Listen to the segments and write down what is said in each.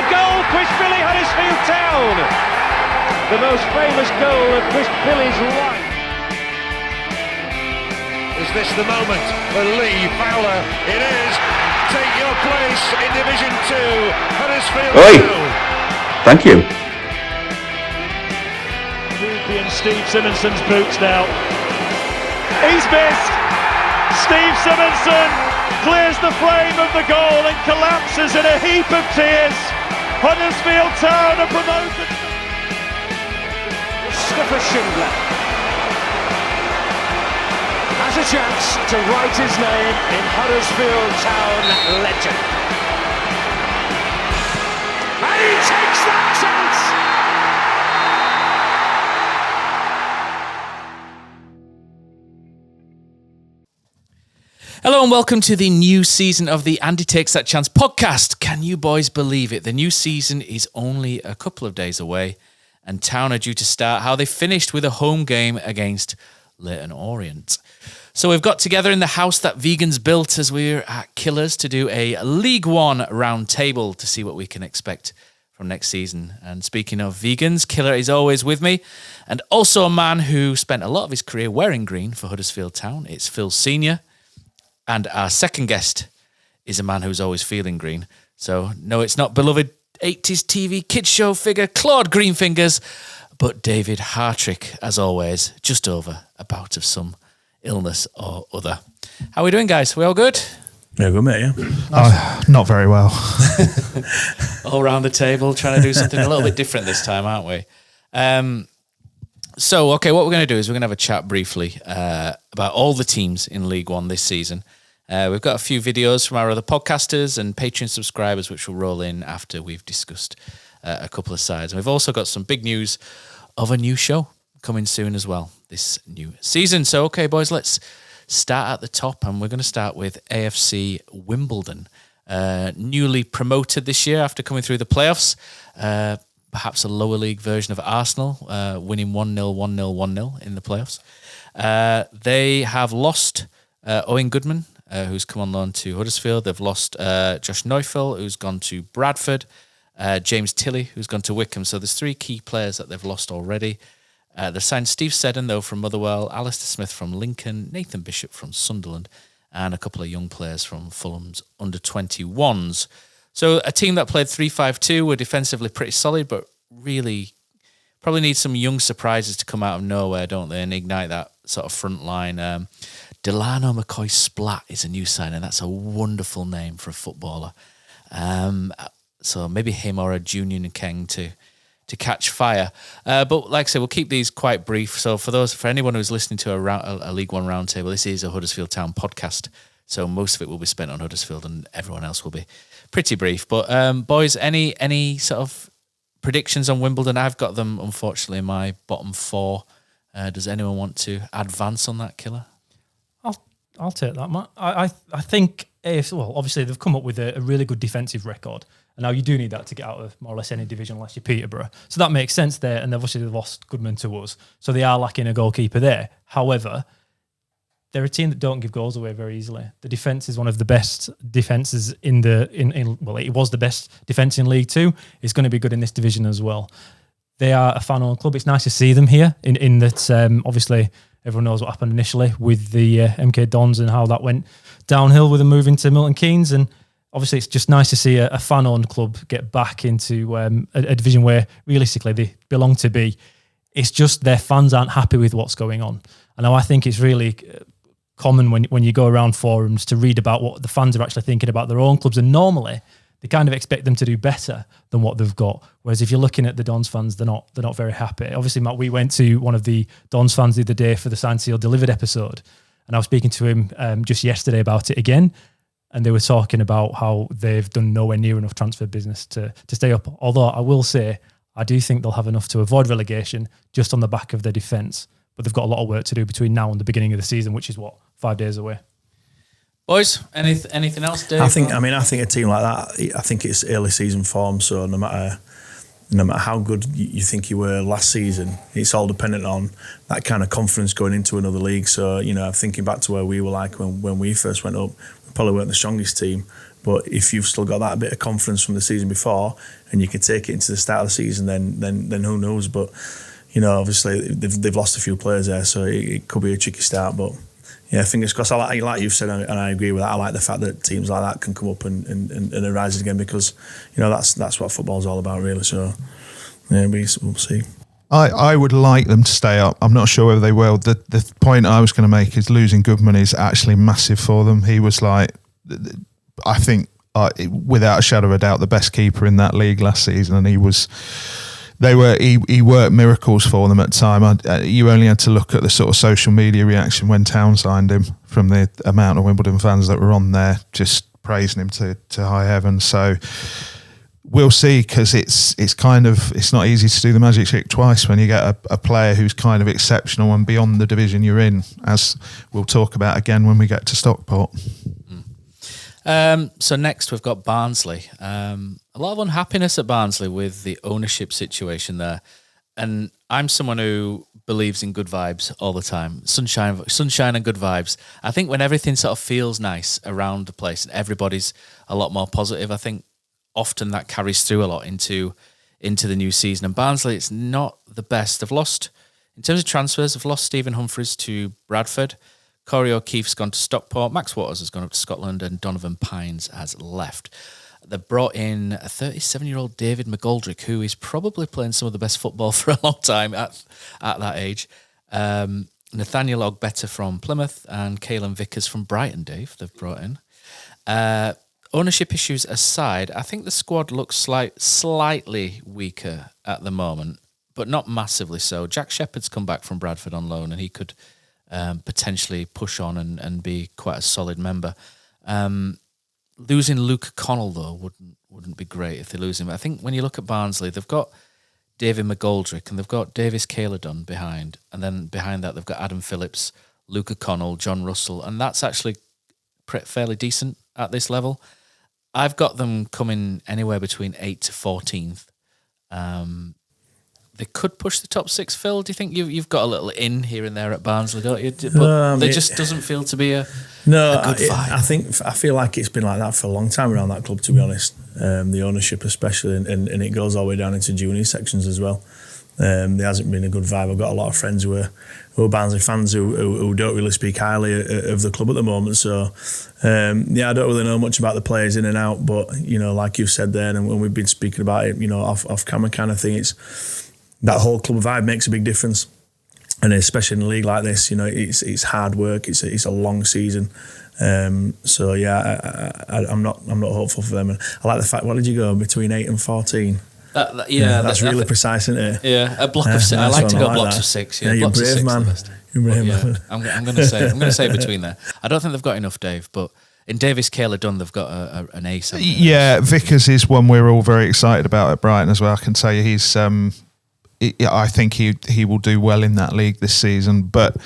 a goal, Quishbilly Huddersfield Town! The most famous goal of Quishbilly's life. Is this the moment for Lee Fowler? It is. Take your place in Division 2, Huddersfield Town. Thank you. And Steve Simonson's boots now. He's missed. Steve Simonson clears the frame of the goal and collapses in a heap of tears. Huddersfield Town are promoted. Mustafa Schindler has a chance to write his name in Huddersfield Town legend. And he takes that chance! Hello and welcome to the new season of the Andy Takes That Chance podcast. Can you boys believe it? The new season is only a couple of days away and Town are due to start how they finished with a home game against Leyton Orient. So we've got together in the house that Vegans built as we're at Killers to do a League One round table to see what we can expect from next season. And speaking of Vegans, Killer is always with me and also a man who spent a lot of his career wearing green for Huddersfield Town. It's Phil Senior. And our second guest is a man who's always feeling green. So, no, it's not beloved 80s TV kids show figure Claude Greenfingers, but David Hartrick, as always, just over a bout of some illness or other. How are we doing, guys? We all good? Yeah, good, mate, yeah. Not very well. All around the table, trying to do something a little bit different this time, aren't we? So, okay, what we're going to do is we're going to have a chat briefly about all the teams in League One this season. We've got a few videos from our other podcasters and Patreon subscribers, which will roll in after we've discussed a couple of sides. And we've also got some big news of a new show coming soon as well, this new season. So, okay, boys, let's start at the top. And we're going to start with AFC Wimbledon, newly promoted this year after coming through the playoffs. Perhaps a lower league version of Arsenal, winning 1-0, 1-0, 1-0 in the playoffs. They have lost Owen Goodman, who's come on loan to Huddersfield. They've lost Josh Neufeld, who's gone to Bradford. James Tilley, who's gone to Wickham. So there's three key players that they've lost already. They've signed Steve Seddon, though, from Motherwell, Alistair Smith from Lincoln, Nathan Bishop from Sunderland, and a couple of young players from Fulham's under-21s. So a team that played 3-5-2 were defensively pretty solid, but really probably need some young surprises to come out of nowhere, don't they, and ignite that sort of front line. Delano McCoy Splat is a new signing. That's a wonderful name for a footballer. So maybe him or a Junior Nkeng to catch fire. But like I said, we'll keep these quite brief. So for anyone who's listening to a League One roundtable, this is a Huddersfield Town podcast. So most of it will be spent on Huddersfield and everyone else will be pretty brief. But boys, any sort of predictions on Wimbledon? I've got them, unfortunately, in my bottom four. Does anyone want to advance on that, Killer? I'll take that, Matt. I think obviously they've come up with a really good defensive record. And now you do need that to get out of more or less any division unless you're Peterborough. So that makes sense there. And obviously they've lost Goodman to us. So they are lacking a goalkeeper there. However, they're a team that don't give goals away very easily. The defence is one of the best defences it was the best defence in League Two. It's going to be good in this division as well. They are a fan-owned club. It's nice to see them here in that obviously everyone knows what happened initially with the MK Dons and how that went downhill with them moving to Milton Keynes. And obviously it's just nice to see a fan-owned club get back into a division where realistically they belong to be. It's just their fans aren't happy with what's going on. And I think it's really common when you go around forums to read about what the fans are actually thinking about their own clubs, and normally they kind of expect them to do better than what they've got. Whereas if you're looking at the Dons fans, they're not very happy. Obviously, Matt, we went to one of the Dons fans the other day for the Signed Seal Delivered episode, and I was speaking to him just yesterday about it again, and they were talking about how they've done nowhere near enough transfer business to stay up. Although I will say, I do think they'll have enough to avoid relegation just on the back of their defence. But they've got a lot of work to do between now and the beginning of the season, which is 5 days away. Boys, anything else, Dave? I think a team like that, I think it's early season form. So no matter how good you think you were last season, it's all dependent on that kind of confidence going into another league. So thinking back to where we were like when we first went up, we probably weren't the strongest team. But if you've still got that bit of confidence from the season before, and you can take it into the start of the season, then who knows? But obviously they've lost a few players there, so it could be a tricky start. But yeah, fingers crossed. Like you've said, and I agree with that. I like the fact that teams like that can come up and arise again, because that's what football's all about, really. So yeah, we'll see. I would like them to stay up. I'm not sure whether they will. The point I was going to make is losing Goodman is actually massive for them. He was I think without a shadow of a doubt the best keeper in that league last season, and he worked miracles for them at the time. You only had to look at the sort of social media reaction when Town signed him, from the amount of Wimbledon fans that were on there just praising him to high heaven. So we'll see, because it's not easy to do the magic trick twice when you get a player who's kind of exceptional and beyond the division you're in, as we'll talk about again when we get to Stockport. So next we've got Barnsley. A lot of unhappiness at Barnsley with the ownership situation there. And I'm someone who believes in good vibes all the time. Sunshine and good vibes. I think when everything sort of feels nice around the place and everybody's a lot more positive, I think often that carries through a lot into the new season. And Barnsley, it's not the best. They've lost, in terms of transfers, they've lost Stephen Humphreys to Bradford. Corey O'Keefe's gone to Stockport. Max Waters has gone up to Scotland, and Donovan Pines has left. They've brought in a 37-year-old David McGoldrick, who is probably playing some of the best football for a long time at that age. Nathaniel Ogbetter from Plymouth and Caelan Vickers from Brighton, Dave, they've brought in. Ownership issues aside, I think the squad looks slightly weaker at the moment, but not massively so. Jack Shepherd's come back from Bradford on loan, and he could potentially push on and be quite a solid member. Losing Luke Connell, though, wouldn't be great if they lose him. I think when you look at Barnsley, they've got David McGoldrick and they've got Davis Caeladon behind, and then behind that they've got Adam Phillips, Luke Connell, John Russell, and that's actually fairly decent at this level. I've got them coming anywhere between 8th to 14th. They could push the top 6, Phil. Do you think you've got a little in here and there at Barnsley, don't you? But there just doesn't feel to be a good vibe. I feel like it's been like that for a long time around that club, to be honest. The ownership especially, and it goes all the way down into junior sections as well. There hasn't been a good vibe. I've got a lot of friends who are Barnsley fans who don't really speak highly of the club at the moment. So, I don't really know much about the players in and out, but, like you've said there, and when we've been speaking about it, off camera kind of thing, it's that whole club vibe makes a big difference. And especially in a league like this, it's hard work. It's a long season. I'm not hopeful for them. And I like the fact, what did you go, between 8 and 14? That's really precise, isn't it? Yeah, a block of 6. I like to go blocks of 6. Yeah, you're brave, man. You're brave, man. I'm going to say between there. I don't think they've got enough, Dave, but in Davis Caeladon, they've got an ace. Yeah, Vickers is one we're all very excited about at Brighton as well. I can tell you he's. I think he will do well in that league this season, but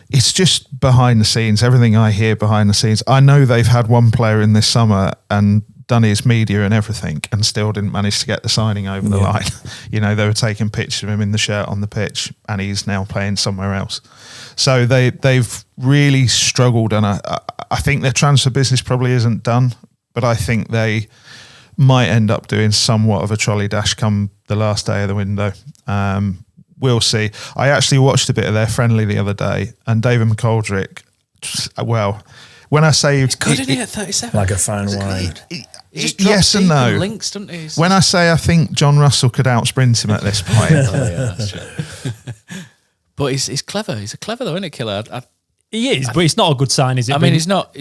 it's just behind the scenes. Everything I hear behind the scenes. I know they've had one player in this summer and done his media and everything, and still didn't manage to get the signing over the line. They were taking pictures of him in the shirt on the pitch, and he's now playing somewhere else. So they've really struggled, and I think their transfer business probably isn't done, but I think they might end up doing somewhat of a trolley dash come the last day of the window. We'll see. I actually watched a bit of their friendly the other day, and David McGoldrick, well, when I say he's good, isn't he, at 37? Like a fine wine. Yes and no. Links, doesn't he? When I say I think John Russell could out-sprint him at this point. That's true. But he's clever. He's a clever, though, isn't he, Killer? He is, but it's not a good sign, is it? I mean, he's not.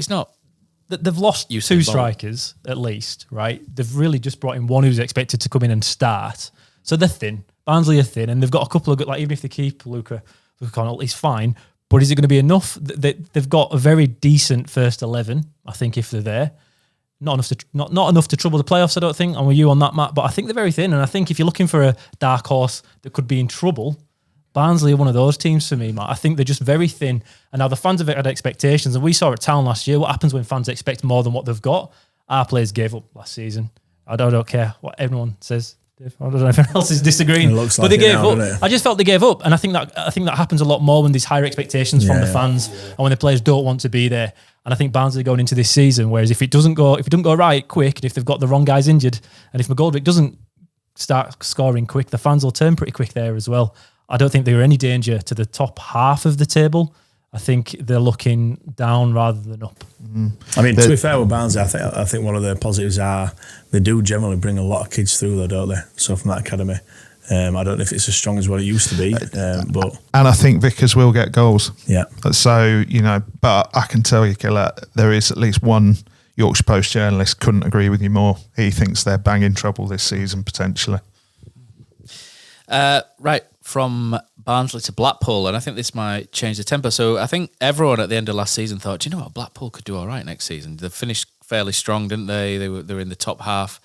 They've lost 2 strikers, at least, right? They've really just brought in one who's expected to come in and start. So they're thin. Barnsley are thin, and they've got a couple of good, even if they keep Luca Connell, he's fine. But is it going to be enough? They've got a very decent first 11, I think, if they're there. Not enough to trouble the playoffs, I don't think. I'm with you on that, Matt. But I think they're very thin, and I think if you're looking for a dark horse that could be in trouble, Barnsley are one of those teams for me, Matt. I think they're just very thin. And now the fans have had expectations, and we saw at Town last year what happens when fans expect more than what they've got. Our players gave up last season. I don't care what everyone says. Dave. I don't know if anyone else is disagreeing, It looks but like they it gave now, up. doesn't it? I just felt they gave up, and I think that happens a lot more when there's higher expectations from the fans and when the players don't want to be there. And I think Barnsley are going into this season, whereas if it doesn't go right quick, and if they've got the wrong guys injured, and if McGoldrick doesn't start scoring quick, the fans will turn pretty quick there as well. I don't think they're any danger to the top half of the table. I think they're looking down rather than up. I mean, to be fair with Barnsley, I think one of the positives are they do generally bring a lot of kids through, though, don't they? So from that academy, I don't know if it's as strong as what it used to be, but And I think Vickers will get goals. Yeah. So, but I can tell you, Killer, there is at least one Yorkshire Post journalist couldn't agree with you more. He thinks they're banging trouble this season, potentially. Right, from Barnsley to Blackpool, and I think this might change the tempo. So I think everyone at the end of last season thought, do you know what, Blackpool could do all right next season. They finished fairly strong, didn't they? They were in the top half.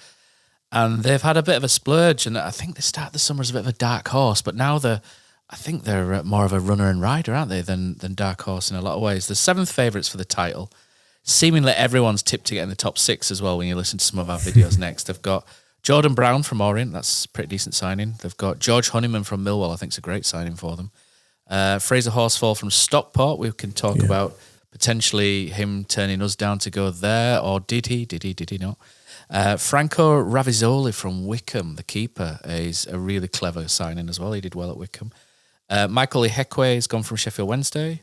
And they've had a bit of a splurge, and I think they started the summer as a bit of a dark horse, but now I think they're more of a runner and rider, aren't they, than dark horse in a lot of ways. The 7th favourites for the title. Seemingly everyone's tipped to get in the top 6 as well when you listen to some of our videos next. They've got Jordan Brown from Orient, that's a pretty decent signing. They've got George Honeyman from Millwall, I think it's a great signing for them. Fraser Horsfall from Stockport, we can talk about potentially him turning us down to go there, or did he not? Franco Ravizoli from Wickham, the keeper, is a really clever signing as well. He did well at Wickham. Michael Ihekwe has gone from Sheffield Wednesday.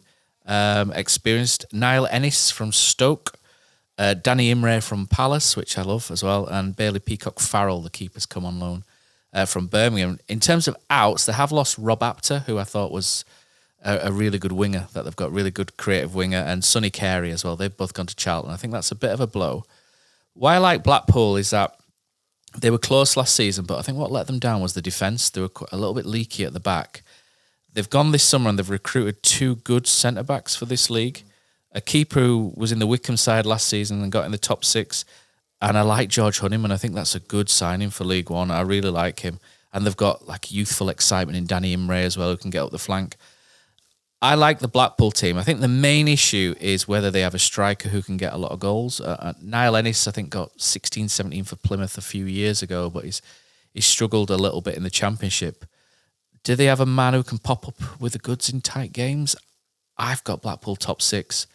Experienced Niall Ennis from Stoke. Danny Imre from Palace, which I love as well. And Bailey Peacock Farrell, the keeper's come on loan from Birmingham. In terms of outs, they have lost Rob Apter, who I thought was a really good winger, that they've got really good creative winger, and Sonny Carey as well. They've both gone to Charlton. I think that's a bit of a blow. Why I like Blackpool is that they were close last season, but I think what let them down was the defence. They were a little bit leaky at the back. They've gone this summer and they've recruited 2 good centre-backs for this league. A keeper who was in the Wickham side last season and got in the top 6. And I like George Honeyman. I think that's a good signing for League One. I really like him. And they've got like youthful excitement in Danny Imre as well, who can get up the flank. I like the Blackpool team. I think the main issue is whether they have a striker who can get a lot of goals. Niall Ennis, I think, got 16, 17 for Plymouth a few years ago, but he's struggled a little bit in the Championship. Do they have a man who can pop up with the goods in tight games? I've got Blackpool top 6,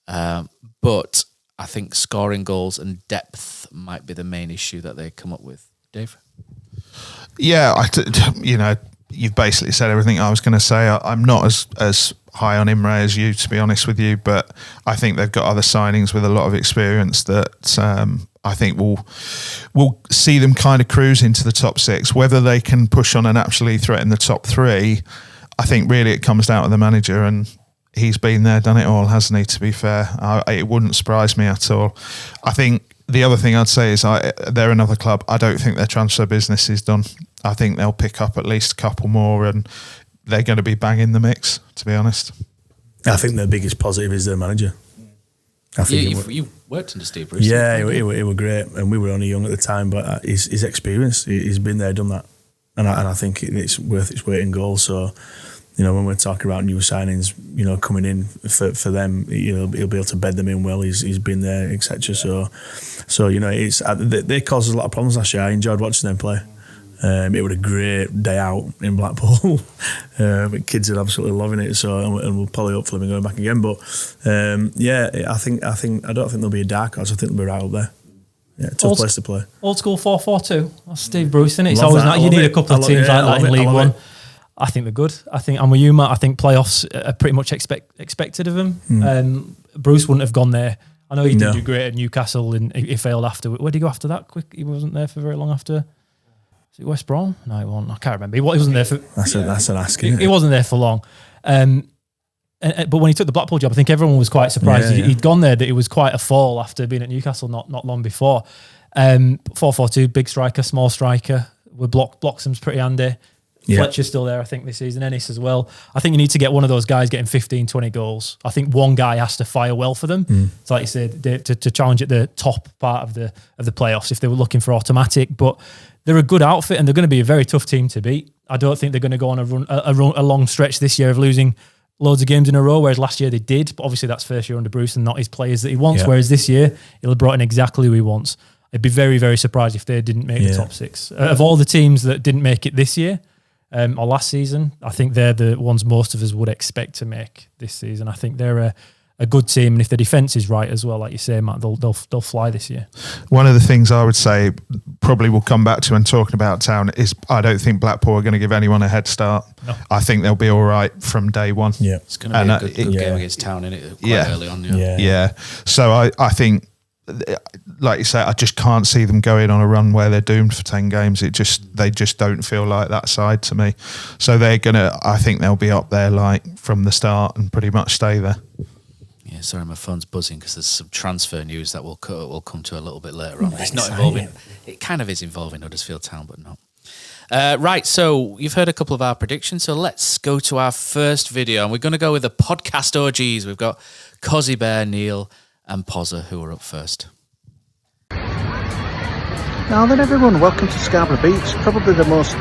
but I think scoring goals and depth might be the main issue that they come up with. Dave? Yeah, you've basically said everything I was going to say. I'm not as high on Imre as you, to be honest with you, but I think they've got other signings with a lot of experience that I think will see them kind of cruise into the top 6. Whether they can push on and actually threaten the top 3, I think really it comes down to the manager, and he's been there, done it all, hasn't he, to be fair? It wouldn't surprise me at all. I think the other thing I'd say is they're another club. I don't think their transfer business is done. I think they'll pick up at least a couple more, and they're going to be banging the mix, to be honest. I think their biggest positive is their manager. I think you worked under Steve Bruce. Yeah, he were great, and we were only young at the time, but he's experienced. He's been there, done that, and I think it's worth its weight in gold. So, when we're talking about new signings, coming in for them, he'll be able to bed them in well. He's been there, etc. So it's they caused us a lot of problems last year. I enjoyed watching them play. It was a great day out in Blackpool. Kids are absolutely loving it. So, and we'll probably hopefully be going back again. But I don't think there'll be a dark horse. I think they'll be right up there. Yeah, tough place to play. Old school 4-4-2. That's Steve Bruce, isn't it? It's always you need a couple of teams like that in League One. I think they're good. I'm with you, Matt. I think playoffs are pretty much expected of them. Bruce wouldn't have gone there. I know he did do great at Newcastle, and he failed after. Where did he go after that? Quick, he wasn't there for very long after. Was it West Brom? No, he wasn't. I can't remember. He wasn't there for. That's an ask. He wasn't there for long. But when he took the Blackpool job, I think everyone was quite surprised. He'd gone there, that it was quite a fall after being at Newcastle not long before. 4-4-2, big striker, small striker. With Bloxham's pretty handy. Yeah. Fletcher's still there, I think, this season. Ennis as well. I think you need to get one of those guys getting 15, 20 goals. I think one guy has to fire well for them. It's like you said, to challenge at the top part of the playoffs if they were looking for automatic. But they're a good outfit, and they're going to be a very tough team to beat. I don't think they're going to go on a long stretch this year of losing loads of games in a row, whereas last year they did. But obviously that's first year under Bruce and not his players that he wants. Yeah. Whereas this year, he'll have brought in exactly who he wants. I'd be very, very surprised if they didn't make the top 6. Of all the teams that didn't make it this year or last season, I think they're the ones most of us would expect to make this season. I think they're a good team, and if the defence is right as well, like you say, Matt, they'll fly this year. One of the things I would say, probably we'll come back to when talking about Town, is I don't think Blackpool are going to give anyone a head start. No. I think they'll be all right from day one. Yeah, it's going to be a good game against Town, isn't it? Quite early on. Yeah. So I think, like you say, I just can't see them going on a run where they're doomed for 10 games. They just don't feel like that side to me. So I think they'll be up there like from the start and pretty much stay there. Yeah, sorry, my phone's buzzing because there's some transfer news that we'll come to a little bit later on. It's not involving. It kind of is involving Huddersfield Town, but not. Right, so you've heard a couple of our predictions, so let's go to our first video, and we're going to go with the podcast OGs. We've got Kosi Neil and Pozza who are up first. Now then, everyone, welcome to Scarborough Beach, probably the most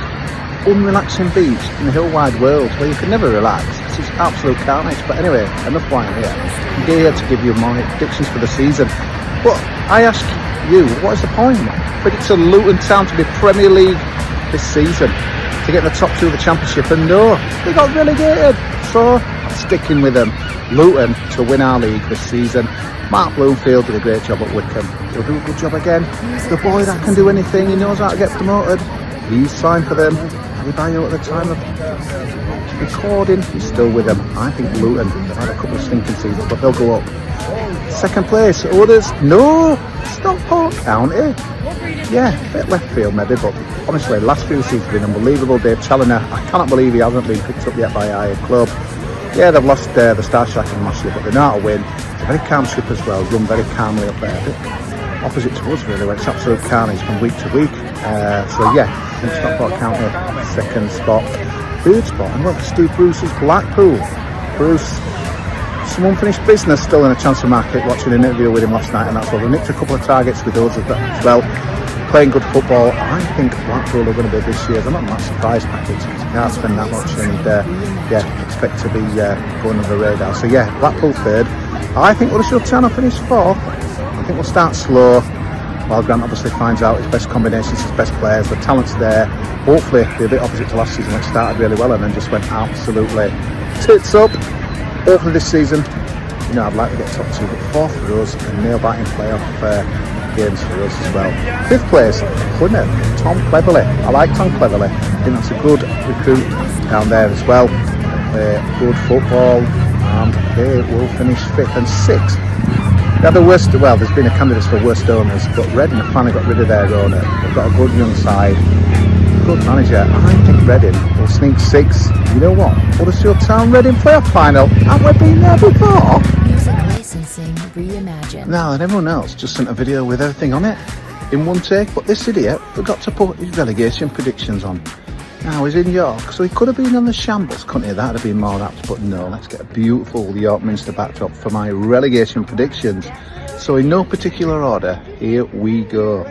unrelaxing beach in the whole wide world, where you can never relax. This is absolute carnage. But anyway, enough wine here. I'm here to give you my predictions for the season. But I ask you, what is the point? Predict Luton Town to be Premier League this season, to get in the top 2 of the Championship, and no, they got relegated. So I'm sticking with them. Luton to win our league this season. Mark Bloomfield did a great job at Wickham. He'll do a good job again. The boy that can do anything, he knows how to get promoted. He's signed for them. Adebayo at the time of recording, he's still with them. I think Luton, they've had a couple of stinking seasons, but they'll go up. Second place, others, no, Stockport County. Yeah, a bit left field maybe, but honestly, last few seasons have been unbelievable. Dave Challoner, I cannot believe he hasn't been picked up yet by our club. Yeah, they've lost the star striker last year, but they know how to win. It's a very calm ship as well, run very calmly up there. A bit opposite to us really, where it's absolute carnage from week to week. So yeah, I think Stockport County, second spot. Third spot, and look, Steve Bruce's Blackpool. Bruce, some unfinished business still in a transfer market, watching an interview with him last night, and that's all. They nicked a couple of targets with us as well. Playing good football. I think Blackpool are going to be this year. They're not that surprise package because you can't spend that much and expect to be going under the radar. So yeah, Blackpool third. I think Huddersfield Town will finish fourth. I think we'll start slow while Grant obviously finds out his best combinations, his best players. The talent's there. Hopefully be a bit opposite to last season, which started really well and then just went absolutely tits up. Hopefully this season, I'd like to get top 2, but fourth for us and nail-biting playoff games for us as well. Fifth place, Plymouth, Tom Cleverley. I like Tom Cleverley. I think that's a good recruit down there as well. Good football, and they will finish 5th and 6th. They're the worst. Well, there's been a candidate for worst owners, but Reading have finally got rid of their owner. They've got a good young side, good manager. I think Reading will sneak 6th. You know what? Huddersfield Town Reading playoff final. Haven't we been there before? Music licensing reimagined. Now, and everyone else just sent a video with everything on it in one take, but this idiot forgot to put his relegation predictions on. Now he's in York, so he could have been on the shambles, couldn't he? That would have been more apt, but no, let's get a beautiful York Minster backdrop for my relegation predictions. So in no particular order, here we go.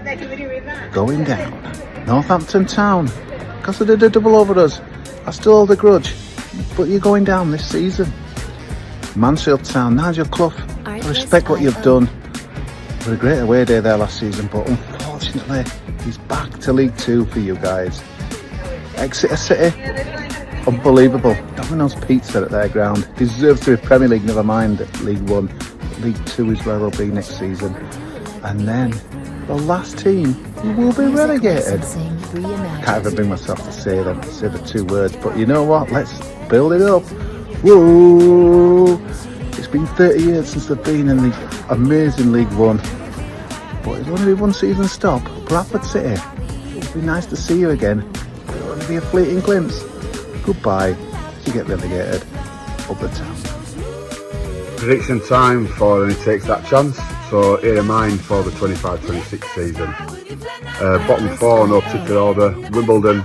Going down, Northampton Town, because they did a double over us. I still hold a grudge, but you're going down this season. Mansfield Town, Nigel Clough, I respect what you've done. It was a great away day there last season, but unfortunately, he's back to League 2 for you guys. Exeter City, unbelievable. Domino's Pizza at their ground. Deserves to be Premier League, never mind League 1. League 2 is where they'll be next season. And then the last team will be relegated. Can't even bring myself to say the 2 words, but you know what? Let's build it up. Whoa! It's been 30 years since they've been in the amazing League 1. But it'll only be one season stop. Bradford City. It'll be nice to see you again. It'll only be a fleeting glimpse. Goodbye. You get relegated. Up the Town. Prediction time for And It Takes That Chance. So here are mine for the 25-26 season. Bottom 4, no particular order. Wimbledon,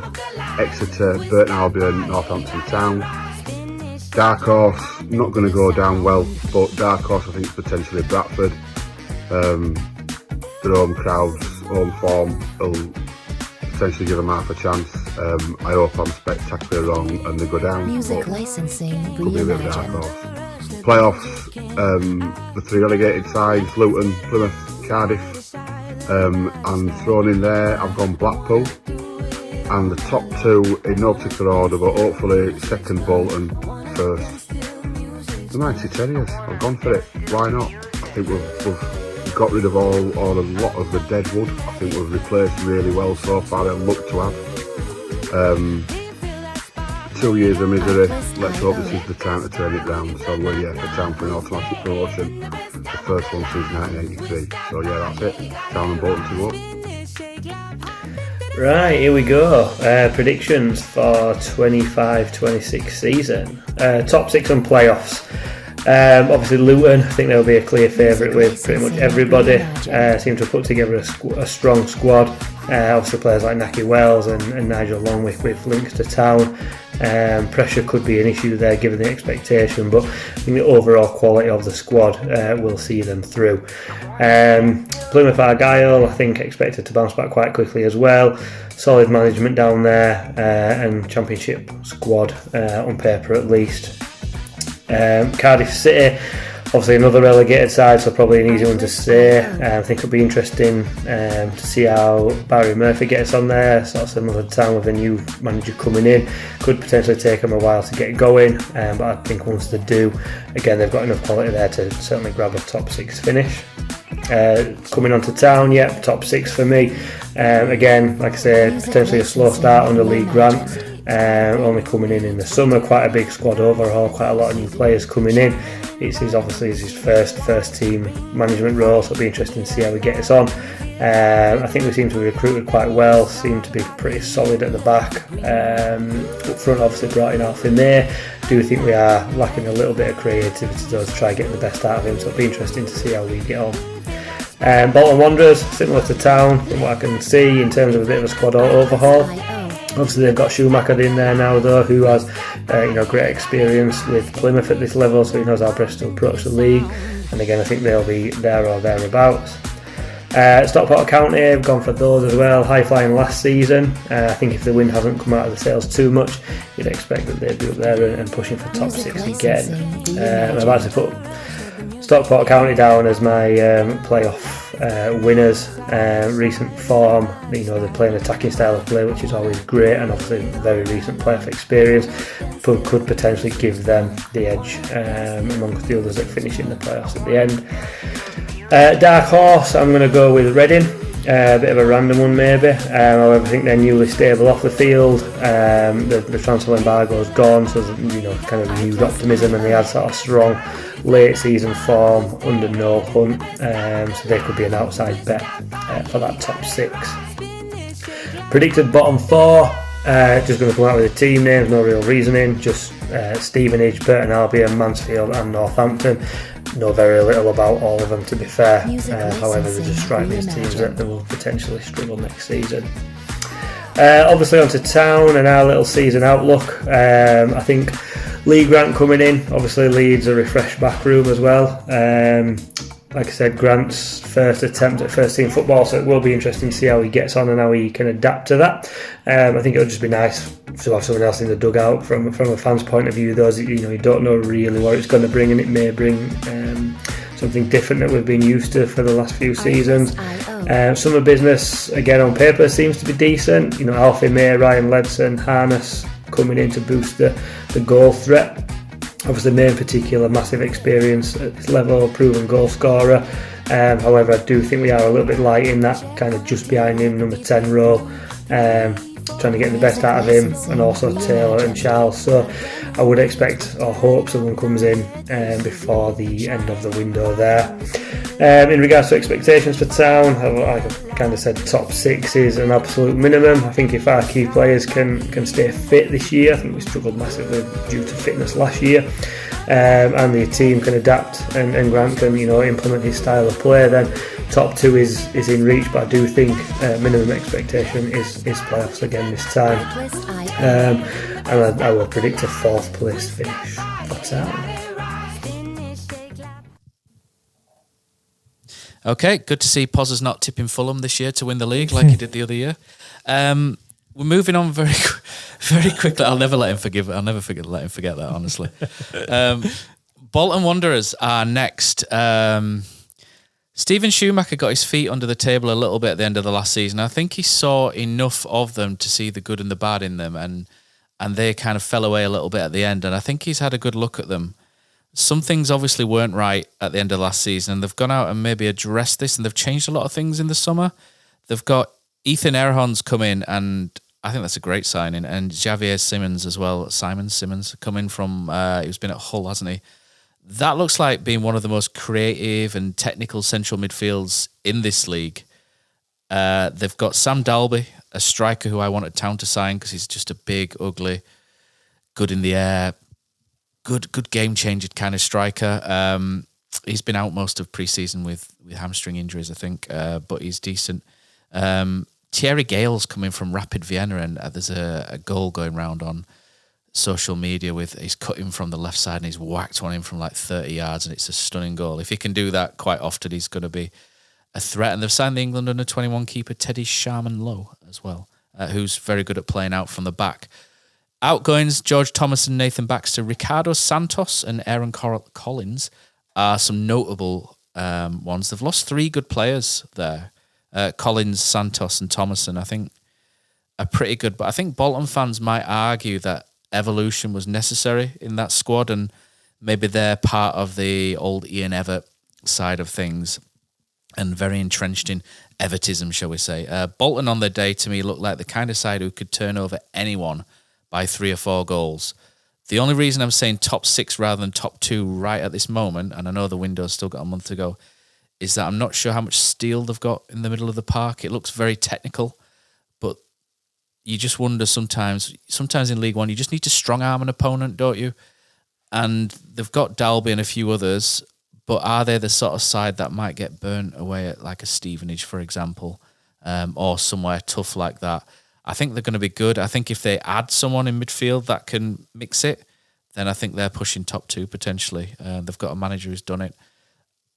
Exeter, Burton Albion, Northampton Town. Dark horse, not going to go down well, but dark horse I think is potentially Bradford. Their home crowds, home form will potentially give them half a chance. I hope I'm spectacularly wrong and they go down. Music licensing could be a bit of a dark horse. Playoffs, the 3 relegated sides, Luton, Plymouth, Cardiff, And thrown in there, I've gone Blackpool. And the top two in no particular order, but hopefully second Bolton, first the Mighty Terriers. I've gone for it. Why not? I think we've got rid of a lot of the dead wood. I think we've replaced really well so far. I look to have. 2 years of misery. Let's hope this is the time to turn it round. So we're for Town for an automatic promotion. The first one since 1983. So that's it. Town and Bolton to go. Right, here we go. Predictions for 25-26 season. Top 6 and playoffs. Obviously Luton, I think they'll be a clear favourite with pretty much everybody. Seem to have put together a strong squad. Obviously players like Naki Wells and Nigel Longwick with links to Town. Pressure could be an issue there given the expectation, but I think the overall quality of the squad will see them through. Plymouth Argyle, I think, expected to bounce back quite quickly as well. Solid management down there, and championship squad on paper at least. Cardiff City, obviously another relegated side, so probably an easy one to say. I think it'll be interesting to see how Barry Murphy gets on there. Sort of similar to Town with a new manager coming in. Could potentially take them a while to get going, but I think once they do, again, they've got enough quality there to certainly grab a top 6 finish. Coming on to Town, top 6 for me. Again, like I said, potentially a slow start under Lee Grant. Only coming in the summer, quite a big squad overhaul, quite a lot of new players coming in. It's his first team management role, so it'll be interesting to see how he gets on. I think we seem to be recruited quite well, seem to be pretty solid at the back. Up front, obviously brought in Alfie May. Do think we are lacking a little bit of creativity though, to try getting the best out of him, so it'll be interesting to see how we get on. Bolton Wanderers, similar to Town from what I can see in terms of a bit of a squad overhaul. Obviously they've got Schumacher in there now though, who has great experience with Plymouth at this level, so he knows how best to approach the league, and again I think they'll be there or thereabouts. Stockport County have gone for those as well, high flying last season. I think if the wind hasn't come out of the sails too much, you'd expect that they'd be up there and pushing for top 6 again. I'd like to put Stockport County down as my playoff winners. Recent form, they play an attacking style of play, which is always great, and obviously very recent playoff experience could potentially give them the edge amongst the others that finish in the playoffs at the end. Dark horse, I'm going to go with Reading. A bit of a random one maybe. However, I think they're newly stable off the field. The transfer embargo is gone, so there's kind of renewed optimism, and they had sort of strong late season form under Noel Hunt, so they could be an outside bet for that top 6. Predicted bottom 4. Just going to come out with the team names, no real reasoning. Just Stevenage, Burton Albion, Mansfield, and Northampton. Know very little about all of them, to be fair. However, they just strike me as teams that will potentially struggle next season. Obviously onto Town and our little season outlook. I think Lee Grant coming in, obviously leads a refreshed back room as well. Like I said, Grant's first attempt at first team football, so it will be interesting to see how he gets on and how he can adapt to that. I think it'll just be nice to have someone else in the dugout from a fan's point of view. Those you don't know really what it's going to bring, and it may bring something different that we've been used to for the last few seasons. Summer business again on paper seems to be decent. Alfie May, Ryan Ledson, Harness coming in to boost the goal threat. Obviously May in particular, massive experience at this level, proven goal scorer. However, I do think we are a little bit light in that kind of just behind him number 10 role, trying to get the best out of him, and also Taylor and Charles. So I would expect or hope someone comes in before the end of the window there. In regards to expectations for Town, like I kind of said, top 6 is an absolute minimum. I think if our key players can stay fit this year, I think we struggled massively due to fitness last year, and the team can adapt and Grant can implement his style of play, then top 2 is in reach. But I do think minimum expectation is playoffs again this time, and I will predict a 4th place finish for Town. Okay, good to see Pozzers not tipping Fulham this year to win the league like he did the other year. We're moving on very quickly. I'll never let him forget that, honestly. Bolton Wanderers are next. Steven Schumacher got his feet under the table a little bit at the end of the last season. I think he saw enough of them to see the good and the bad in them, and they kind of fell away a little bit at the end. And I think he's had a good look at them. Some things obviously weren't right at the end of last season, and they've gone out and maybe addressed this, and they've changed a lot of things in the summer. They've got Ethan Erhon's come in, and I think that's a great signing, and Javier Simmons as well. Simon Simmons coming from, he's been at Hull, hasn't he? That looks like being one of the most creative and technical central midfields in this league. They've got Sam Dalby, a striker who I wanted Town to sign because he's just a big, ugly, good in the air, good game changer kind of striker. He's been out most of pre-season with hamstring injuries, I think, but he's decent. Thierry Gale's coming from Rapid Vienna, and there's a goal going round on social media with he's cut him from the left side and he's whacked one in from like 30 yards, and it's a stunning goal. If he can do that quite often, he's going to be a threat. And they've signed the England under-21 keeper Teddy Sharman-Lowe as well, who's very good at playing out from the back. Outgoings, George Thomas and Nathan Baxter, Ricardo Santos and Aaron Collins are some notable ones. They've lost 3 good players there. Collins, Santos and Thomason, I think, are pretty good. But I think Bolton fans might argue that evolution was necessary in that squad, and maybe they're part of the old Ian Evatt side of things and very entrenched in Evertism, shall we say. Bolton on their day, to me, looked like the kind of side who could turn over anyone by 3 or 4 goals. The only reason I'm saying top 6 rather than top 2 right at this moment, and I know the window's still got a month to go, is that I'm not sure how much steel they've got in the middle of the park. It looks very technical, but you just wonder sometimes in League One, you just need to strong-arm an opponent, don't you? And they've got Dalby and a few others, but are they the sort of side that might get burnt away at like a Stevenage, for example, or somewhere tough like that? I think they're going to be good. I think if they add someone in midfield that can mix it, then I think they're pushing top 2 potentially. They've got a manager who's done it.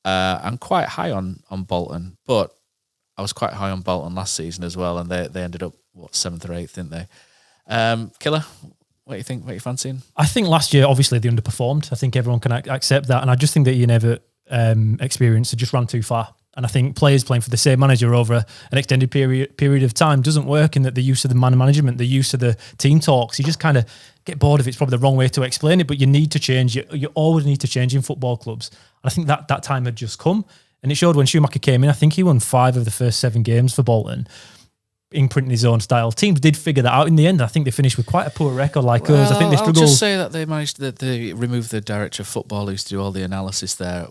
I'm quite high on Bolton, but I was quite high on Bolton last season as well, and they ended up, 7th or 8th, didn't they? Killer, what do you think? What are you fancying? I think last year, obviously, they underperformed. I think everyone can accept that, and I just think that Ian Evatt experience had just run too far. And I think players playing for the same manager over an extended period of time doesn't work, in that the use of the man management, the use of the team talks, you just kind of get bored of it. It's probably the wrong way to explain it, but you need to change. You always need to change in football clubs. And I think that time had just come. And it showed when Schumacher came in. I think he won 5 of the first 7 games for Bolton, imprinting his own style. Teams did figure that out in the end. I think they finished with quite a poor record like us. I think they struggled. I'll just say that they managed they removed the director of football who used to do all the analysis there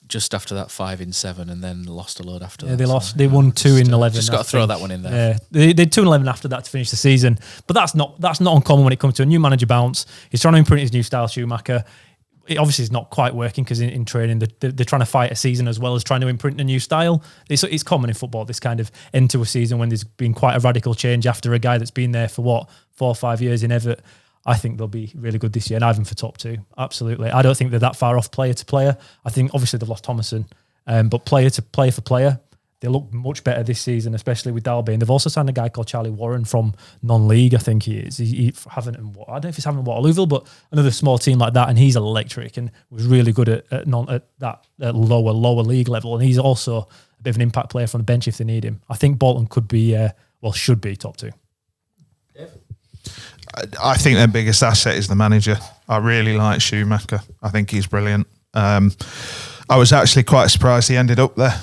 just after that 5 in 7, and then lost a load after that. Yeah, they lost. So, they won 2 in 11. Just got to throw that one in there. Yeah, they did 2 in 11 after that to finish the season. But that's not uncommon when it comes to a new manager bounce. He's trying to imprint his new style, Schumacher. It obviously is not quite working because in training they're trying to fight a season as well as trying to imprint a new style. It's common in football, this kind of end to a season when there's been quite a radical change after a guy that's been there for 4 or 5 years in Evatt. I think they'll be really good this year, and Ivan for top 2. Absolutely. I don't think they're that far off player to player. I think obviously they've lost Thomason, but player to player for player, they look much better this season, especially with Dalby. And they've also signed a guy called Charlie Warren from non-league, I think he is. I don't know if he's having Waterlooville, but another small team like that, and he's electric and was really good at that lower league level. And he's also a bit of an impact player from the bench if they need him. I think Bolton could be, should be top 2. I think their biggest asset is the manager. I really like Schumacher. I think he's brilliant. I was actually quite surprised he ended up there.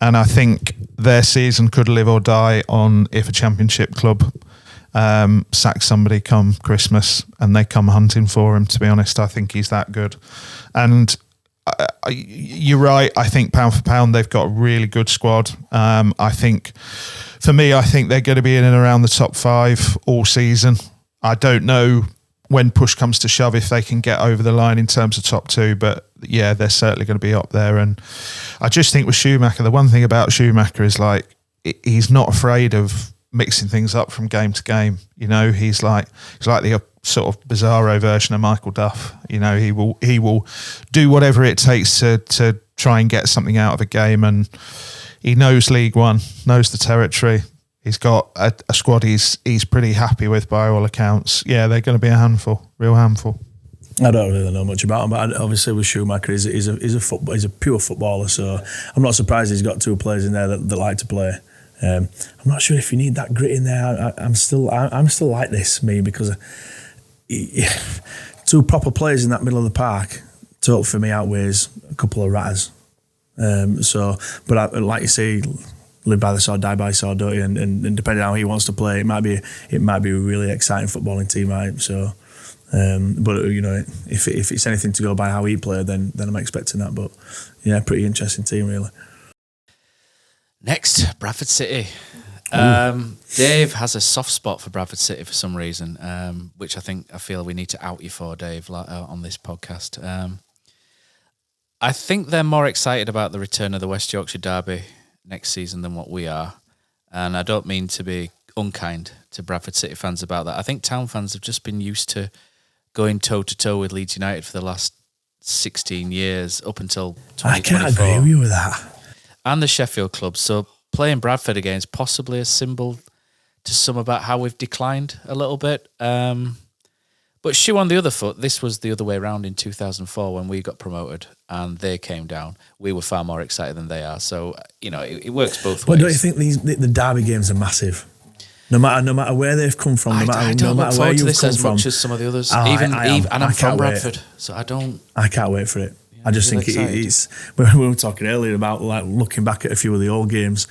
And I think their season could live or die on if a championship club sacks somebody come Christmas and they come hunting for him, to be honest. I think he's that good. And you're right. I think pound for pound, they've got a really good squad. I think they're going to be in and around the top 5 all season. I don't know when push comes to shove if they can get over the line in terms of top 2, but yeah, they're certainly going to be up there. And I just think with Schumacher, the one thing about Schumacher is like he's not afraid of mixing things up from game to game. You know, he's like the sort of bizarro version of Michael Duff. You know, he will do whatever it takes to try and get something out of a game, and he knows League One, knows the territory. He's got a squad he's pretty happy with by all accounts. Yeah, they're going to be a handful, real handful. I don't really know much about him, but obviously with Schumacher, he's a pure footballer. So I'm not surprised he's got two players in there that like to play. I'm not sure if you need that grit in there. I'm still like this, because two proper players in that middle of the park total for me outweighs a couple of ratters. But like you say, live by the sword, die by the sword, don't you? And depending on how he wants to play, it might be a really exciting footballing team, right? So, but if it's anything to go by how he played, then I'm expecting that. But yeah, pretty interesting team, really. Next, Bradford City. Dave has a soft spot for Bradford City for some reason, which I feel we need to out you for, Dave, on this podcast. I think they're more excited about the return of the West Yorkshire Derby next season than what we are. And I don't mean to be unkind to Bradford City fans about that. I think Town fans have just been used to going toe-to-toe with Leeds United for the last 16 years, up until 2024. I can't agree with you with that. And the Sheffield club. So playing Bradford again is possibly a symbol to some about how we've declined a little bit. But shoe on the other foot, this was the other way around in 2004 when we got promoted and they came down. We were far more excited than they are. So, it works both ways. But don't you think the derby games are massive? No matter where they've come from, I don't look forward to this as much as some of the others. And I'm from Bradford, so I can't wait for it. I just think it's. We were talking earlier about like looking back at a few of the old games.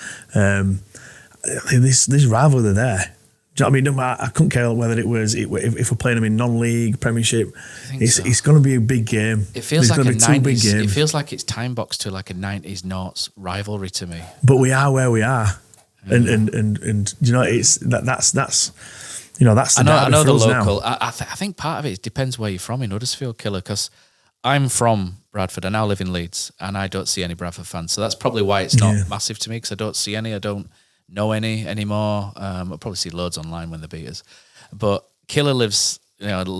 This rivalry there. Do you know what I mean? No matter, I couldn't care whether it was if we're playing them in non-league, Premiership. It's going to be a big game. It feels like a 90s. It feels like it's time boxed to like a 90s noughts rivalry to me. But we are where we are, and it's that's. That's the I know the local. Now. I think part of it depends where you're from in Huddersfield, Killer, because I'm from Bradford. I now live in Leeds, and I don't see any Bradford fans. So that's probably why it's not massive to me, because I don't see any. I don't know any anymore. I'll probably see loads online when they beat us. But Killer lives,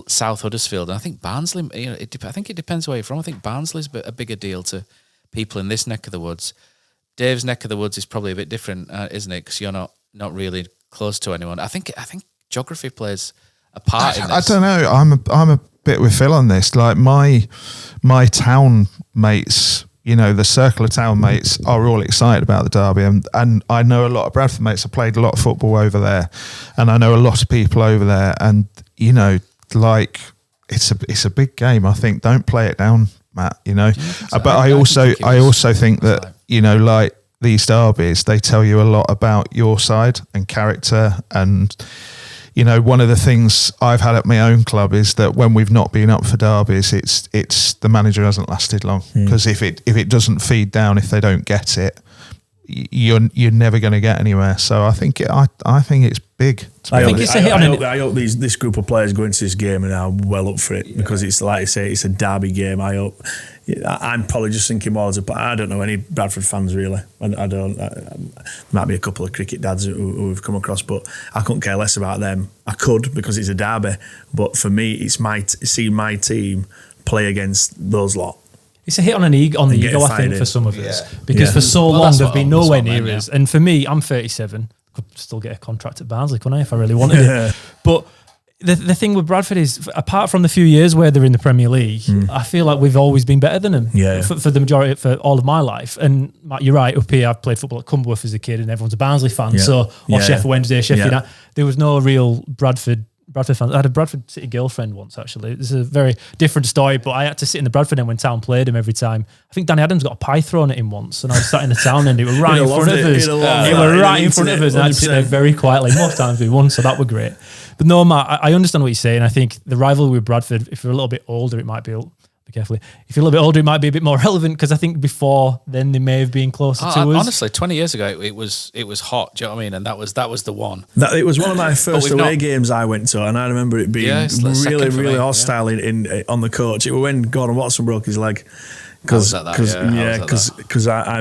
South Huddersfield, and I think Barnsley. I think it depends where you're from. I think Barnsley's a bigger deal to people in this neck of the woods. Dave's neck of the woods is probably a bit different, isn't it? Because you're not really close to anyone. I think geography plays a part in this. I don't know. I'm a bit with Phil on this. Like my town mates, the circle of town mates are all excited about the derby, and I know a lot of Bradford mates. I played a lot of football over there, and I know a lot of people over there. And it's a big game. I think don't play it down, Matt. But I also think that like these derbies, they tell you a lot about your side and character. And one of the things I've had at my own club is that when we've not been up for derbies, it's the manager hasn't lasted long, because if it doesn't feed down, if they don't get it, you're never going to get anywhere. So I think it's big. I hope this group of players going to this game and are well up for it, because it's like I say, it's a derby game. I hope. I'm probably just thinking more as I don't know any Bradford fans really. I don't. Might be a couple of cricket dads who we've come across, but I couldn't care less about them. I could, because it's a derby, but for me, it's seeing my team play against those lot. It's a hit on the ego, I think, for some of us, because for so long they've been nowhere near us. And for me, I'm 37. Could still get a contract at Barnsley, couldn't I, if I really wanted it? But the thing with Bradford is, apart from the few years where they're in the Premier League, I feel like we've always been better than them for the majority, for all of my life. And Matt, you're right, up here I've played football at Cumberworth as a kid and everyone's a Barnsley fan. Sheffield Wednesday, Sheffield United. There was no real Bradford fans. I had a Bradford City girlfriend once, actually. This is a very different story, but I had to sit in the Bradford end when Town played him every time. I think Danny Adams got a pie thrown at him once, and I was sat in the Town end. It was right in front of us. It was right in front of us, and I had to sit there very quietly. Most times we won, so that were great. But no, Matt, I understand what you're saying. I think the rivalry with Bradford, if you're a little bit older, it might be... Be careful. If you're a little bit older, it might be a bit more relevant, because I think before then they may have been closer to us. Honestly, 20 years ago, it was hot. Do you know what I mean? And that was the one. It was one of my first away games I went to, and I remember it being really hostile on the coach. It was when Gordon Watson broke his leg. Because I don't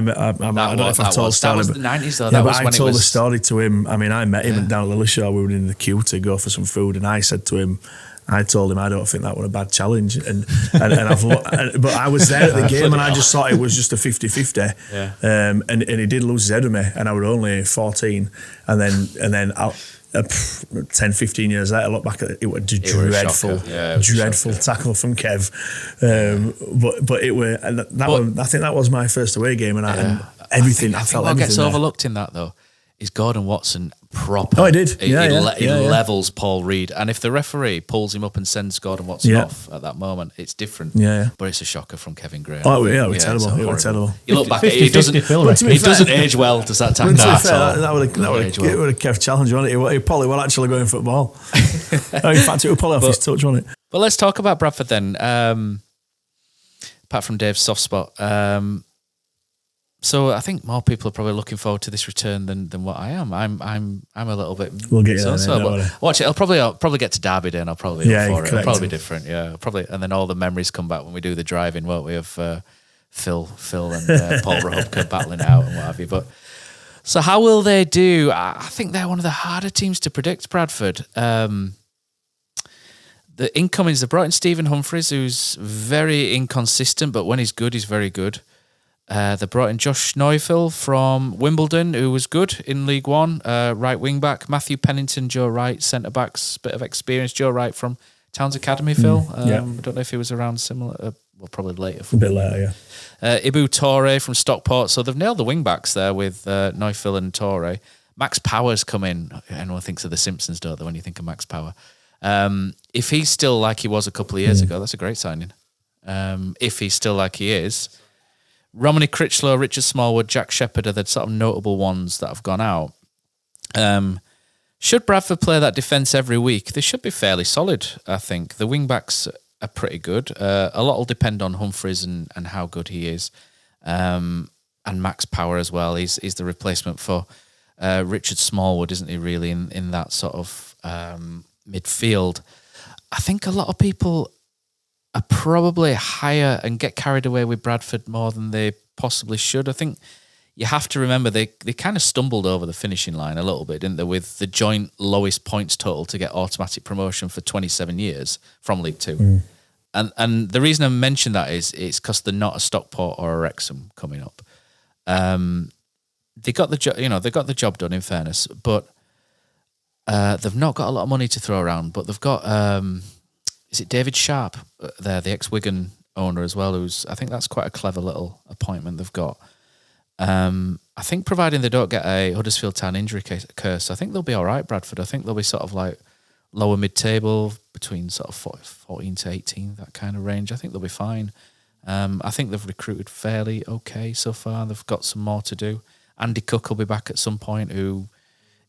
know if I've told the story. That was the 90s though. Yeah, but I told the story to him. I mean, I met him down at Lillishore. We were in the queue to go for some food, and I said to him, I told him I don't think that was a bad challenge, and but I was there at the game and I just thought it was just a 50-50. And he did lose his head with me, and I was only 14, and then 10, 15 years later, I look back at it, it was dreadful tackle from Kev. But it were, I think that was my first away game, and everything. I felt what gets there. overlooked in that though is Gordon Watson proper. Oh, he did. He levels Paul Reed, and if the referee pulls him up and sends Gordon Watson off at that moment, it's different. Yeah. But it's a shocker from Kevin Graham. Oh, yeah, it was terrible. It was terrible. You look back, it doesn't age well. Does that tackle? That would have Kev challenge on it. He probably will actually go in football. In fact, it would probably off his touch on it. But let's talk about Bradford then. Apart from Dave's soft spot. So I think more people are probably looking forward to this return than what I am. I'm a little bit. We'll get you there. Watch it. I'll probably get to Derby Day and I'll probably look for it. It'll probably be different. Yeah, probably. And then all the memories come back when we do the driving, won't we? Of Phil and Paul Rahubka battling out and what have you. But so how will they do? I think they're one of the harder teams to predict. Bradford. The incomings, they brought in Stephen Humphreys, who's very inconsistent, but when he's good, he's very good. They brought in Josh Neufeld from Wimbledon, who was good in League One, right wing back. Matthew Pennington, Joe Wright, centre backs, bit of experience. Joe Wright from Towns Academy, Phil. I don't know if he was around similar, probably later. A bit later, yeah. Ibu Torre from Stockport. So they've nailed the wing backs there with Neufeld and Torre. Max Power's come in. Everyone thinks of The Simpsons, don't they, when you think of Max Power? If he's still like he was a couple of years ago, that's a great signing. If he's still like he is. Romany Critchlow, Richard Smallwood, Jack Shepherd are the sort of notable ones that have gone out. Should Bradford play that defence every week, they should be fairly solid, I think. The wing-backs are pretty good. A lot will depend on Humphreys and how good he is. And Max Power as well. He's the replacement for Richard Smallwood, isn't he, really, in that sort of midfield. I think a lot of people are probably higher and get carried away with Bradford more than they possibly should. I think you have to remember they kind of stumbled over the finishing line a little bit, didn't they, with the joint lowest points total to get automatic promotion for 27 years from League Two. And the reason I mention that is it's because they're not a Stockport or a Wrexham coming up. They got the job done, in fairness, but they've not got a lot of money to throw around. But they've got is it David Sharp there, the ex-Wigan owner as well, I think that's quite a clever little appointment they've got. I think providing they don't get a Huddersfield Town injury curse, I think they'll be all right, Bradford. I think they'll be sort of like lower mid-table, between sort of 14 to 18, that kind of range. I think they'll be fine. I think they've recruited fairly okay so far. They've got some more to do. Andy Cook will be back at some point, who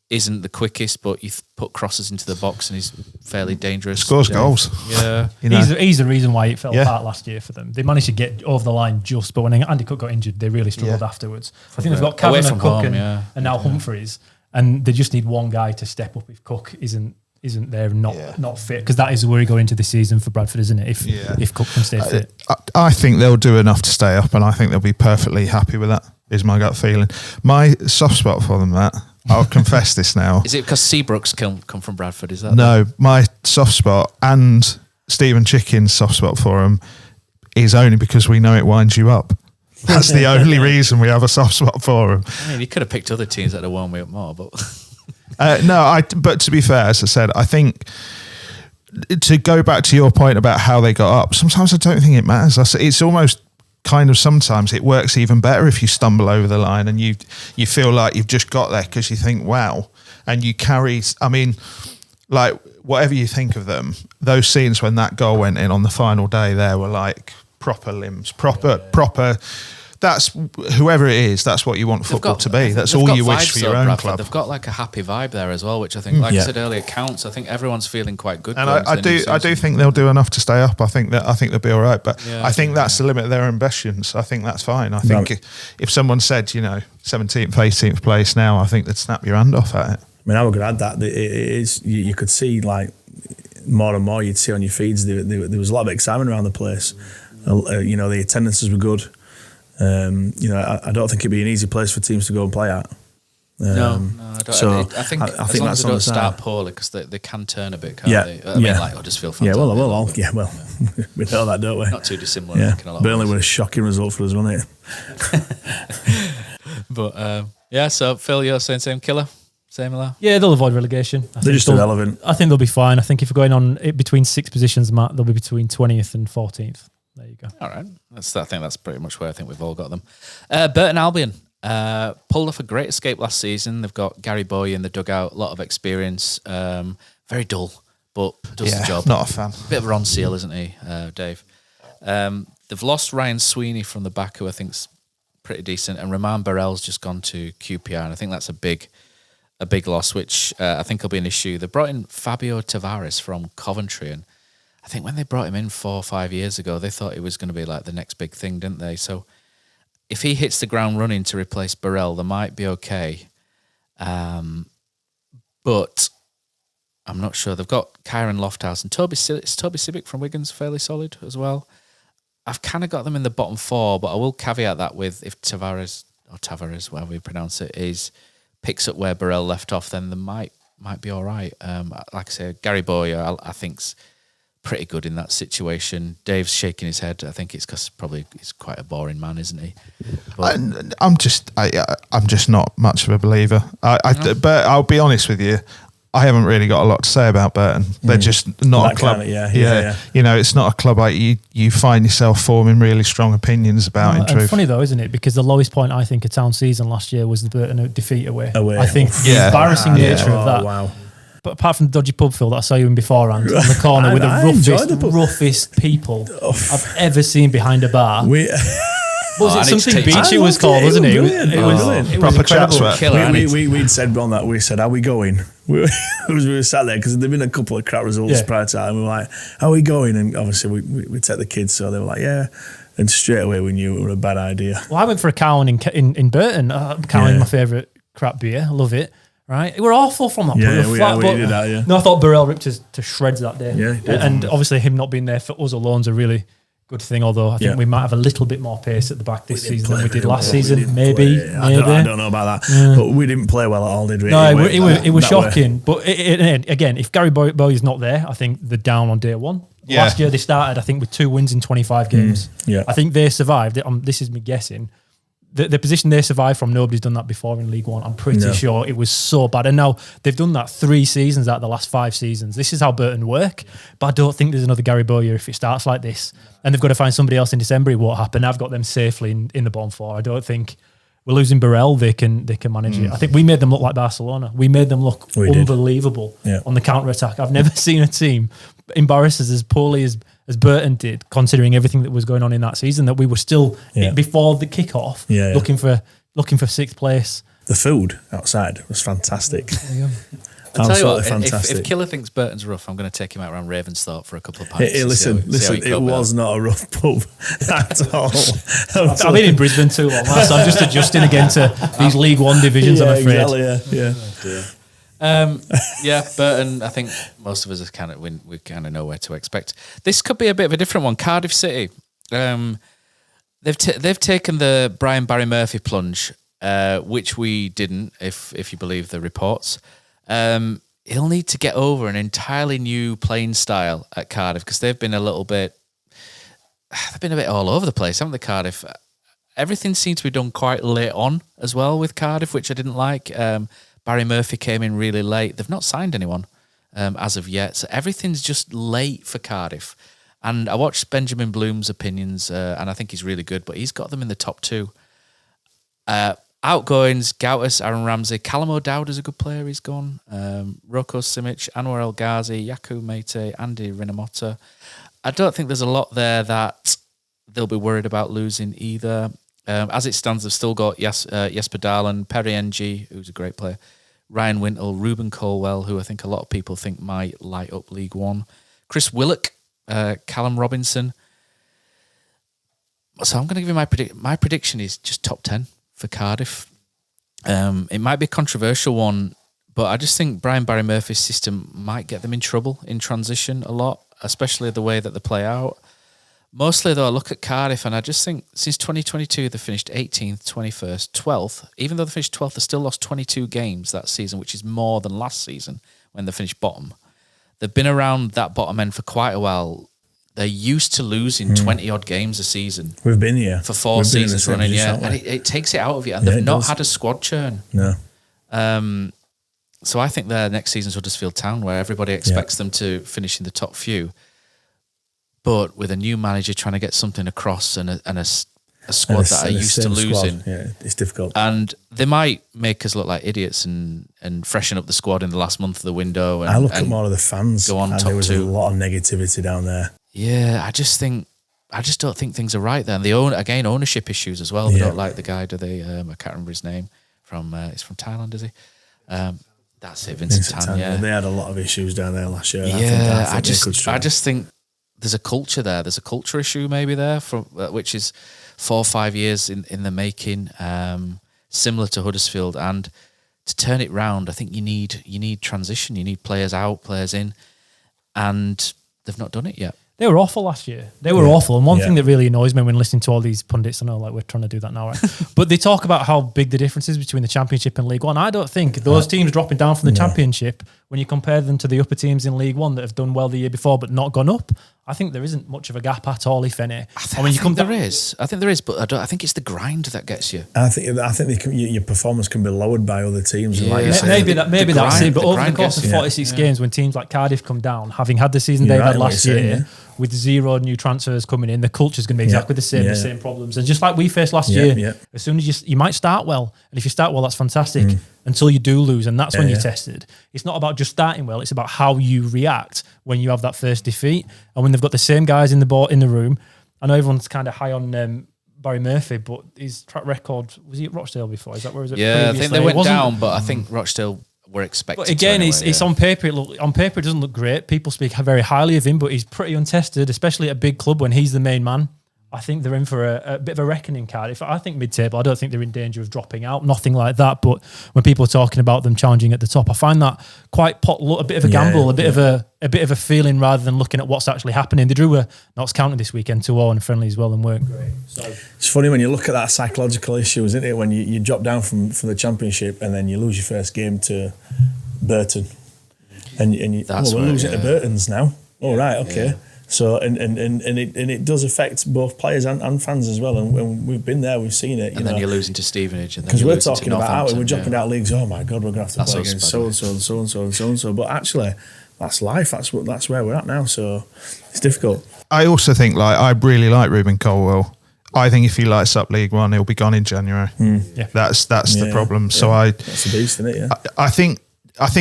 isn't the quickest, but you put crosses into the box and he's fairly dangerous. Scores goals. Yeah. He's the reason why it fell apart last year for them. They managed to get over the line just, but when Andy Cook got injured, they really struggled afterwards. I think they've got Kavanagh, Cook and now Humphreys, and they just need one guy to step up if Cook isn't there and not fit, because that is where we go into the season for Bradford, isn't it? If Cook can stay fit. I think they'll do enough to stay up, and I think they'll be perfectly happy with that, is my gut feeling. My soft spot for them, Matt, I'll confess this now. Is it because Seabrooks come from Bradford? Is that no? My soft spot and Stephen Chicken's soft spot for him is only because we know it winds you up. That's the only reason we have a soft spot for him. I mean, you could have picked other teams that have wound me up more, but but to be fair, as I said, I think to go back to your point about how they got up, sometimes I don't think it matters. It's almost kind of sometimes it works even better if you stumble over the line and you feel like you've just got there because you think, wow, and you carry, I mean, like whatever you think of them, those scenes when that goal went in on the final day there were like proper limbs, proper, that's whoever it is, that's what you want football to be. That's all you wish for your own club. They've got like a happy vibe there as well, which I think, like I said earlier, counts. I think everyone's feeling quite good. And I do think they'll do enough to stay up. I think they'll be all right. But I think that's the limit of their ambitions. I think that's fine. I think if someone said, 17th, 18th place now, I think they'd snap your hand off at it. I mean, I would add that it is. You could see like more and more. You'd see on your feeds there was a lot of excitement around the place. The attendances were good. I don't think it'd be an easy place for teams to go and play at. No, I don't. So I think as long as they don't start poorly, because they can turn a bit, can't they? I mean, like Huddersfield fans. Yeah, well, we know that, don't we? Not too dissimilar. Yeah. Burnley were a shocking result for us, wasn't it? But so Phil, you're saying same killer? Similar? Yeah, they'll avoid relegation. They're just irrelevant. I think they'll be fine. I think if we're going on between 6 positions, Matt, they'll be between 20th and 14th. There you go. All right. I think that's pretty much where I think we've all got them. Burton Albion pulled off a great escape last season. They've got Gary Boy in the dugout, a lot of experience. Very dull, but does the job. Not a fan. Bit of a Ron Seal, isn't he, Dave? They've lost Ryan Sweeney from the back, who I think's pretty decent, and Roman Barrell's just gone to QPR, and I think that's a big loss, which I think will be an issue. They brought in Fabio Tavares from Coventry, and I think when they brought him in 4 or 5 years ago, they thought it was going to be like the next big thing, didn't they? So if he hits the ground running to replace Burrell, they might be okay. But I'm not sure. They've got Kyron Lofthouse and Toby Sibic from Wigan's fairly solid as well. I've kind of got them in the bottom 4, but I will caveat that with if Tavares, whatever you pronounce it, picks up where Burrell left off, then they might be all right. Like I say, Gary Boyer, I think's pretty good in that situation. Dave's shaking his head. I think it's because probably he's quite a boring man, isn't he? But I'm just not much of a believer. But I'll be honest with you, I haven't really got a lot to say about Burton. They're just not a club. Yeah. You know, it's not a club you find yourself forming really strong opinions about. In truth, funny though, isn't it? Because the lowest point I think of Town season last year was the Burton defeat away. I think the embarrassing nature of that. Wow. But apart from the dodgy pub Phil that I saw you in beforehand on the corner with the roughest people I've ever seen behind a bar. Was it something beach it was called, wasn't it? It was proper chat sweat. We'd said on that, we said, are we going? We were sat there because there'd been a couple of crap results prior to that, and we were like, are we going? And obviously we take the kids, so they were like, yeah. And straight away we knew it was a bad idea. Well, I went for a Cowan in Burton. Cowan, my favourite crap beer. I love it. Right, it were awful from that point. We did that, yeah. No, I thought Burrell ripped us to shreds that day. Yeah, and obviously him not being there for us alone's a really good thing. Although I think we might have a little bit more pace at the back this season than we did last season. Maybe. I don't know about that, but we didn't play well at all, did we? No, it was shocking. But again, if Gary Boy is not there, I think they're down on day one. Yeah. Last year they started, I think, with 2 wins in 25 games. I think they survived. This is me guessing. The position they survived from, nobody's done that before in League One. I'm pretty sure it was so bad. And now they've done that 3 seasons out of the last 5 seasons. This is how Burton work. But I don't think there's another Gary Bowyer if it starts like this. And they've got to find somebody else in December. It won't happen. I've got them safely in the bottom 4. I don't think we're losing Burrell. They can manage it. I think we made them look like Barcelona. We made them look unbelievable on the counter-attack. I've never seen a team embarrass us as poorly as Burton did, considering everything that was going on in that season, that we were still before the kickoff looking for 6th place. The food outside was fantastic. I'll tell you what, if Killer thinks Burton's rough, I'm going to take him out around Ravensthorpe for a couple of pints. Listen, it was not a rough pub at all. I've been in Brisbane too long, so I'm just adjusting again to these League One divisions, I'm afraid. Exactly, Burton, I think most of us are we kind of know where to expect. This could be a bit of a different one. Cardiff City, they've taken the Brian Barry Murphy plunge, which we didn't, if you believe the reports. He'll need to get over an entirely new playing style at Cardiff because they've been a bit all over the place, haven't they, Cardiff? Everything seems to be done quite late on as well with Cardiff, which I didn't like. Barry Murphy came in really late. They've not signed anyone as of yet, so everything's just late for Cardiff. And I watched Benjamin Bloom's opinions, and I think he's really good, but he's got them in the top 2. Outgoings, Gautas, Aaron Ramsey, Callum O'Dowd is a good player, he's gone. Roko Simic, Anwar El Ghazi, Yaku Mete, Andy Rinamotta. I don't think there's a lot there that they'll be worried about losing either. As it stands, they've still got Jesper Dahlen, Perry NG, who's a great player, Ryan Wintle, Ruben Colwell, who I think a lot of people think might light up League One, Chris Willock, Callum Robinson. So I'm going to give you my prediction is just top 10 for Cardiff. It might be a controversial one, but I just think Brian Barry Murphy's system might get them in trouble in transition a lot, especially the way that they play out. Mostly, though, I look at Cardiff and I just think since 2022, they finished 18th, 21st, 12th. Even though they finished 12th, they still lost 22 games that season, which is more than last season when they finished bottom. They've been around that bottom end for quite a while. They're used to losing 20-odd games a season. We've been here. For 4 seasons running, And it takes it out of you. And they've not had a squad churn. No. So I think their next season's Huddersfield Town, where everybody expects them to finish in the top few. But with a new manager trying to get something across and a squad that are used to losing. Yeah, it's difficult. And they might make us look like idiots and freshen up the squad in the last month of the window. And, I look at more of the fans, go on and top there was two. a lot of negativity down there. Yeah, I just don't think things are right there. And ownership issues as well. They don't like the guy, do they? I can't remember his name. He's from Thailand, is he? That's it, Vincent Tan. Yeah, they had a lot of issues down there last year. I just think there's a culture there. There's a culture issue maybe there, which is 4 or 5 years in the making, similar to Huddersfield. And to turn it round, I think you need transition. You need players out, players in, and they've not done it yet. They were awful last year. They were awful. And one thing that really annoys me when listening to all these pundits, I know like we're trying to do that now, right? But they talk about how big the difference is between the Championship and League One. I don't think those teams dropping down from the Championship, when you compare them to the upper teams in League One that have done well the year before but not gone up, I think there isn't much of a gap at all, if any. I think there is, but I think it's the grind that gets you. I think your performance can be lowered by other teams. Yeah. Like you said. Maybe that's it. But over the course of 46 games, when teams like Cardiff come down, having had the season they've had last year, with 0 new transfers coming in, the culture's going to be exactly the same. The same problems, and just like we faced last year. As soon as you might start well, and if you start well, that's fantastic. Until you do lose, and that's when you're tested. It's not about just starting well; it's about how you react when you have that first defeat, and when they've got the same guys in the room. I know everyone's kind of high on Barry Murphy, but his track record, was he at Rochdale before? Is that where was it? Yeah, I think they went down, but I think Rochdale were expected. But again, it's on paper. On paper, it doesn't look great. People speak very highly of him, but he's pretty untested, especially at a big club when he's the main man. I think they're in for a bit of a reckoning, Cardiff. I think mid-table, I don't think they're in danger of dropping out, nothing like that. But when people are talking about them challenging at the top, I find that quite a bit of a gamble, a bit of a feeling rather than looking at what's actually happening. They drew a Notts County this weekend 2-0 and friendly as well, and weren't great. So it's funny when you look at that psychological issue, isn't it? When you drop down from the Championship and then you lose your first game to Burton, and we're losing to Burton's now. Oh right, okay. Yeah. So and it does affect both players and fans as well, and when we've been there, we've seen it. And then you're losing to Stevenage, because we're talking about we're jumping out leagues. Oh my God, we're going to have to play against so and so and so and so and so and so. But actually, that's life. That's where we're at now. So it's difficult. I also think I really like Ruben Colwell. I think if he lights up League One, he'll be gone in January. That's the problem. So that's a beast, isn't it? Yeah. I think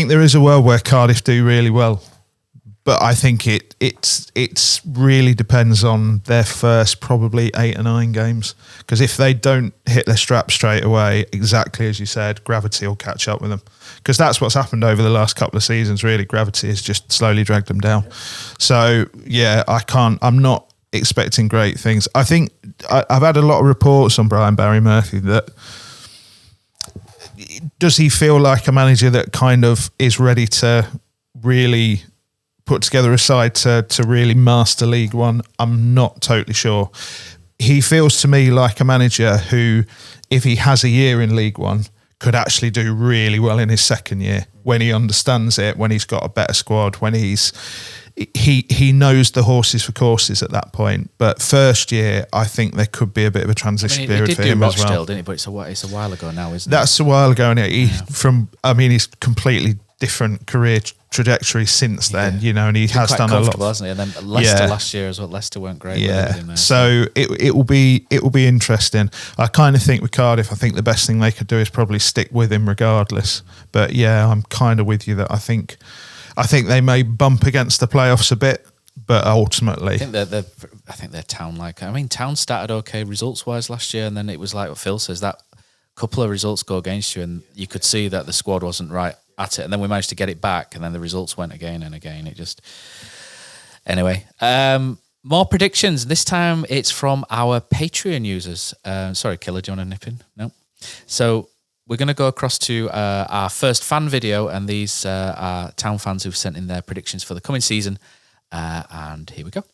there is a world where Cardiff do really well. But I think it's really depends on their first probably 8 or 9 games, because if they don't hit their strap straight away, exactly as you said, gravity will catch up with them, because that's what's happened over the last couple of seasons. Really, gravity has just slowly dragged them down. So I'm not expecting great things. I think I've had a lot of reports on Barry Murphy that. Does he feel like a manager that kind of is ready to really put together a side to really master League One? I'm not totally sure. He feels to me like a manager who, if he has a year in League One, could actually do really well in his second year, when he understands it, when he's got a better squad, when he knows the horses for courses at that point. But first year, I think there could be a bit of a transition period for him as well. He did do Rochdale, didn't he? But it's a while ago now, isn't it? That's a while ago, and he's completely different career trajectory since then, and he has done a lot, hasn't he? And then Leicester last year as well. Leicester weren't great. So it will be interesting. I kind of think with Cardiff, I think the best thing they could do is probably stick with him regardless. But I'm kind of with you that I think they may bump against the playoffs a bit, but ultimately, I think they're Town-like. I mean, Town started okay results-wise last year, and then it was like what Phil says, that couple of results go against you, and you could see that the squad wasn't right at it, and then we managed to get it back, and then the results went again and again. More predictions. This time it's from our Patreon users. Sorry, Killer, do you want to nip in? No. So we're going to go across to our first fan video, and these are Town fans who've sent in their predictions for the coming season. And here we go.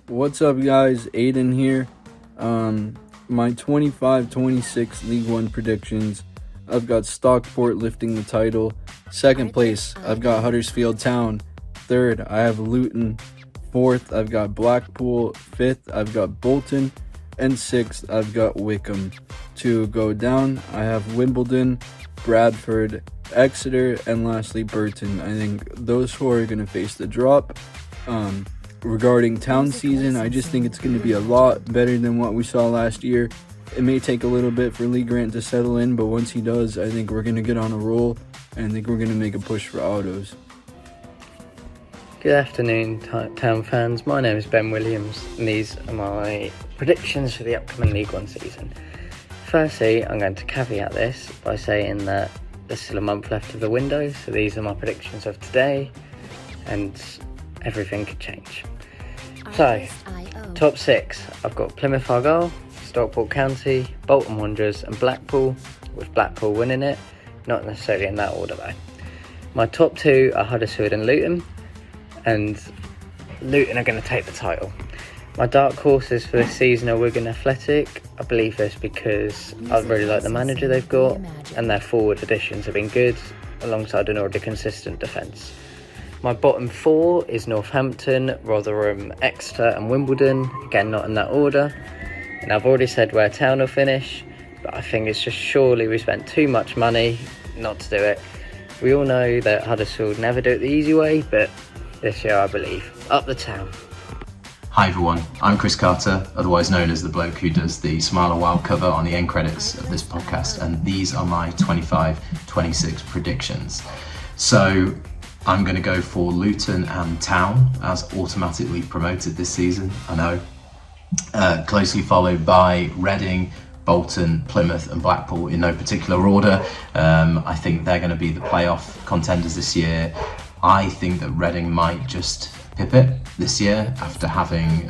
What's up, guys? Aiden here. My 25-26 League One predictions. I've got Stockport lifting the title. Second place, I've got Huddersfield Town. Third, I have Luton. Fourth, I've got Blackpool. Fifth, I've got Bolton. And sixth, I've got Wickham. to go down, I have Wimbledon, Bradford, Exeter, and lastly Burton. I think those 4 are going to face the drop. Regarding Town season, I just think it's going to be a lot better than what we saw last year. It may take a little bit for Lee Grant to settle in, but once he does, I think we're going to get on a roll, and I think we're going to make a push for autos. Good afternoon, Town fans. My name is Ben Williams, and these are my predictions for the upcoming League One season. Firstly, I'm going to caveat this by saying that there's still a month left of the window, so these are my predictions of today, and everything could change. So, top 6, I've got Plymouth Argyle, Stockport County, Bolton Wanderers and Blackpool, with Blackpool winning it, not necessarily in that order though. My top 2 are Huddersfield and Luton, and Luton are going to take the title. My dark horses for this season are Wigan Athletic. I believe this because I really like the manager they've got, and their forward additions have been good, alongside an already consistent defence. My bottom 4 is Northampton, Rotherham, Exeter and Wimbledon, again not in that order. And I've already said where Town will finish, but I think it's just surely we spent too much money not to do it. We all know that Huddersfield never do it the easy way, but this year I believe. Up the Town. Hi everyone, I'm Chris Carter, otherwise known as the bloke who does the Smile a While cover on the end credits of this podcast, and these are my 25-26 predictions. So I'm going to go for Luton and Town as automatically promoted this season, I know. Closely followed by Reading, Bolton, Plymouth and Blackpool in no particular order. I think they're going to be the playoff contenders this year. I think that Reading might just pip it this year after having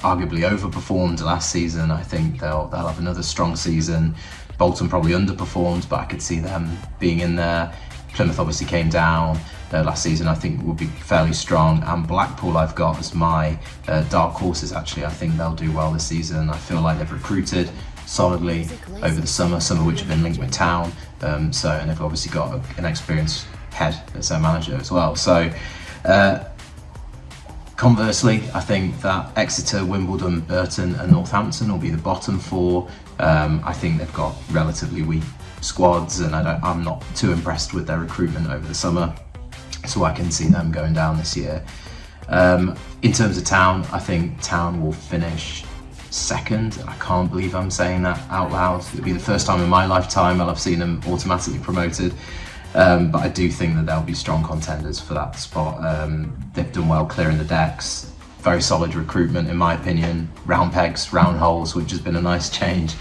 arguably overperformed last season. I think they'll have another strong season. Bolton probably underperformed, but I could see them being in there. Plymouth obviously came down last season. I think will be fairly strong, and Blackpool I've got as my dark horses. Actually, I think they'll do well this season. I feel like they've recruited solidly over the summer, some of which have been linked with Town. And they've obviously got an experienced head as their manager as well. So conversely, I think that Exeter, Wimbledon, Burton and Northampton will be the bottom 4. I think they've got relatively weak squads, and I'm not too impressed with their recruitment over the summer, so I can see them going down this year. In terms of Town, I think Town will finish second. I can't believe I'm saying that out loud. It'll be the first time in my lifetime I'll have seen them automatically promoted. But I do think that they'll be strong contenders for that spot. They've done well clearing the decks. Very solid recruitment in my opinion. Round pegs, round holes, which has been a nice change.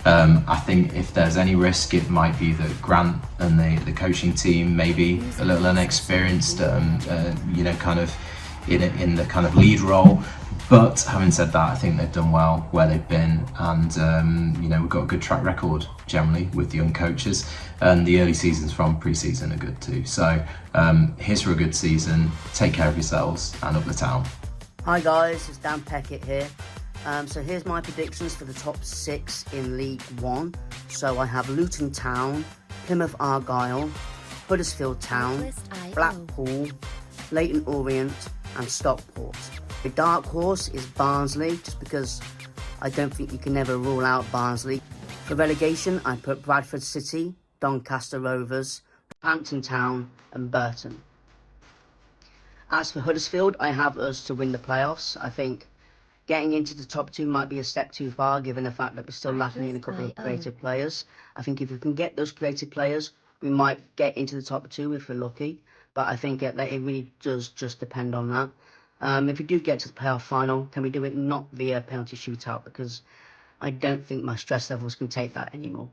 I think if there's any risk, it might be that Grant and the coaching team maybe a little inexperienced, kind of in the kind of lead role. But having said that, I think they've done well where they've been, and we've got a good track record generally with the young coaches, and the early seasons from pre-season are good too. So here's for a good season. Take care of yourselves and up the Town. Hi guys, it's Dan Peckett here. So here's my predictions for the top 6 in League One. So I have Luton Town, Plymouth Argyle, Huddersfield Town, Blackpool, Leyton Orient and Stockport. The dark horse is Barnsley, just because I don't think you can never rule out Barnsley. For relegation, I put Bradford City, Doncaster Rovers, Northampton Town and Burton. As for Huddersfield, I have us to win the playoffs. I think getting into the top 2 might be a step too far, given the fact that we're still lacking in a couple of creative players. I think if we can get those creative players, we might get into the top 2 if we're lucky. But I think that it really does just depend on that. If we do get to the playoff final, can we do it not via penalty shootout? Because I don't think my stress levels can take that anymore.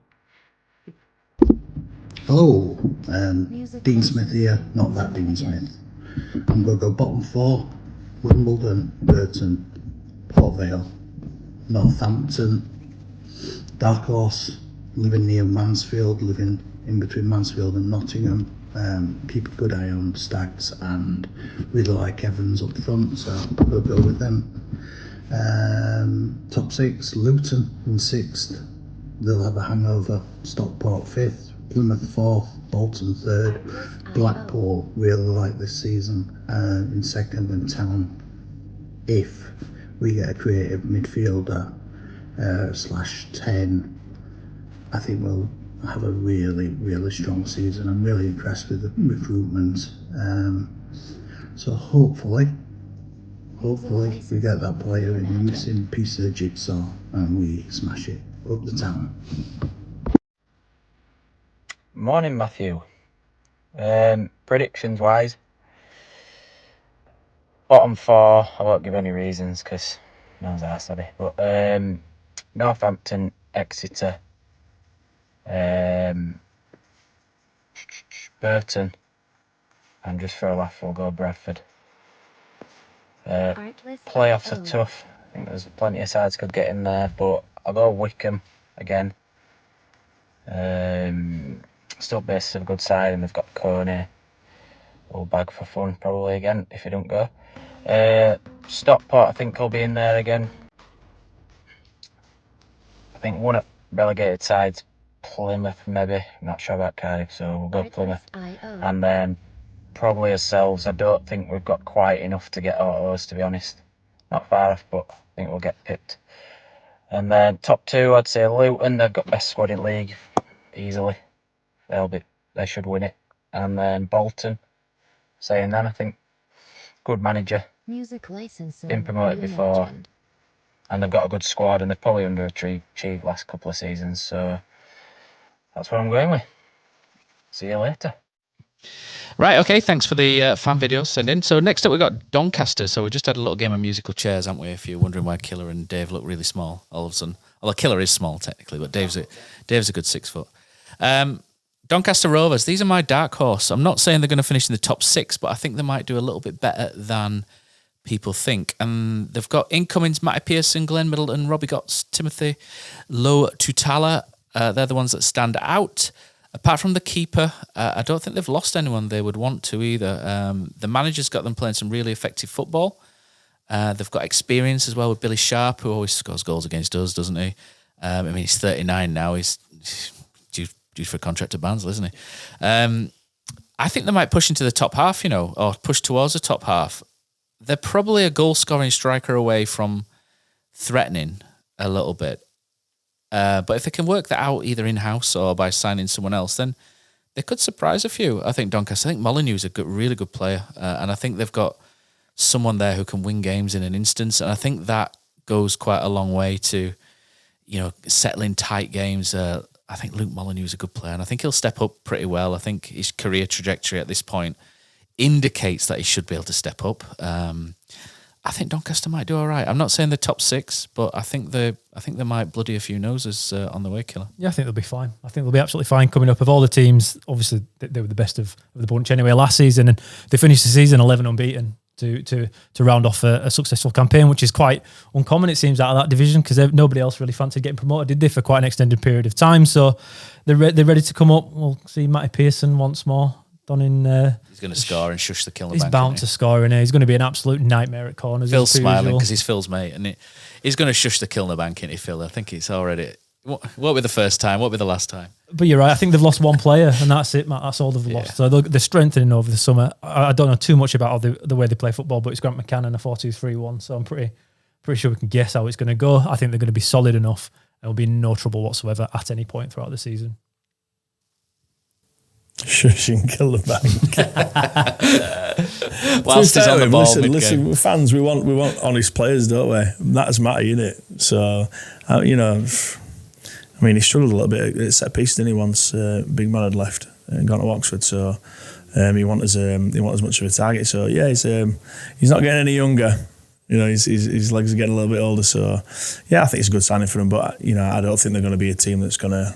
Hello, Dean Smith here, not that Dean Smith. I'm going to go bottom 4, Wimbledon, Burton, Port Vale, Northampton, dark horse, living near Mansfield, living in between Mansfield and Nottingham. Keep a good eye on Stags and really like Evans up front, so we'll go with them. Top 6, Luton in 6th, they'll have a hangover. Stockport 5th, Plymouth 4th, Bolton 3rd, Blackpool really like this season in 2nd, and Town, if we get a creative midfielder /10 I think we'll have a really, really strong season. I'm really impressed with the recruitment. So hopefully we get that player in the missing piece of the jigsaw and we smash it up the town. Morning, Matthew. Predictions wise, bottom 4, I won't give any reasons because no one's asked me, but Northampton, Exeter, Burton, and just for a laugh we'll go Bradford. Playoffs are tough. I think there's plenty of sides could get in there, but I'll go Wickham again. Still based of a good side, and they've got Coney. Little bag for fun probably again if you don't go. Stockport I think will be in there again. I think one of relegated sides, Plymouth maybe. I'm not sure about Cardiff, so we'll go Plymouth. And then probably ourselves. I don't think we've got quite enough to get autos, to be honest. Not far off, but I think we'll get pipped. And then top 2, I'd say Luton. They've got best squad in league easily. They should win it. And then Bolton. Saying that, I think good manager. Music licensing. Been promoted before, and they've got a good squad, and they've probably underachieved last couple of seasons. So that's what I'm going with. See you later. Right, okay, thanks for the fan videos sent in. So next up we've got Doncaster. So we just had a little game of musical chairs, haven't we? If you're wondering why Killer and Dave look really small all of a sudden. Although Killer is small technically, but Dave's a good 6 foot. Doncaster Rovers, these are my dark horse. I'm not saying they're going to finish in the top 6, but I think they might do a little bit better than people think. And they've got incomings, Matty Pearson, Glenn Middleton, Robbie Gotts, Timothy Lo Tutala. They're the ones that stand out. Apart from the keeper, I don't think they've lost anyone they would want to either. The manager's got them playing some really effective football. They've got experience as well with Billy Sharp, who always scores goals against us, doesn't he? I mean, he's 39 now. He's due for a contract at Barnsley, isn't he? I think they might push into the top half, or push towards the top half. They're probably a goal-scoring striker away from threatening a little bit. But if they can work that out either in-house or by signing someone else, then they could surprise a few. I think Doncaster, I think Molyneux's a really good player. And I think they've got someone there who can win games in an instance. And I think that goes quite a long way to, settling tight games. I think Luke Molyneux is a good player, and I think he'll step up pretty well. I think his career trajectory at this point indicates that he should be able to step up. I think Doncaster might do all right. I'm not saying the top 6, but I think they might bloody a few noses on the way, Killer. Yeah, I think they'll be fine. I think they'll be absolutely fine coming up. Of all the teams, obviously they were the best of the bunch anyway last season, and they finished the season 11 unbeaten. To round off a successful campaign, which is quite uncommon, it seems, out of that division, because nobody else really fancied getting promoted, did they, for quite an extended period of time. So they're ready to come up. We'll see Matty Pearson once more. He's going to score and shush the Kilner He's bank. He's bound to score in here. He's going to be an absolute nightmare at corners. Phil's smiling because he's Phil's mate, and he's going to shush the Kilner bank, isn't he, Phil? I think it's already... Won't be the first time, won't be the last time. But you're right, I think they've lost one player, and that's it, Matt. That's all they've lost. So they're strengthening over the summer. I don't know too much about the way they play football, but it's Grant McCann and a 4-2-3-1, so I'm pretty sure we can guess how it's going to go. I think they're going to be solid enough. There'll be no trouble whatsoever at any point throughout the season. Shushing Kill the bank. Whilst he's on the ball, listen, we're fans, we want honest players, don't we? That's Matty, innit? So, I mean, he struggled a little bit at set piece, didn't he? Once Big Man had left and gone to Oxford, so he wanted as much of a target. So yeah, he's not getting any younger. His legs are getting a little bit older. So yeah, I think it's a good signing for him. But I don't think they're going to be a team that's gonna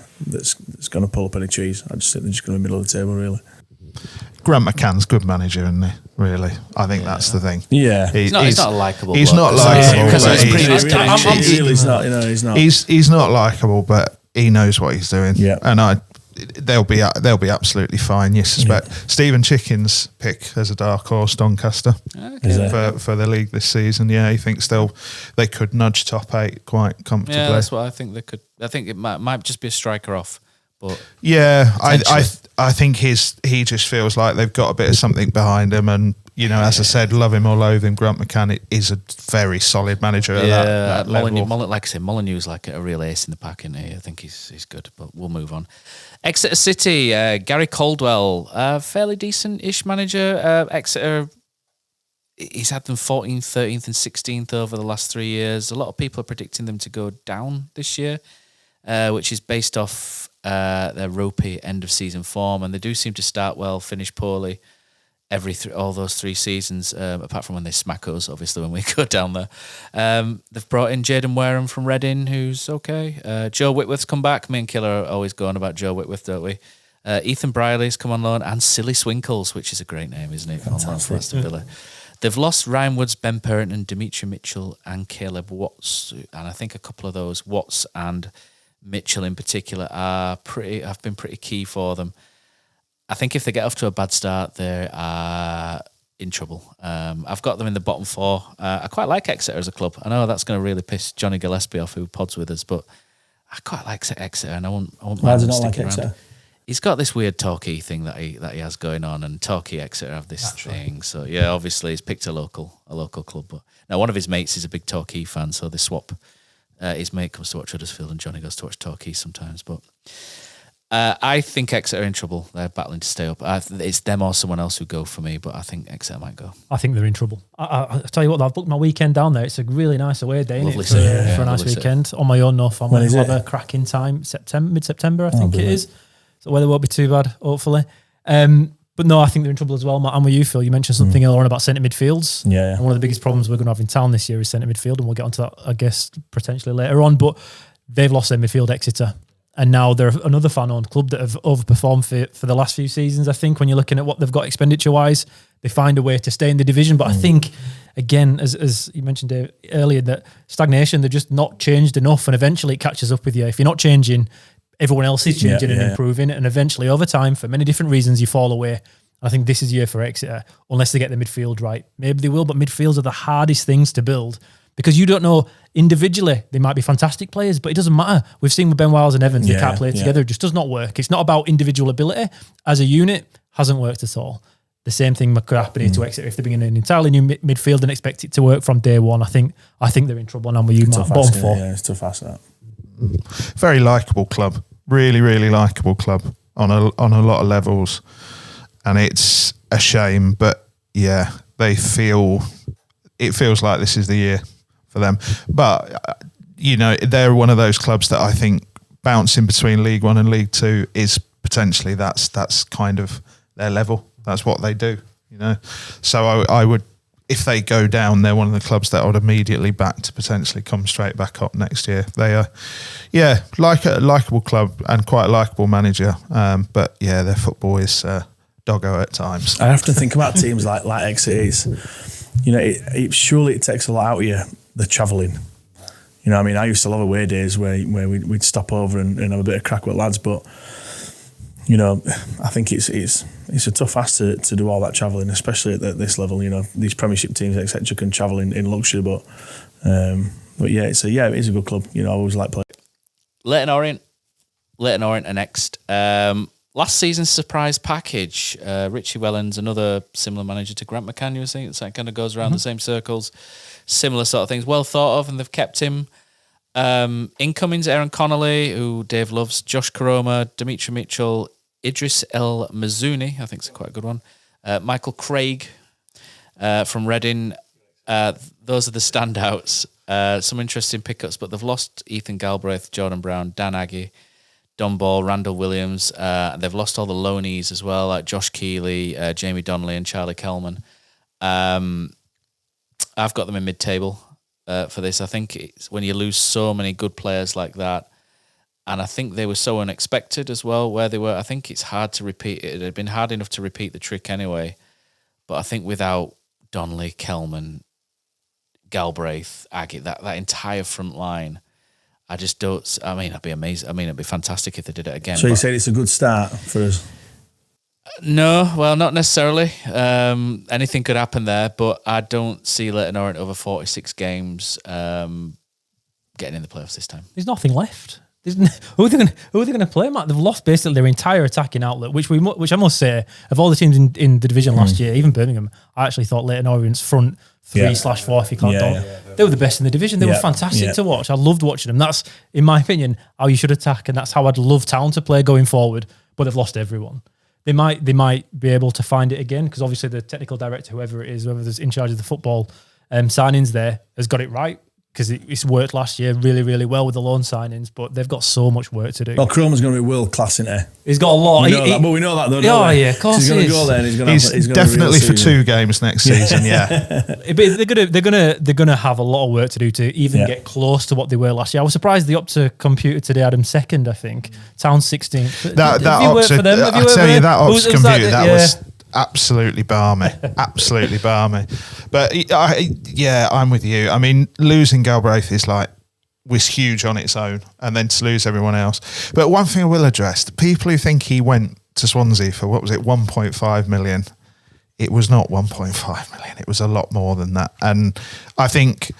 pull up any trees. I just think they're just going to be middle of the table, really. Grant McCann's good manager, isn't he? Really, I think that's the thing. Yeah, he's not likable. He's not likable. He's not likable, but he knows what he's doing. Yeah, and they'll be absolutely fine. You suspect Stephen Chicken's pick as a dark horse, Doncaster, for the league this season. Yeah, he thinks they could nudge top 8 quite comfortably. Yeah, that's what I think they could. I think it might just be a striker off. But yeah, I think he just feels like they've got a bit of something behind him, and as I said, love him or loathe him, Grant McCann is a very solid manager at that level. Like I said, Molyneux's like a real ace in the pack, isn't he? I think he's good, but we'll move on. Exeter City, Gary Caldwell, fairly decent-ish manager. Exeter, he's had them 14th, 13th and 16th over the last 3 years. A lot of people are predicting them to go down this year, which is based off their ropey end-of-season form, and they do seem to start well, finish poorly all those 3 seasons, apart from when they smack us, obviously, when we go down there. They've brought in Jaden Wareham from Reading, who's okay. Joe Whitworth's come back. Me and Killer are always going about Joe Whitworth, don't we? Ethan Briley's come on loan, and Silly Swinkles, which is a great name, isn't it? Fantastic. On loan for Aston Villa. They've lost Ryan Woods, Ben Purrington, Dimitri Mitchell, and Caleb Watts, and I think a couple of those, Watts and Mitchell in particular, have been pretty key for them. I think if they get off to a bad start, they are in trouble. I've got them in the bottom 4. I quite like Exeter as a club. I know that's going to really piss Johnny Gillespie off, who pods with us, but I quite like Exeter, and I won't Why do you not like Exeter? Around. He's got this weird Torquay thing that he has going on, and Torquay Exeter have this thing. So yeah, obviously he's picked a local club. But now one of his mates is a big Torquay fan, so they swap. His mate comes to watch Huddersfield, and Johnny goes to watch Torquay sometimes, but. I think Exeter are in trouble. They're battling to stay up. It's them or someone else who go for me, but I think Exeter might go. I think they're in trouble. I'll tell you what, I've booked my weekend down there. It's a really nice away day, Lovely for a nice weekend. On my own, no family. We'll have a cracking time. Mid-September, I think it is. So the weather won't be too bad, hopefully. But no, I think they're in trouble as well. I'm with you, Phil. You mentioned something earlier on about centre midfields. Yeah. And one of the biggest problems we're going to have in town this year is centre midfield, and we'll get onto that, I guess, potentially later on. But they've lost their midfield, Exeter. And now they're another fan-owned club that have overperformed for the last few seasons. I think when you're looking at what they've got expenditure-wise, they find a way to stay in the division. But I think, again, as you mentioned Dave, earlier, that stagnation, they're just not changed enough, and eventually it catches up with you. If you're not changing, everyone else is changing and improving, and eventually over time, for many different reasons, you fall away. I think this is the year for Exeter, unless they get the midfield right. Maybe they will, but midfields are the hardest things to build. Because you don't know, individually, they might be fantastic players, but it doesn't matter. We've seen with Ben Wiles and Evans, they can't play together. It just does not work. It's not about individual ability. As a unit, hasn't worked at all. The same thing could happen here to Exeter if they bring in an entirely new midfield and expect it to work from day one. I think they're in trouble. And I'm with you, Matt. Bottom 4. Yeah, it's tough as that. Very likeable club. Really, really likeable club on a lot of levels. And it's a shame, but yeah, it feels like this is the year for them. But, they're one of those clubs that I think bouncing between League One and League Two is potentially that's kind of their level. That's what they do, So I would, if they go down, they're one of the clubs that I would immediately back to potentially come straight back up next year. They are, like a likeable club and quite a likeable manager. But yeah, their football is doggo at times. I have to think about teams like Exeter. Surely it takes a lot out of you, the travelling. I used to love away days where we'd stop over and have a bit of crack with lads, but I think it's a tough ask to do all that travelling, especially at this level. These Premiership teams, etc., can travel in luxury, but yeah, it is a good club. I always like playing. Leyton Orient are next. Last season's surprise package. Richie Wellens, another similar manager to Grant McCann, I think. So it kind of goes around the same circles. Similar sort of things. Well thought of, and they've kept him. Incomings, Aaron Connolly, who Dave loves, Josh Karoma, Dimitri Mitchell, Idris El Mazouni, I think it's quite a good one. Michael Craig from Reading. Those are the standouts. Some interesting pickups, but they've lost Ethan Galbraith, Jordan Brown, Dan Aggie, Don Ball, Randall Williams. They've lost all the loanees as well, like Josh Keeley, Jamie Donnelly, and Charlie Kelman. I've got them in mid-table for this. I think it's when you lose so many good players like that, and I think they were so unexpected as well where they were. I think it's hard to repeat. It had been hard enough to repeat the trick anyway, but I think without Donnelly, Kelman, Galbraith, Agate, that entire front line, I just don't. I mean, it'd be amazing. I mean, it'd be fantastic if they did it again. So you said it's a good start for us? No, well, not necessarily. Anything could happen there, but I don't see Leyton Orient over 46 games getting in the playoffs this time. There's nothing left. Who are they going to play, Matt? They've lost basically their entire attacking outlet, which I must say, of all the teams in the division last year, even Birmingham, I actually thought Leyton Orient's front 3/4, if you can't call it, they were the best in the division. They were fantastic to watch. I loved watching them. That's, in my opinion, how you should attack, and that's how I'd love Town to play going forward. But they've lost everyone. They might be able to find it again, because obviously the technical director, whoever's in charge of the football signings there, has got it right, because it's worked last year really, really well with the loan signings, but they've got so much work to do. Well, Cromer's going to be world class, isn't he? He's got a lot. We know that, but we know that, though, don't we? Yeah, of course he's going to go there, and he's going definitely for 2 games next season. Yeah, but they're gonna have a lot of work to do to even get close to what they were last year. I was surprised the Opta computer today had them second. I think Town 16th. That Opta, I tell you, that Opta computer that was absolutely balmy, absolutely balmy. But I'm with you. I mean, losing Galbraith was huge on its own, and then to lose everyone else. But one thing I will address: the people who think he went to Swansea for 1.5 million. It was not 1.5 million. It was a lot more than that. And I think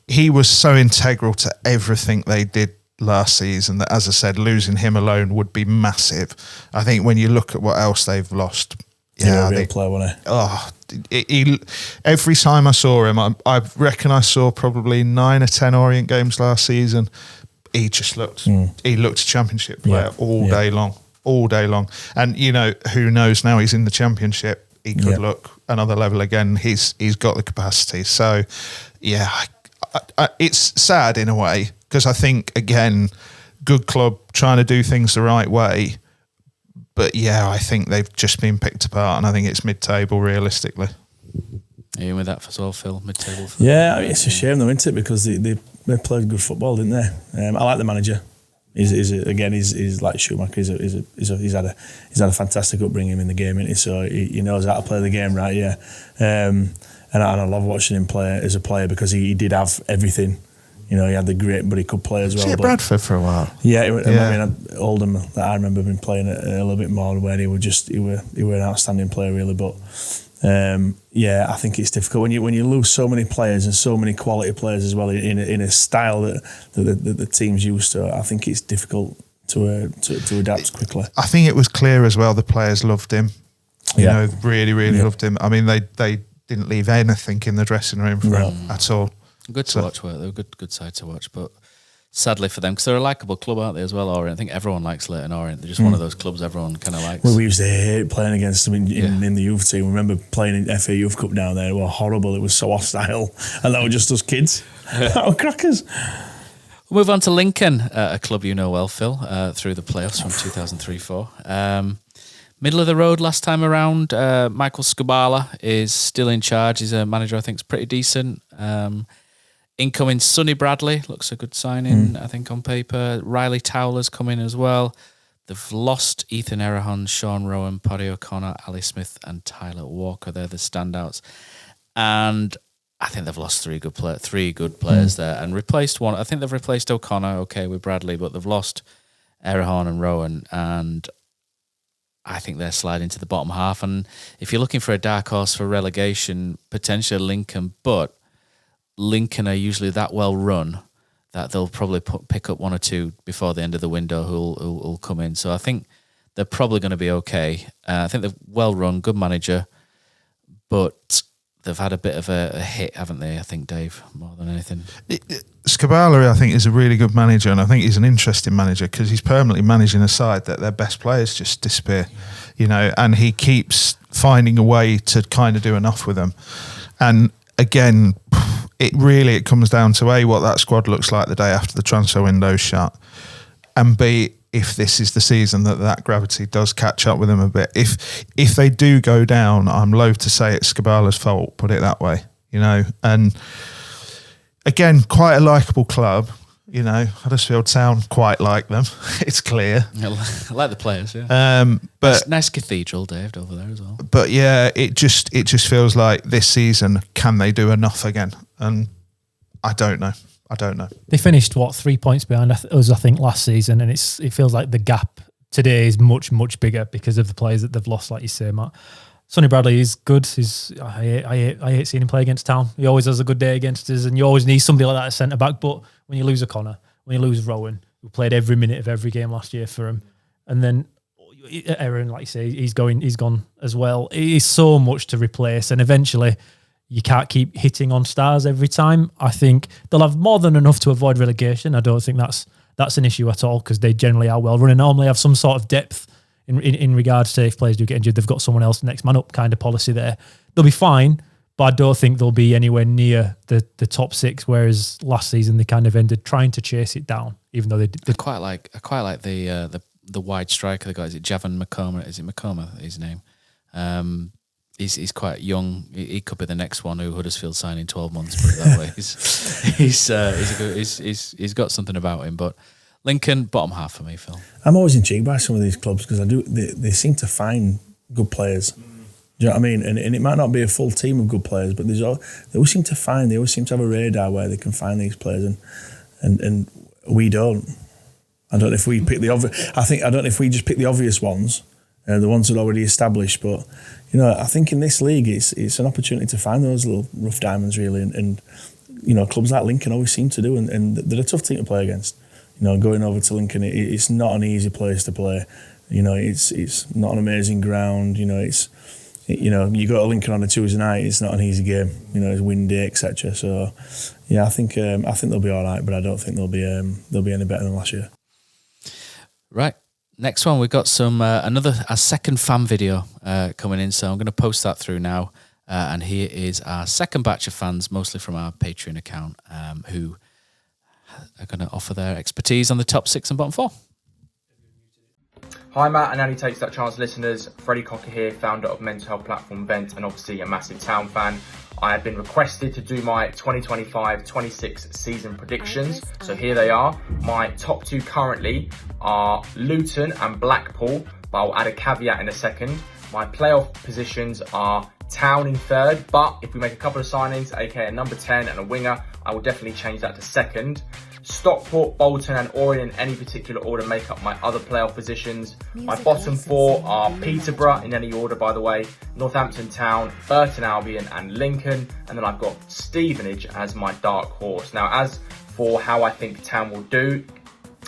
he was so integral to everything they did last season that, as I said, losing him alone would be massive. I think when you look at what else they've lost. Yeah, real player, wasn't he? Every time I saw him, I reckon I saw probably 9 or 10 Orient games last season. He just looked, he looked a Championship player all day long. And who knows, now he's in the Championship, he could look another level again. He's got the capacity. So, it's sad in a way, because I think, again, good club trying to do things the right way. But I think they've just been picked apart, and I think it's mid-table realistically. Are you with that as well, Phil? Mid-table? Yeah, it's a shame though, isn't it? Because they played good football, didn't they? I like the manager. He's like Schumacher. He's had a fantastic upbringing in the game, isn't he? So he knows how to play the game, right? Yeah, and I love watching him play as a player, because he did have everything. He had the grit, but he could play as well. Was he at Bradford for a while? Yeah, I mean, Oldham, that I remember him playing a little bit more, where he were an outstanding player, really. But I think it's difficult when you lose so many players and so many quality players as well in a style that the team's used to. I think it's difficult to adapt quickly. I think it was clear as well. The players loved him. Really, really loved him. I mean, they didn't leave anything in the dressing room for him at all. Good to watch, weren't they? They were good side to watch, but sadly for them, because they're a likeable club, aren't they, as well, Orient? I think everyone likes Leyton Orient. They're just one of those clubs everyone kind of likes. Well, we used to hate playing against them in the youth team. I remember playing in FA Youth Cup down there. It was horrible. It was so hostile. And that were just us kids. That were crackers. We'll move on to Lincoln, a club you know well, Phil, through the playoffs from 2003-04. Middle of the road last time around. Michael Skubala is still in charge. He's a manager I think is pretty decent. Incoming Sonny Bradley looks a good signing, I think, on paper. Riley Towler's come in as well. They've lost Ethan Erahon, Sean Rowan, Paddy O'Connor, Ali Smith, and Tyler Walker. They're the standouts. And I think they've lost three good players there, and replaced one. I think they've replaced O'Connor, with Bradley, but they've lost Erahon and Rowan, and I think they're sliding to the bottom half. And if you're looking for a dark horse for relegation, potentially Lincoln, but Lincoln are usually that well run that they'll probably pick up one or two before the end of the window who'll come in. So I think they're probably going to be okay. I think they're well run, good manager, but they've had a bit of a hit, haven't they? I think, Dave, more than anything. Skubala, I think, is a really good manager, and I think he's an interesting manager because he's permanently managing a side that their best players just disappear, and he keeps finding a way to kind of do enough with them. And again, it comes down to A, what that squad looks like the day after the transfer window's shut, and B, if this is the season that gravity does catch up with them a bit. If they do go down, I'm loath to say it's Skubala's fault, put it that way, and again, quite a likeable club, Huddersfield Town quite like them, it's clear. I like the players, yeah. But nice cathedral, Dave, over there as well. But yeah, it just feels like this season, can they do enough again? And I don't know. They finished 3 points behind us, I think, last season, and it feels like the gap today is much, much bigger because of the players that they've lost, like you say, Matt. Sonny Bradley is good. I hate seeing him play against Town. He always has a good day against us, and you always need somebody like that at centre back. But when you lose O'Connor, when you lose Rowan, who played every minute of every game last year for him. And then Aaron, like you say, he's gone as well. It is so much to replace, and eventually you can't keep hitting on stars every time. I think they'll have more than enough to avoid relegation. I don't think that's an issue at all, because they generally are well run and normally have some sort of depth in regards to if players do get injured, they've got someone else next man up kind of policy there. They'll be fine, but I don't think they'll be anywhere near the top 6, whereas last season they kind of ended trying to chase it down, even though they I quite like the wide striker, the guy, is it Javan Makoma? Is it Makoma, his name? He's quite young. He could be the next one who Huddersfield sign in 12 months, put it that way. He's got something about him. But Lincoln, bottom half for me, Phil. I'm always intrigued by some of these clubs because they seem to find good players. Do you know what I mean? And it might not be a full team of good players, but they always seem to have a radar where they can find these players, and we don't. I don't know if we pick the obvious. I don't know if we just pick the obvious ones, the ones that are already established. But I think in this league, it's an opportunity to find those little rough diamonds, really. And clubs like Lincoln always seem to do, and they're a tough team to play against. Going over to Lincoln, it's not an easy place to play. It's not an amazing ground. You go to Lincoln on a Tuesday night, it's not an easy game. It's windy, etc. So, I think they'll be all right, but I don't think they'll be any better than last year. Right. Next one, we've got a second fan video coming in, so I'm going to post that through now. And here is our second batch of fans, mostly from our Patreon account, who are going to offer their expertise on the top 6 and bottom 4. Hi Matt and Annie Takes That Chance listeners, Freddie Cocker here, founder of mental health platform Vent and obviously a massive Town fan. I have been requested to do my 2025-26 season predictions, so here they are. My top 2 currently are Luton and Blackpool, but I'll add a caveat in a second. My playoff positions are Town in 3rd, but if we make a couple of signings, aka a number 10 and a winger, I will definitely change that to 2nd. Stockport, Bolton and Orient in any particular order make up my other playoff positions. My bottom 4 are Peterborough, in any order by the way, Northampton Town, Burton Albion and Lincoln, and then I've got Stevenage as my dark horse. Now as for how I think Town will do,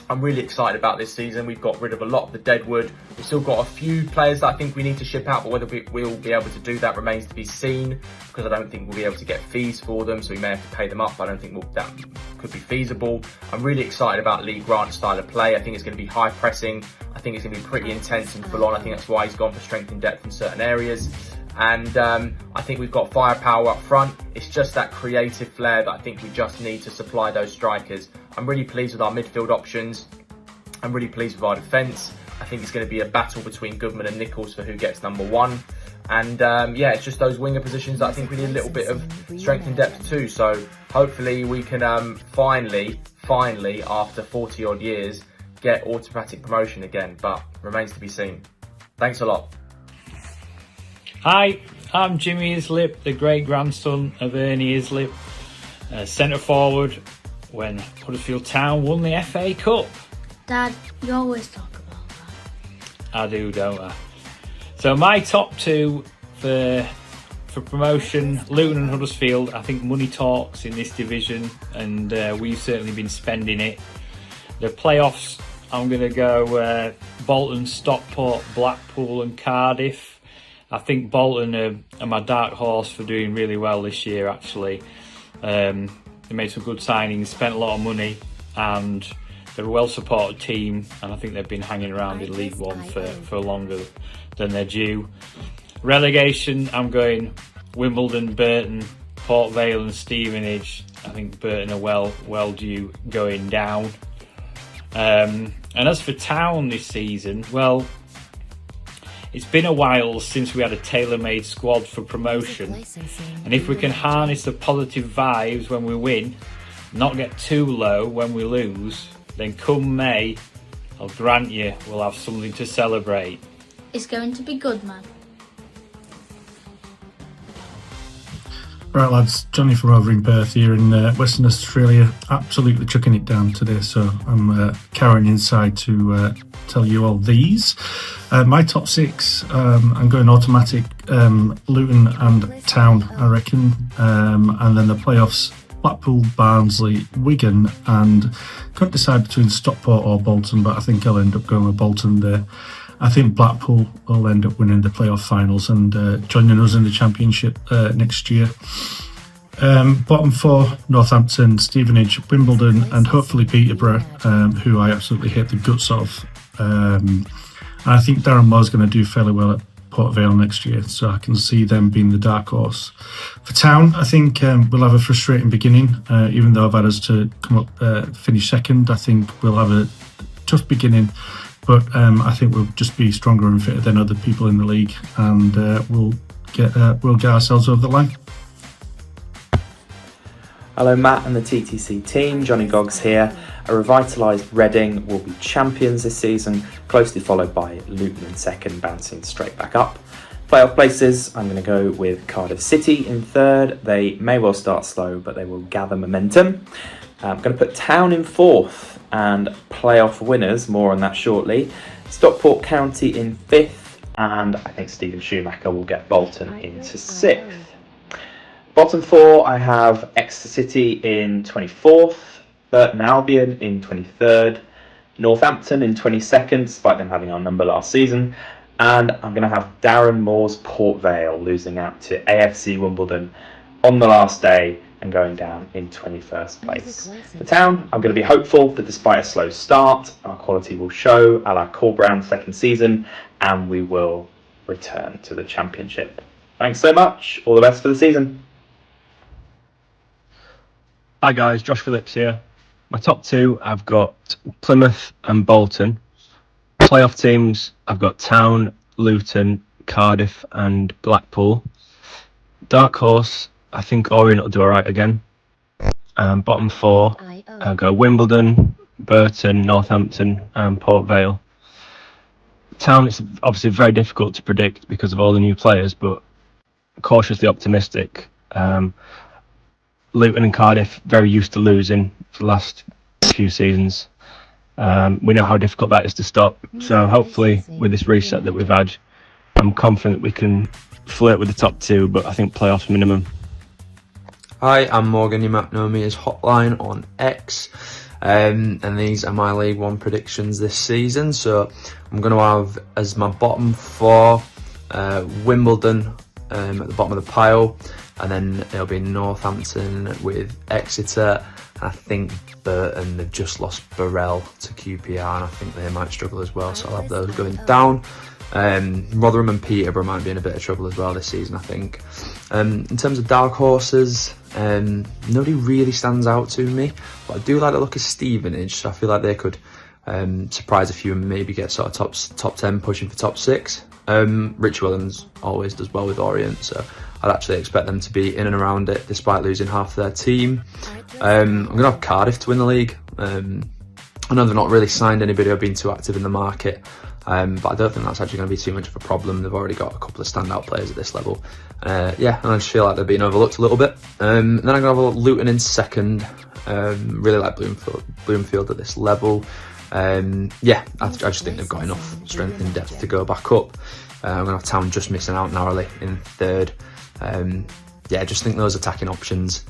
I'm really excited about this season. We've got rid of a lot of the deadwood. We've still got a few players that I think we need to ship out, but whether we'll be able to do that remains to be seen, because I don't think we'll be able to get fees for them, so we may have to pay them up, but I don't think that could be feasible. I'm really excited about Lee Grant's style of play. I think it's going to be high pressing. I think it's going to be pretty intense and full on. I think that's why he's gone for strength and depth in certain areas. And I think we've got firepower up front. It's just that creative flair that I think we just need to supply those strikers. I'm really pleased with our midfield options. I'm really pleased with our defence. I think it's going to be a battle between Goodman and Nichols for who gets number 1. And it's just those winger positions that I think we need a little bit of strength and depth too. So hopefully we can finally, after 40 odd years, get automatic promotion again, but remains to be seen. Thanks a lot. Hi, I'm Jimmy Islip, the great-grandson of Ernie Islip, centre forward when Huddersfield Town won the FA Cup. Dad, you always talk about that. I do, don't I? So my top 2 for promotion, Luton and Huddersfield. I think money talks in this division, and we've certainly been spending it. The playoffs, I'm going to go Bolton, Stockport, Blackpool and Cardiff. I think Bolton are my dark horse for doing really well this year, actually. They made some good signings, spent a lot of money, and they're a well-supported team, and I think they've been hanging around in League One for longer than they're due. Relegation, I'm going Wimbledon, Burton, Port Vale and Stevenage. I think Burton are well due going down. And as for Town this season, well, it's been a while since we had a tailor-made squad for promotion, and if we can harness the positive vibes when we win, not get too low when we lose, then come May, I'll grant you we'll have something to celebrate. It's going to be good, man. Right lads, Johnny from over in Perth here in Western Australia, absolutely chucking it down today, so I'm carrying inside to tell you all these. My top 6, I'm going automatic, Luton and Town, I reckon, and then the playoffs, Blackpool, Barnsley, Wigan, and couldn't decide between Stockport or Bolton, but I think I'll end up going with Bolton there. I think Blackpool will end up winning the playoff finals and joining us in the Championship next year. Bottom 4, Northampton, Stevenage, Wimbledon, and hopefully Peterborough, who I absolutely hate the guts of. And I think Darren Moore's going to do fairly well at Port Vale next year, so I can see them being the dark horse. For Town, I think we'll have a frustrating beginning, even though I've had us to come up, finish second. I think we'll have a tough beginning, but I think we'll just be stronger and fitter than other people in the league, and we'll get ourselves over the line. Hello Matt and the TTC team, Johnny Goggs here. A revitalised Reading will be champions this season, closely followed by Luton in second, bouncing straight back up. Playoff places, I'm going to go with Cardiff City in third. They may well start slow, but they will gather momentum. I'm going to put Town in fourth, and playoff winners, more on that shortly. Stockport County in fifth, and I think Stephen Schumacher will get Bolton into sixth. Bottom 4, I have Exeter City in 24th, Burton Albion in 23rd, Northampton in 22nd, despite them having our number last season, and I'm going to have Darren Moore's Port Vale losing out to AFC Wimbledon on the last day and going down in 21st place. For Town, I'm going to be hopeful that despite a slow start, our quality will show a la Cole Brown's second season, and we will return to the Championship. Thanks so much. All the best for the season. Hi guys, Josh Phillips here. My top 2, I've got Plymouth and Bolton. Playoff teams, I've got Town, Luton, Cardiff and Blackpool. Dark horse, I think Orient will do alright again. Bottom 4, I'll go Wimbledon, Burton, Northampton and Port Vale. Town is obviously very difficult to predict because of all the new players, but cautiously optimistic. Luton and Cardiff very used to losing for the last few seasons. We know how difficult that is to stop. So hopefully with this reset that we've had, I'm confident we can flirt with the top 2, but I think playoffs minimum. Hi, I'm Morgan. You might know me as Hotline on X. And these are my League One predictions this season. So I'm going to have as my bottom 4 Wimbledon at the bottom of the pile. And then it'll be Northampton with Exeter. I think Burton, they've just lost Burrell to QPR, and I think they might struggle as well, so I'll have those going down. Rotherham and Peterborough might be in a bit of trouble as well this season, I think. In terms of dark horses, nobody really stands out to me, but I do like the look of Stevenage, so I feel like they could surprise a few and maybe get sort of top 10, pushing for top 6. Richie Williams always does well with Orient, so I'd actually expect them to be in and around it despite losing half their team. I'm going to have Cardiff to win the league. I know they've not really signed anybody or been too active in the market, but I don't think that's actually going to be too much of a problem. They've already got a couple of standout players at this level. And I just feel like they're being overlooked a little bit. Then I'm going to have Luton in second. Really like Bloomfield at this level. I just think they've got enough strength and depth to go back up. I'm going to have Town just missing out narrowly in third. I just think those attacking options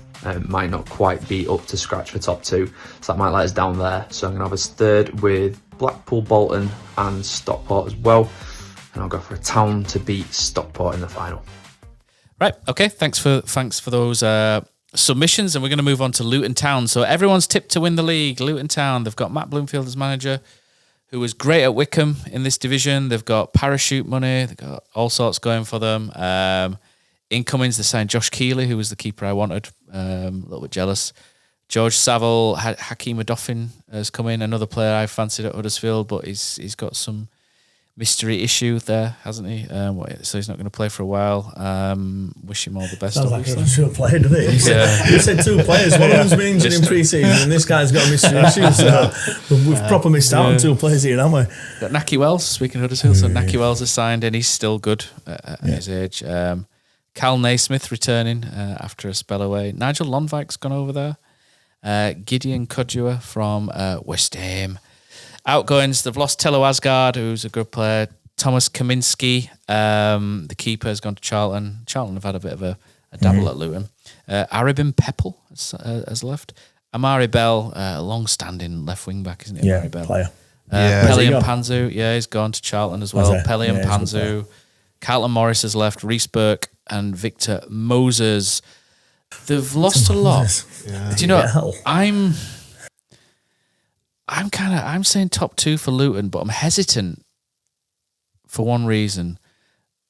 might not quite be up to scratch for top 2, so that might let us down there. So I'm going to have us third with Blackpool, Bolton and Stockport as well, and I'll go for a Town to beat Stockport in the final. Right, okay, thanks for those submissions, and we're going to move on to Luton Town. So everyone's tipped to win the league. Luton Town, they've got Matt Bloomfield as manager, who was great at Wickham in this division. They've got parachute money, they've got all sorts going for them. Incomings, they signed Josh Keeley, who was the keeper I wanted. A little bit jealous. George Saville, Hakeem Adoffin has come in, another player I fancied at Huddersfield, but he's got some mystery issue there, hasn't he? So he's not going to play for a while. Wish him all the best. Sounds obviously. like a Huddersfield player, doesn't it? You said 2 players. One of them's been injured in pre-season, and this guy's got a mystery issue. So we've proper missed out on 2 players here, haven't we? Got Naki Wells, speaking of Huddersfield. So Naki Wells is signed, and he's still good at his age. Cal Naismith returning after a spell away. Nigel Lonvike's gone over there. Gideon Kodua from West Ham. Outgoings, they've lost Tello Asgard, who's a good player. Thomas Kaminski, the keeper, has gone to Charlton. Charlton have had a bit of a a dabble at Luton. Arabin Peppel has left. Amari Bell, a long-standing left wing-back, isn't he? Amari Bell. Player. Pelion Panzu, he's gone to Charlton as well. Pelion Panzu. Carlton Morris has left. Reece Burke and Victor Moses. They've lost a lot. Do you know, I'm saying top 2 for Luton, but I'm hesitant for one reason,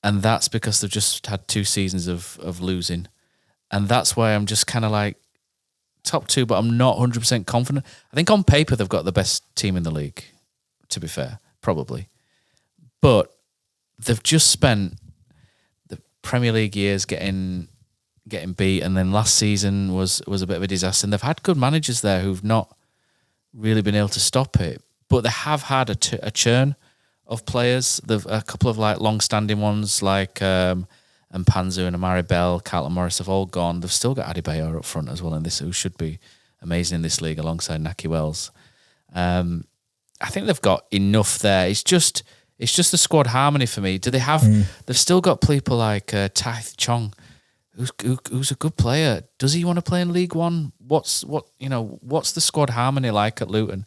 and that's because they've just had 2 seasons of losing. And that's why I'm just kind of like top 2, but I'm not 100% confident. I think on paper they've got the best team in the league, to be fair, probably. But they've just spent the Premier League years getting beat, and then last season was a bit of a disaster. And they've had good managers there who've not really been able to stop it, but they have had a churn of players. They've a couple of like long-standing ones like and Panzu and Amari Bell, Carlton Morris have all gone. They've still got Adebayor up front as well, and this who should be amazing in this league alongside Naki Wells. I think they've got enough there. It's just the squad harmony for me. Do they have? They've still got people like Taith Chong, who's a good player. Does he want to play in League One? What's the squad harmony like at Luton?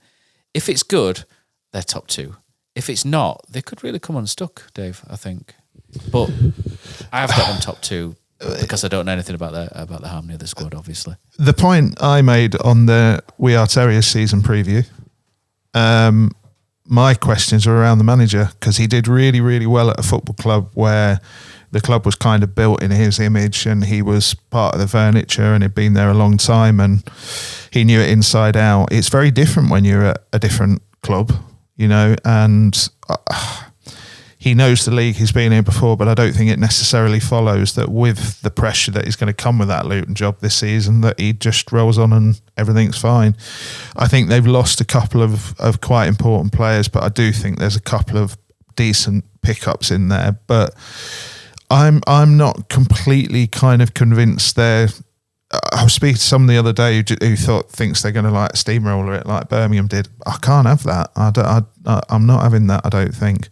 If it's good, they're top 2. If it's not, they could really come unstuck, Dave, I think. But I have got them top 2 because I don't know anything about the harmony of the squad, obviously. The point I made on the We Are Terriers season preview, my questions are around the manager, because he did really, really well at a football club where the club was kind of built in his image and he was part of the furniture and he'd been there a long time and he knew it inside out. It's very different when you're at a different club, and he knows the league, he's been here before, but I don't think it necessarily follows that with the pressure that is going to come with that Luton job this season, that he just rolls on and everything's fine. I think they've lost a couple of quite important players, but I do think there's a couple of decent pickups in there. But I'm not completely kind of convinced they're... I was speaking to someone the other day who thinks they're going to like steamroller it like Birmingham did. I can't have that. I'm not having that, I don't think.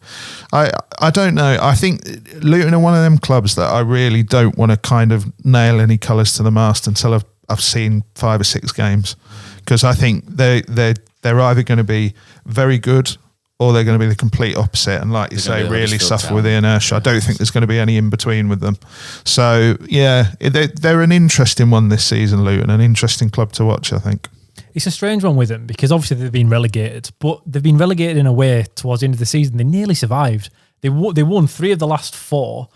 I don't know. I think Luton are one of them clubs that I really don't want to kind of nail any colours to the mast until I've seen 5 or 6 games, because I think they're either going to be very good or they're going to be the complete opposite, and like you say, really suffer with the inertia. I don't think there's going to be any in between with them. So yeah, they're an interesting one this season, Luton, an interesting club to watch, I think. It's a strange one with them because obviously they've been relegated, but they've been relegated in a way towards the end of the season. They nearly survived. They won 3 of the last 4.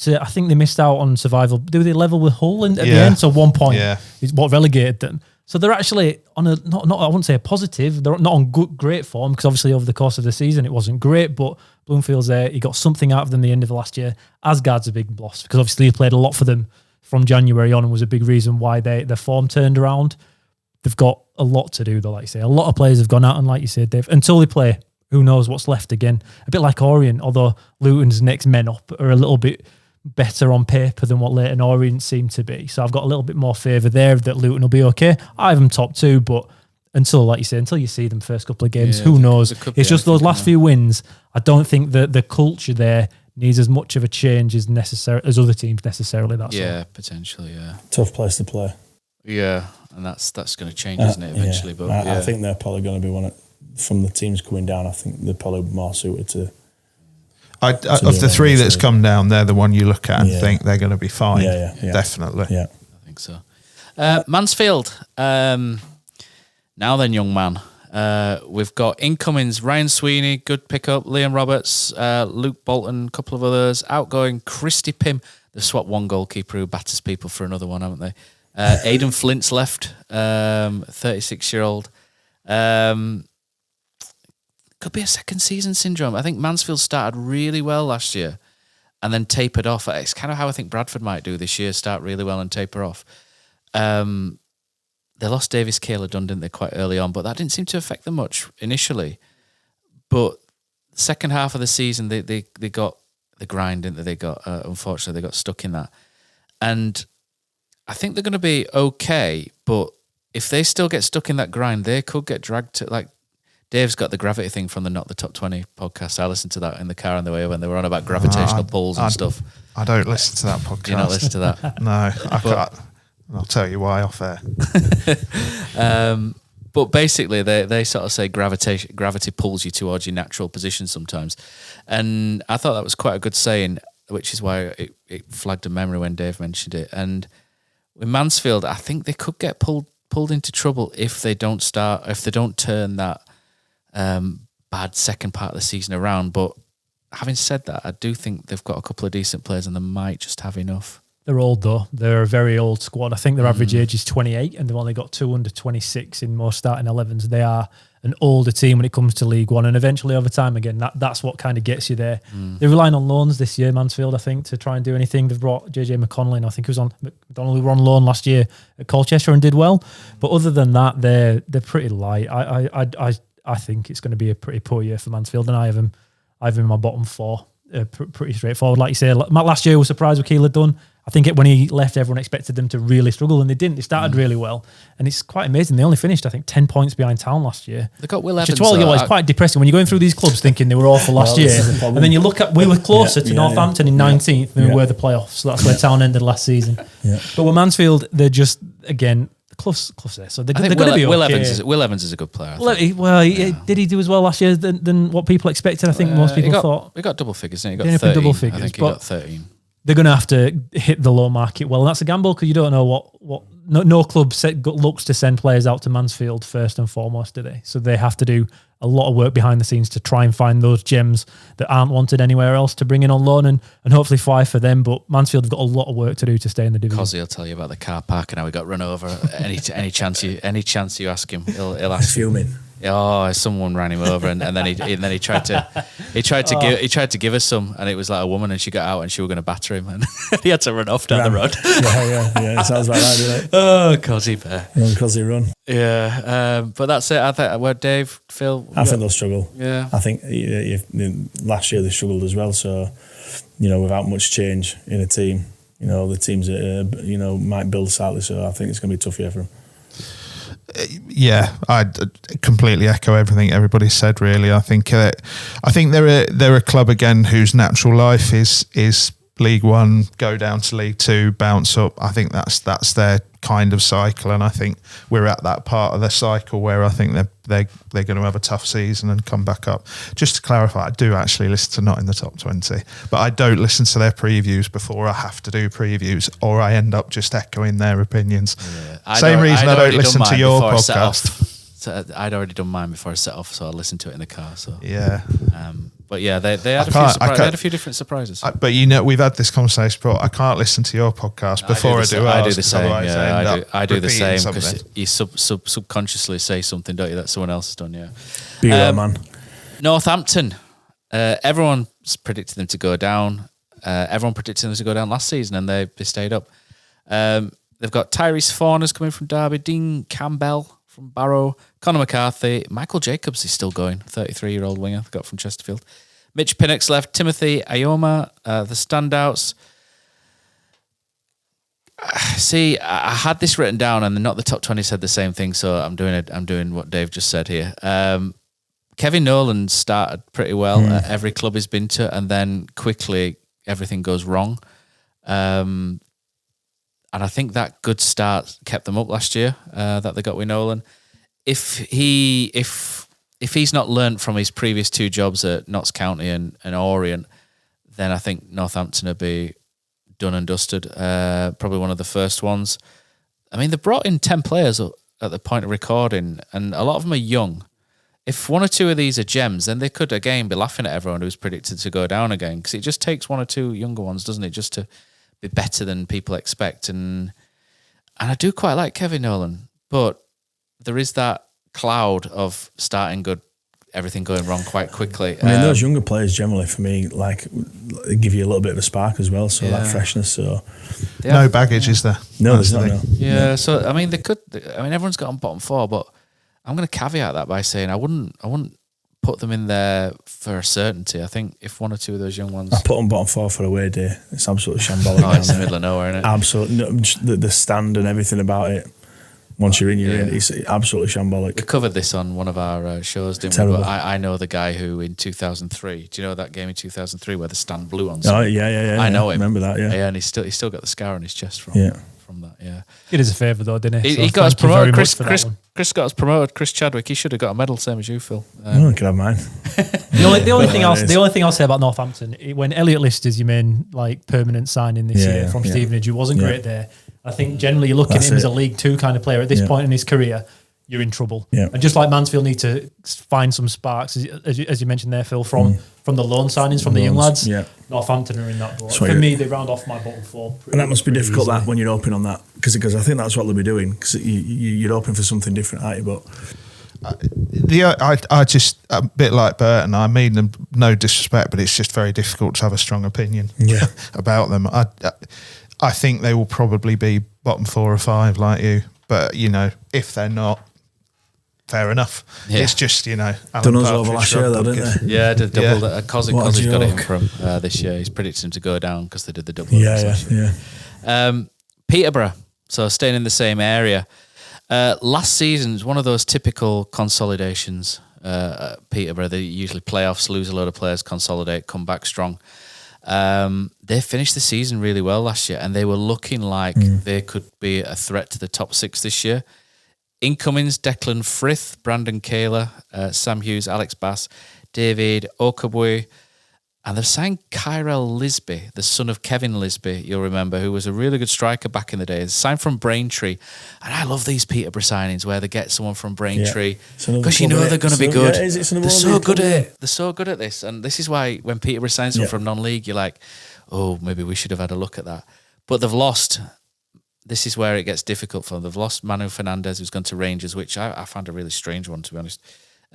I think they missed out on survival. Do they level with Hull at the end? So 1 point is what relegated them. So they're actually on a not I wouldn't say a positive. They're not on great form, because obviously over the course of the season it wasn't great. But Bloomfield's there. He got something out of them at the end of the last year. Asgard's a big loss because obviously he played a lot for them from January on and was a big reason why their form turned around. They've got a lot to do though, like you say. A lot of players have gone out, and like you said, Dave, until they play, who knows what's left again. A bit like Orient, although Luton's next men up are a little bit better on paper than what Leyton Orient seem to be. So I've got a little bit more favour there that Luton will be okay. I have them top 2, but until, like you say, until you see them first couple of games, who knows? It's just those last few wins. I don't think that the culture there needs as much of a change as other teams necessarily. That's potentially, tough place to play. Yeah, and that's going to change, isn't it, eventually? But I think they're probably going to be one from the teams coming down. I think they're probably more suited to. Of the 3 that's come down, they're the one you look at and think they're going to be fine. Definitely. Yeah, I think so. Mansfield. Now then, young man. We've got incomings: Ryan Sweeney, good pickup. Liam Roberts, Luke Bolton, a couple of others. Outgoing: Christy Pym. They've swapped one goalkeeper who batters people for another one, haven't they? Aidan Flint's left, 36-year-old. Could be a second season syndrome. I think Mansfield started really well last year and then tapered off. It's kind of how I think Bradford might do this year, start really well and taper off. They lost Davis Caeller-Dunn, didn't they, quite early on, but that didn't seem to affect them much initially. But second half of the season, they got the grind, didn't they? They got, unfortunately, they got stuck in that. And I think they're going to be okay, but if they still get stuck in that grind, they could get dragged to, Dave's got the gravity thing from the Not the Top 20 podcast. I listened to that in the car on the way when they were on about gravitational pulls and stuff. I don't listen to that podcast. Do you not listen to that? No, I can't. I'll tell you why off air. But basically, they sort of say gravity pulls you towards your natural position sometimes. And I thought that was quite a good saying, which is why it flagged a memory when Dave mentioned it. And with Mansfield, I think they could get pulled into trouble if they don't turn that bad second part of the season around. But having said that, I do think they've got a couple of decent players and they might just have enough. They're old though. They're a very old squad. I think their average age is 28 and they've only got 2 under 26 in most starting 11s. They are an older team when it comes to League One, and eventually over time, again, that's what kind of gets you there. They're relying on loans this year, Mansfield, I think, to try and do anything. They've brought JJ McConnell in. I think he was on McDonald, who were on loan last year at Colchester and did well. But other than that, they're pretty light. I think it's going to be a pretty poor year for Mansfield, and I have them in my bottom 4. Pretty straightforward. Like you say, last year was surprised what Keele had done. I think when he left, everyone expected them to really struggle, and they didn't. They started really well, and it's quite amazing. They only finished, I think, 10 points behind Town last year. They got Will Evans. It's quite depressing when you're going through these clubs thinking they were awful last year, and then you look at, we were closer to Northampton in 19th than we were the playoffs. So that's where Town ended last season. But with Mansfield, they're just, again, close there. So they're going to be okay. Will Evans is a good player. Did he do as well last year than what people expected? I think most people thought. He got double figures, didn't he? He got 13. Double figures, I think he got 13. They're going to have to hit the low market well, and that's a gamble because you don't know what no club looks to send players out to Mansfield first and foremost, do they? So they have to do a lot of work behind the scenes to try and find those gems that aren't wanted anywhere else to bring in on loan and hopefully fly for them. But Mansfield have got a lot of work to do to stay in the division. Kosi will tell you about the car park and how he got run over. Any chance you ask him, he'll ask. Fuming. Oh, someone ran him over, and then he tried to give us some, and it was like a woman, and she got out, and she was going to batter him, and he had to run off down the road. Yeah. It sounds like that, doesn't it? Oh, Kosi bear. Kosi run. Yeah, but that's it. I think. Well, Dave, Phil. I think they'll struggle. Yeah. I think last year they struggled as well. So, without much change in a team, the teams that might build slightly. So I think it's going to be a tough year for them. Yeah, I completely echo everything everybody said. Really, I think they're a club again whose natural life is League One, go down to League Two, bounce up. I think that's their kind of cycle, and I think we're at that part of their cycle where I think they're going to have a tough season and come back up. Just to clarify, I do actually listen to Not in the Top 20, but I don't listen to their previews before I have to do previews, or I end up just echoing their opinions. Yeah. Same reason I don't listen to your podcast. So I'd already done mine before I set off, so I listened to it in the car. So yeah. But yeah, they had a few different surprises. But we've had this conversation before. I can't listen to your podcast before I do ours. I do the same. Yeah, I do the same because you subconsciously say something, don't you, that someone else has done. Yeah. Be right, man. Northampton. Everyone's predicted them to go down. Everyone predicted them to go down last season, and they stayed up. They've got Tyrese Fauners coming from Derby, Dean Campbell from Barrow, Conor McCarthy, Michael Jacobs is still going, 33-year-old winger they got from Chesterfield. Mitch Pinnock's left, Timothy Ayoma, the standouts. See, I had this written down, and Not the Top 20 said the same thing, so I'm doing what Dave just said here. Kevin Nolan started pretty well at every club he's been to, and then quickly everything goes wrong. And I think that good start kept them up last year that they got with Nolan. If he's not learnt from his previous 2 jobs at Notts County and Orient, then I think Northampton will be done and dusted. Probably one of the first ones. I mean, they brought in 10 players at the point of recording, and a lot of them are young. If 1 or 2 of these are gems, then they could again be laughing at everyone who's predicted to go down again, because it just takes 1 or 2 younger ones, doesn't it, just to be better than people expect. And I do quite like Kevin Nolan, but there is that cloud of starting good, everything going wrong quite quickly. I mean, those younger players generally, for me, they give you a little bit of a spark as well, so that freshness. So no baggage, is there? No, there's not. No. Yeah, so I mean, everyone's got on bottom 4, but I'm going to caveat that by saying I wouldn't put them in there for a certainty. I think if 1 or 2 of those young ones... I put them bottom 4 for away day. It's absolutely shambolic. It's in the middle of nowhere, isn't it? Absolutely. No, the stand and everything about it. Once you're in, it's absolutely shambolic. We covered this on one of our shows, didn't Terrible. we? But I know the guy who in 2003, do you know that game in 2003 where the stand blew on Oh, something? yeah. I know him. Remember that, yeah. Yeah, and he's still got the scar on his chest from that, yeah. He did us a favour though, didn't he? He So got us thank you very promoted. much for that one. Chris got us promoted. Chris Chadwick, he should have got a medal, same as you, Phil. I could have mine. The only thing I'll say about Northampton, when Elliot List is your main permanent signing this year from Stevenage, who wasn't great there. I think generally you're looking at him as a League Two kind of player at this point in his career. You're in trouble. Yeah. And just like Mansfield need to find some sparks, as you mentioned there, Phil, from the loan signings from the young lads. Yeah. Northampton are in that boat. So For me, they round off my bottom four. And that must be difficult easily. that when you're hoping on that, because I think that's what they'll be doing, because you're hoping for something different, aren't you? But I just, a bit like Burton, I mean them no disrespect, but it's just very difficult to have a strong opinion about them. I think they will probably be bottom 4 or 5 like you, but if they're not, fair enough. Yeah. It's just done us over last year though, didn't they? Yeah, did double. Kosi got joke. him from this year. He's predicted him to go down because they did the double. Peterborough, so staying in the same area. Last season was one of those typical consolidations. Peterborough, they usually playoffs, lose a load of players, consolidate, come back strong. They finished the season really well last year, and they were looking like they could be a threat to the top 6 this year. Incomings: Declan Frith, Brandon Kaler, Sam Hughes, Alex Bass, David Okabwe, and they've signed Kyrell Lisby, the son of Kevin Lisby, you'll remember, who was a really good striker back in the day. Signed from Braintree, and I love these Peterborough signings where they get someone from Braintree because they're going to be good. They're so good at it. They're so good at this, and this is why when Peterborough signs someone from non-league, you're like, oh, maybe we should have had a look at that. But they've lost. This is where it gets difficult for them. They've lost Manu Fernandez, who's gone to Rangers, which I found a really strange one, to be honest.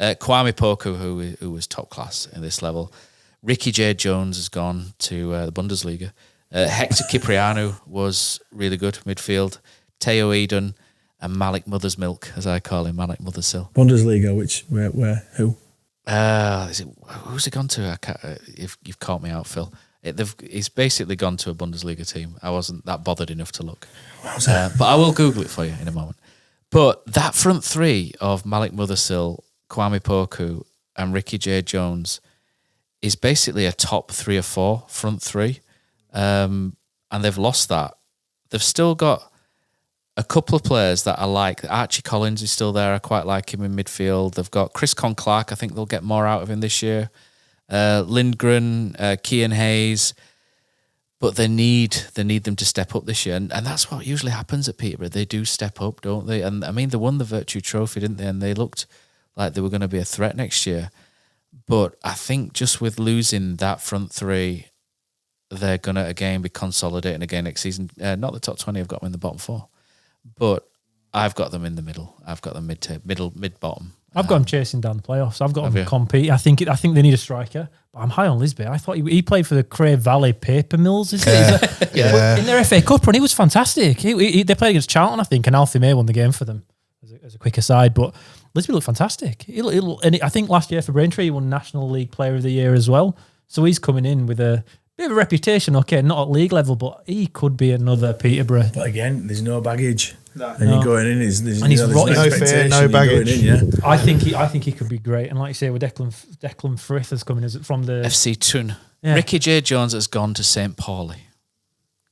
Kwame Poku, who was top class in this level. Ricky J. Jones has gone to the Bundesliga. Hector Cipriano was really good midfield. Teo Eden and Malik Mother's Milk, as I call him, Malik Mother's Sill. Bundesliga, where, who? Who's he gone to? You've caught me out, Phil. He's basically gone to a Bundesliga team. I wasn't that bothered enough to look. But I will Google it for you in a moment. But that front three of Malik Mothersill, Kwame Poku and Ricky J. Jones is basically a top 3 or 4 front three. And they've lost that. They've still got a couple of players that I like. Archie Collins is still there. I quite like him in midfield. They've got Chris Con-Clark. I think they'll get more out of him this year. Lindgren, Kean Hayes, but they need them to step up this year, and that's what usually happens at Peterborough. They do step up, don't they? And I mean, they won the Virtue Trophy, didn't they? And they looked like they were going to be a threat next year. But I think just with losing that front three, they're going to again be consolidating again next season. Not the top 20. I've got them in the bottom 4, but I've got them in the middle. I've got them mid-bottom. I've got them chasing down the playoffs. I've got them compete. I think they need a striker, but I'm high on Lisby. I thought he played for the Cray Valley Paper Mills. In their FA Cup run, he was fantastic. They played against Charlton, I think, and Alfie May won the game for them as a quick aside. But Lisby looked fantastic. I think last year for Braintree, he won National League Player of the Year as well. So he's coming in with a bit of a reputation, okay, not at league level, but he could be another Peterborough. But again, there's no baggage. No. You're going in, there's no fear, no baggage. I think he could be great. And like you say, with Declan Frith is coming from the FC Thun. Yeah. Ricky J. Jones has gone to St. Pauli.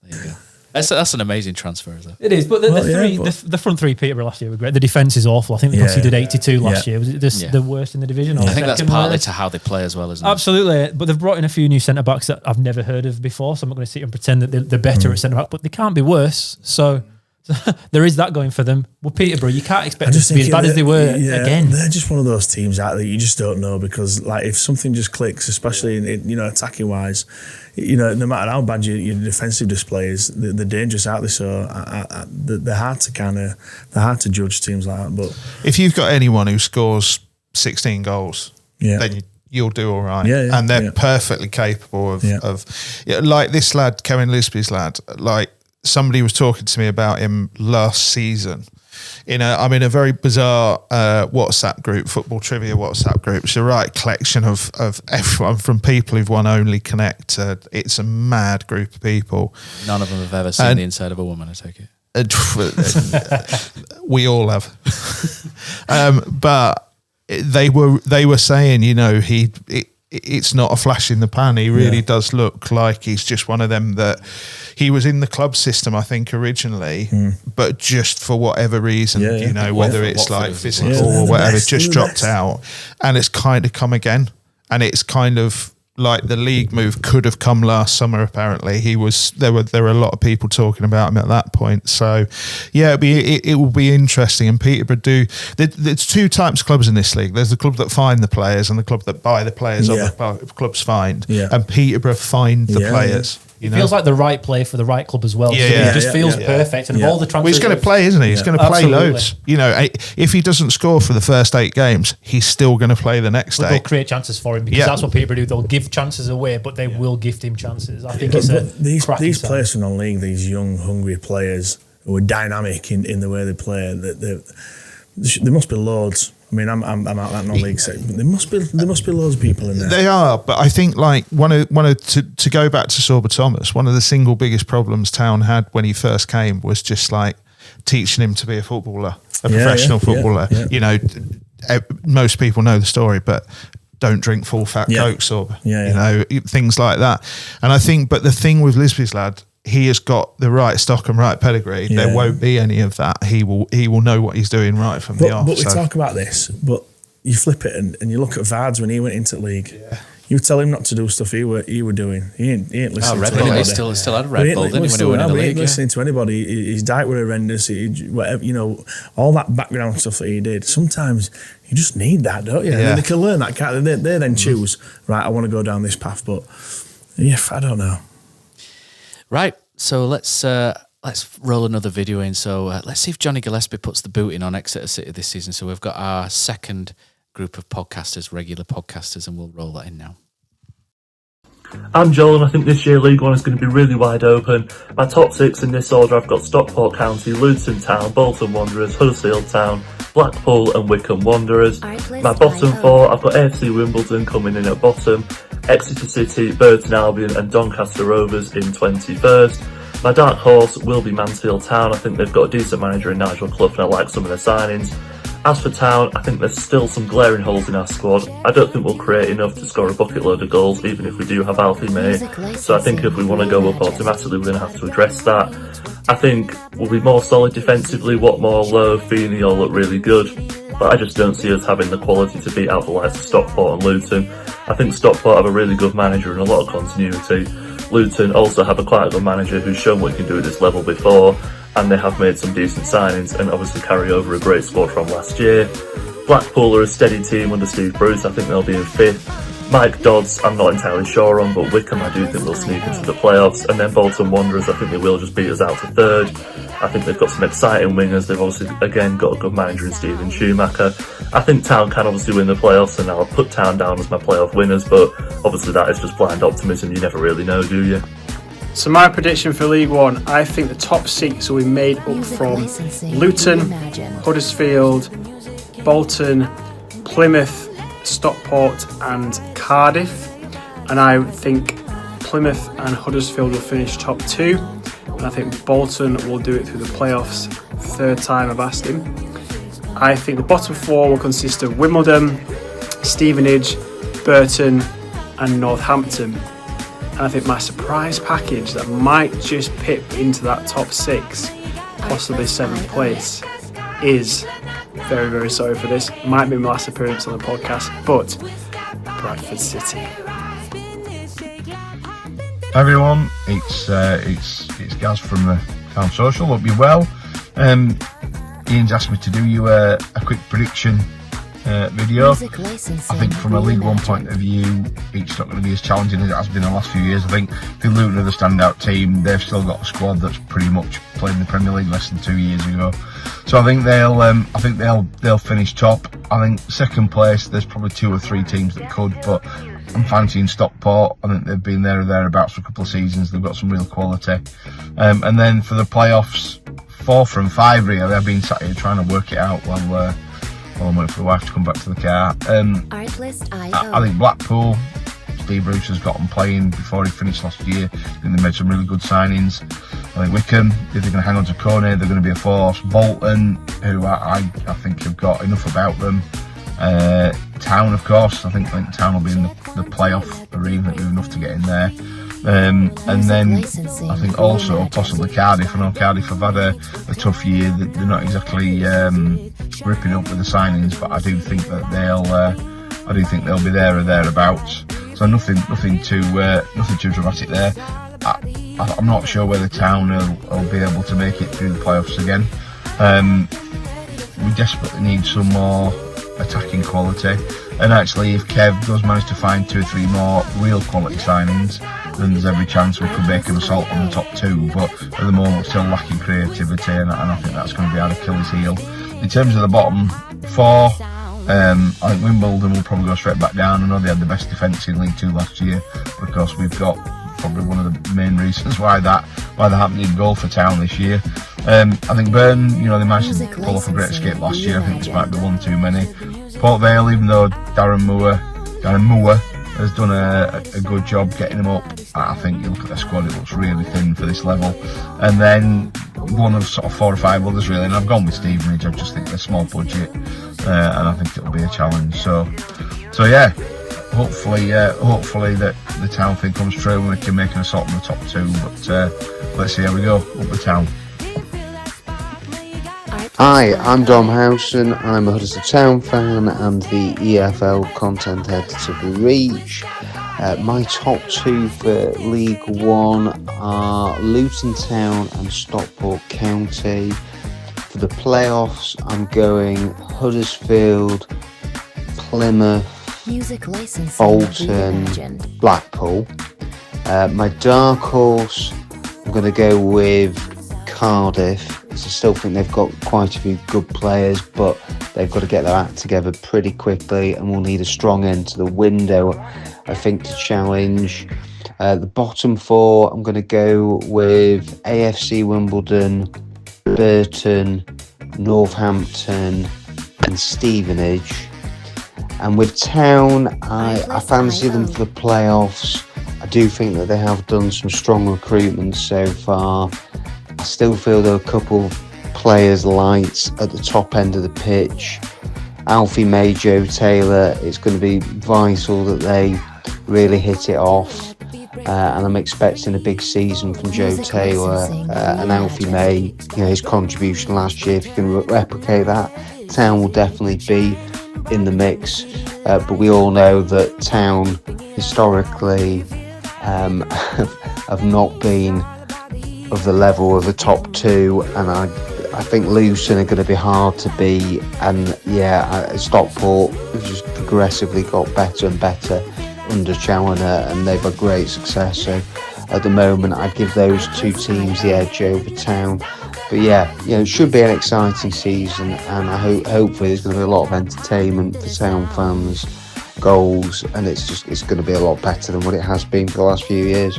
There you go. That's an amazing transfer, isn't it? It is, but the front three Peterborough last year were great. The defence is awful. I think they conceded 82 last year. Was it the worst in the division? I think that's partly to how they play as well, isn't it? Absolutely. But they've brought in a few new centre-backs that I've never heard of before, so I'm not going to sit and pretend that they're better at centre-back, but they can't be worse. So there is that going for them. Well, Peterborough, you can't expect them to be as bad as they were again. They're just one of those teams out there you just don't know, because like if something just clicks, especially in attacking wise, no matter how bad your defensive display is, they're dangerous out there. So they're hard to judge teams like that. But if you've got anyone who scores 16 goals, then you'll do all right. And they're perfectly capable of like this lad, Kevin Lisby's lad, like. Somebody was talking to me about him last season. I'm in a very bizarre WhatsApp group, football trivia WhatsApp group. It's a right collection of everyone from people who've won Only Connect. It's a mad group of people. None of them have ever seen the inside of a woman, I take it. We all have. But they were saying, you know, it's not a flash in the pan. He really does look like he's just one of them that he was in the club system, I think, originally, but just for whatever reason, you know, whether it's like physical or whatever, just dropped out, and it's kind of come again. And it's kind of like the league move could have come last summer. Apparently, there were a lot of people talking about him at that point. So, yeah, it will be interesting. And Peterborough there's two types of clubs in this league. There's the club that find the players and the club that buy the players. Other clubs find, and Peterborough find the players. It feels like the right play for the right club as well. It just feels perfect. And of all the transfers, well, he's going to play, isn't he? He's going to play loads. You know, if he doesn't score for the first 8 games, he's still going to play the next 8. They'll create chances for him because that's what Peterborough do. They'll give chances away, but they will gift him chances. I think these players from non-league, these young, hungry players who are dynamic in the way they play, there must be loads. I mean, I'm out that non-league sector, but there must be loads of people in there. They are, but I think like to go back to Sorba Thomas, one of the single biggest problems Town had when he first came was just like teaching him to be a footballer, a professional footballer. You know, most people know the story, but don't drink full fat Coke, Sorba. You know, things like that. And I think, but the thing with Lisby's lad, he has got the right stock and right pedigree. There won't be any of that. He will know what he's doing right from the off. But we talk about this, but you flip it and you look at Vards when he went into the league. You tell him not to do stuff he were doing. He ain't listening to anybody. He still had a Red Bull, didn't he, when he went in the league? He ain't listening to anybody. His diet were horrendous. Whatever, you know, all that background stuff that he did. Sometimes you just need that, don't you? I mean, they can learn that, can't they? They then choose, right, I want to go down this path. But I don't know. Right, so let's roll another video in. So let's see if Johnny Gillespie puts the boot in on Exeter City this season. So we've got our second group of podcasters, regular podcasters, and we'll roll that in now. I'm Joel, and I think this year League One is going to be really wide open. My top 6 in this order, I've got Stockport County, Luton Town, Bolton Wanderers, Huddersfield Town, Blackpool and Wickham Wanderers. My bottom 4, I've got AFC Wimbledon coming in at bottom, Exeter City, Burton Albion and Doncaster Rovers in 21st. My dark horse will be Mansfield Town. I think they've got a decent manager in Nigel Clough and I like some of their signings. As for Town, I think there's still some glaring holes in our squad. I don't think we'll create enough to score a bucket load of goals, even if we do have Alfie May. So I think if we want to go up automatically, we're going to have to address that. I think we'll be more solid defensively. Watmore, Lowe, Feeney all look really good. But I just don't see us having the quality to beat out the likes of Stockport and Luton. I think Stockport have a really good manager and a lot of continuity. Luton also have quite a good manager who's shown what he can do at this level before, and they have made some decent signings and obviously carry over a great squad from last year. Blackpool are a steady team under Steve Bruce. I think they'll be in 5th. Mike Dodds, I'm not entirely sure on, but Wickham I do think will sneak into the playoffs. And then Bolton Wanderers, I think they will just beat us out to 3rd. I think they've got some exciting wingers. They've obviously, again, got a good manager in Stephen Schumacher. I think Town can obviously win the playoffs, and I'll put Town down as my playoff winners, but obviously that is just blind optimism. You never really know, do you? So my prediction for League One, I think the top 6 will be made up from Luton, Huddersfield, Bolton, Plymouth, Stockport and Cardiff. And I think Plymouth and Huddersfield will finish top 2. And I think Bolton will do it through the playoffs, 3rd time I've asked him. I think the bottom 4 will consist of Wimbledon, Stevenage, Burton and Northampton. And I think my surprise package that might just pip into that top 6, possibly 7th place, is, very, very sorry for this, might be my last appearance on the podcast, but Bradford City. Hi everyone, it's Gaz from the Town Social. Hope you're well. Ian's asked me to do you a quick prediction video. I think from a League One point of view, it's not going to be as challenging as it has been the last few years. I think Luton are the standout team. They've still got a squad that's pretty much played in the Premier League less than 2 years ago. So I think they'll finish top. I think 2nd place, there's probably 2 or 3 teams that could, but I'm fancying Stockport. I think they've been there or thereabouts for a couple of seasons. They've got some real quality. And then for the playoffs, 4 from 5 really. I've been sat here trying to work it out while I'm waiting for the wife to come back to the car. I think Blackpool, Steve Bruce has got them playing before he finished last year. I think they made some really good signings. I think Wickham, if they're going to hang on to Coney, they're going to be a force. Bolton, who I think have got enough about them. Town, of course, I think Town will be in the playoff arena, enough to get in there. And then I think also possibly Cardiff. I know Cardiff have had a tough year. They're not exactly ripping up with the signings, but I do think that they'll be there or thereabouts. So nothing too dramatic there. I'm not sure whether Town will be able to make it through the playoffs again. We desperately need some more attacking quality, and actually if Kev does manage to find 2 or 3 more real quality signings, then there's every chance we could make an assault on the top 2, but at the moment still lacking creativity, and I think that's going to be our Achilles heel. In terms of the bottom 4, I think Wimbledon will probably go straight back down. I know they had the best defence in League 2 last year, but of course we've got probably one of the main reasons why they haven't even goal for Town this year. I think Burton, they managed to pull off a great escape last year. I think this might be one too many. Port Vale, even though Darren Moore has done a good job getting them up, I think you look at their squad, it looks really thin for this level. And then one of sort of 4 or 5 others really, and I've gone with Stevenage. I just think they're small budget, and I think it'll be a challenge. So yeah. Hopefully that the Town thing comes true and we can make an assault on the top 2, but let's see how we go. Up the Town. Hi, I'm Dom Howson. I'm a Huddersfield Town fan and the EFL content editor for Reach. My top 2 for League 1 are Luton Town and Stockport County. For the playoffs, I'm going Huddersfield, Plymouth, Bolton, Blackpool. My dark horse, I'm going to go with Cardiff. I still think they've got quite a few good players, but they've got to get their act together pretty quickly, and we'll need a strong end to the window, I think, to challenge. The bottom 4, I'm going to go with AFC Wimbledon, Burton, Northampton and Stevenage. And with Town, I fancy them for the playoffs. I do think that they have done some strong recruitment so far. I still feel there are a couple of players light at the top end of the pitch. Alfie May, Joe Taylor, it's going to be vital that they really hit it off. And I'm expecting a big season from Joe Taylor and Alfie May. His contribution last year, if you can replicate that, Town will definitely be in the mix. But we all know that Town historically have not been of the level of the top 2, and I think Luton are going to be hard to beat, and Stockport have just progressively got better and better under Challoner, and they've had great success. So at the moment I'd give those 2 teams the edge over Town. But it should be an exciting season, and hopefully there's going to be a lot of entertainment for Town fans, goals, and it's going to be a lot better than what it has been for the last few years.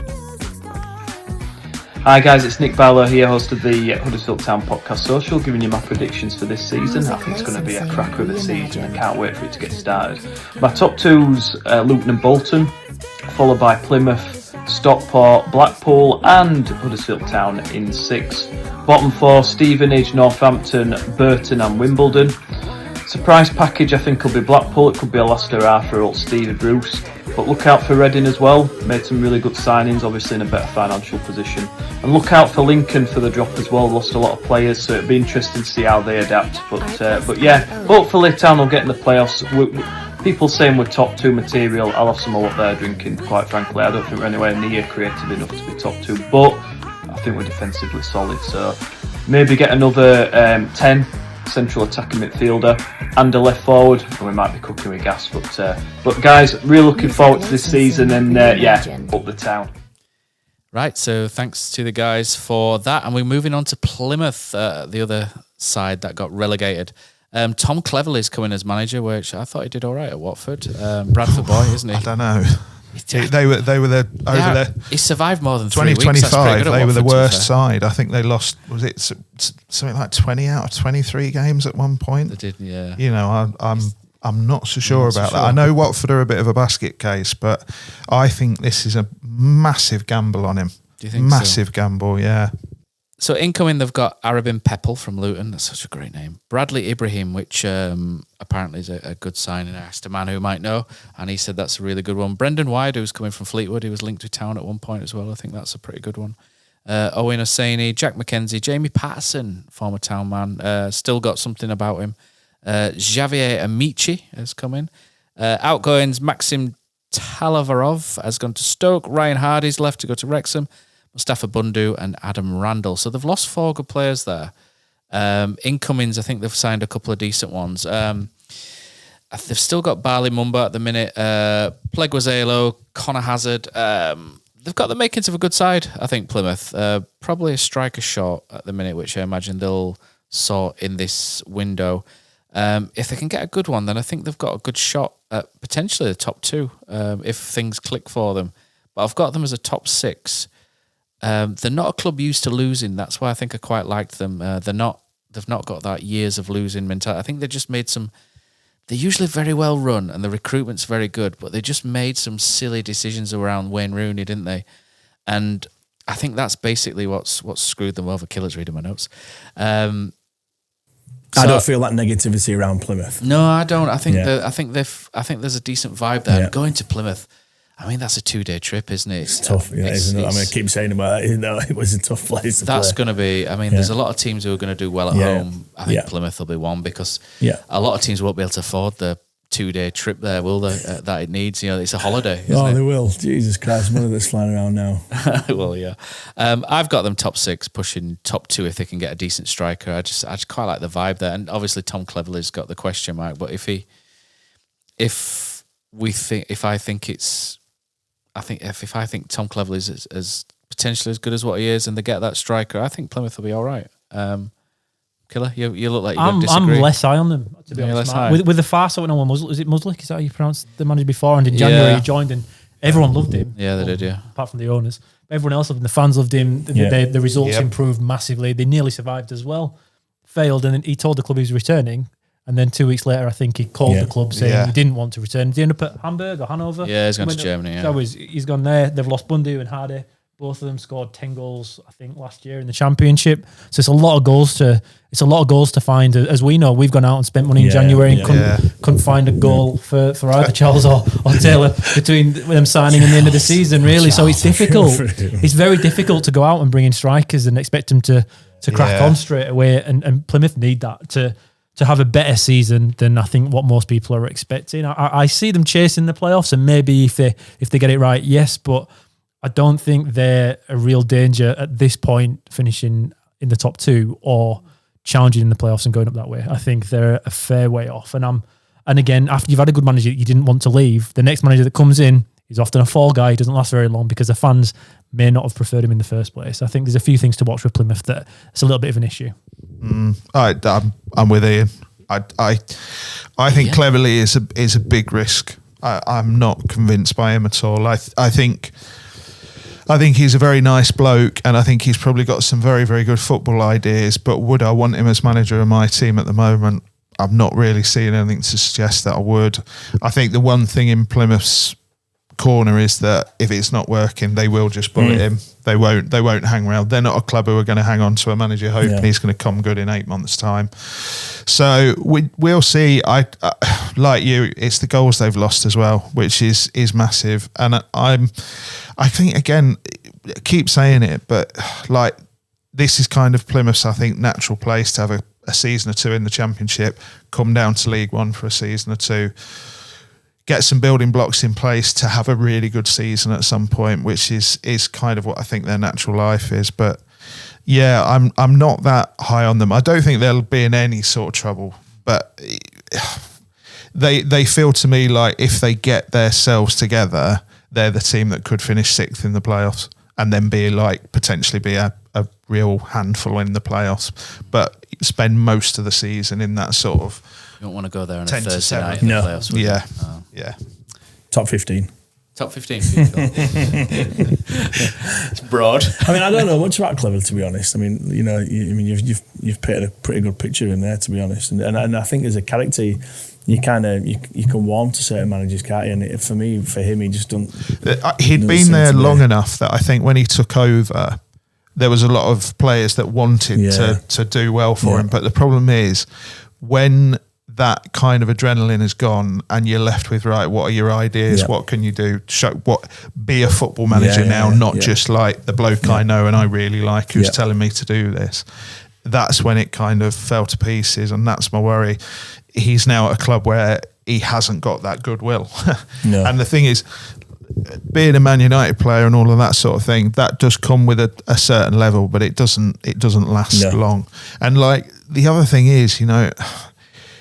Hi guys, it's Nick Barlow here, host of the Huddersfield Town Podcast Social, giving you my predictions for this season. I think it's going to be a cracker of a season. I can't wait for it to get started. My top 2's Luton and Bolton, followed by Plymouth, Stockport, Blackpool and Huddersfield Town in 6. Bottom 4, Stevenage, Northampton, Burton and Wimbledon. Surprise package I think will be Blackpool. It could be a Alastair Arthur or Steve Bruce. But look out for Reading as well. Made some really good signings, obviously in a better financial position. And look out for Lincoln for the drop as well. Lost a lot of players, so it'd be interesting to see how they adapt. But yeah, hopefully Town will get in the playoffs. People saying we're top 2 material. I'll have some of what they're drinking, quite frankly. I don't think we're anywhere near creative enough to be top 2, but I think we're defensively solid. So maybe get another 10 central attacking midfielder and a left forward, and we might be cooking with gas. But guys, really looking forward to this season, and up the Town. Right, so thanks to the guys for that, and we're moving on to Plymouth, the other side that got relegated. Tom Cleverley's coming as manager, which I thought he did all right at Watford. Bradford boy, isn't he? I don't know. They were over there. He survived more than 3 weeks. 2025. They were Watford, the worst side. I think they lost. Was it something like 20 out of 23 games at one point? They did, yeah. I'm not so sure about that. I know Watford are a bit of a basket case, but I think this is a massive gamble on him. Do you think massive gamble? Yeah. So incoming, they've got Arabin Pepple from Luton. That's such a great name. Bradley Ibrahim, which apparently is a good signing. I asked a man who might know, and he said that's a really good one. Brendan Wide, who's coming from Fleetwood, he was linked with Town at one point as well. I think that's a pretty good one. Owen Hosseini, Jack McKenzie, Jamie Patterson, former Town man, still got something about him. Javier Amici has come in. Outgoings, Maxim Talavarov has gone to Stoke. Ryan Hardy's left to go to Wrexham. Mustafa Bundu and Adam Randall. So they've lost 4 good players there. Incomings, I think they've signed a couple of decent ones. They've still got Bali Mumba at the minute. Pleguizelo, Connor Hazard. They've got the makings of a good side, I think, Plymouth. Probably a striker short at the minute, which I imagine they'll sort in this window. If they can get a good one, then I think they've got a good shot at potentially the top 2 if things click for them. But I've got them as a top 6. They're not a club used to losing. That's why I think I quite liked them. They've not got that years of losing mentality. I think they just made some. They're usually very well run and the recruitment's very good, but they just made some silly decisions around Wayne Rooney, didn't they? And I think that's basically what's screwed them over. Killer's reading my notes. I don't feel that negativity around Plymouth. No, I don't. I think I think there's a decent vibe there. Yeah. Going to Plymouth, I mean, that's a 2-day trip, isn't it? It's tough, isn't it? I mean, I keep saying about it, it was a tough place to That's play. going to be, I mean, there's a lot of teams who are going to do well at home. I think Yeah. Plymouth will be one because Yeah. a lot of teams won't be able to afford the 2-day trip there, will they? That it needs. You know, it's a holiday, isn't Oh, it? they will. Jesus Christ, money that's flying around now. Well, yeah. I've got them top 6, pushing top 2 if they can get a decent striker. I just quite like the vibe there. And obviously Tom Cleverley's got the question mark, but if I think Tom Cleverley is as potentially as good as what he is, and they get that striker, I think Plymouth will be all right. Killer, you look like you disagree. I'm less high on them, to be honest. With the far side, no one is it Muslik? Is that how you pronounce the manager before? And in January he joined, and everyone loved him. Yeah, they did. Yeah, apart from the owners, everyone else loved him. The fans loved him. The results improved massively. They nearly survived as well. Failed, and then he told the club he was returning. And then 2 weeks later, I think he called the club saying he didn't want to return. Did he end up at Hamburg or Hanover? Yeah, he's gone to Germany. Yeah. So he's gone there. They've lost Bundu and Hardy. Both of them scored 10 goals, I think, last year in the Championship. So it's a lot of goals to find. As we know, we've gone out and spent money in January and couldn't find a goal for either Charles or Taylor between them signing and the end of the season, really. So it's difficult. It's very difficult to go out and bring in strikers and expect them to crack on straight away. And Plymouth need that to have a better season than I think what most people are expecting. I see them chasing the playoffs, and maybe if they get it right, yes, but I don't think they're a real danger at this point, finishing in the top 2 or challenging in the playoffs and going up that way. I think they're a fair way off. And again, after you've had a good manager you didn't want to leave, the next manager that comes in is often a fall guy. He doesn't last very long because the fans may not have preferred him in the first place. I think there's a few things to watch with Plymouth that it's a little bit of an issue. I'm with Ian. I think Cleverley is a big risk. I'm not convinced by him at all. I think he's a very nice bloke, and I think he's probably got some very, very good football ideas. But would I want him as manager of my team at the moment? I'm not really seeing anything to suggest that I would. I think the one thing in Plymouth's corner is that if it's not working, they will just bullet him. They won't hang around. They're not a club who are going to hang on to a manager hoping he's going to come good in 8 months' time. So we'll see. I like you, it's the goals they've lost as well, which is massive. And I think, again, keep saying it, but like this is kind of Plymouth's, I think, natural place to have a season or 2 in the Championship, come down to League One for a season or 2, get some building blocks in place to have a really good season at some point, which is kind of what I think their natural life is. But yeah, I'm not that high on them. I don't think they'll be in any sort of trouble, but they feel to me like if they get themselves together, they're the team that could finish 6th in the playoffs and then potentially be a real handful in the playoffs, but spend most of the season in that sort of. You don't want to go there on a Thursday night in the playoffs. Yeah. Top 15. Top 15. It's broad. I mean, I don't know much about Clever, to be honest. I mean, you've painted a pretty good picture in there, to be honest. And I think as a character, you can warm to certain managers, can't you? And for him, he just don't. He'd been there long enough that I think when he took over, there was a lot of players that wanted to do well for him. But the problem is when that kind of adrenaline is gone and you're left with, right, what are your ideas? What can you do? Be a football manager now, not just like the bloke I know and I really like who's telling me to do this. That's when it kind of fell to pieces, and that's my worry. He's now at a club where he hasn't got that goodwill. And the thing is, being a Man United player and all of that sort of thing, that does come with a certain level, but it doesn't last long. And like the other thing is, you know,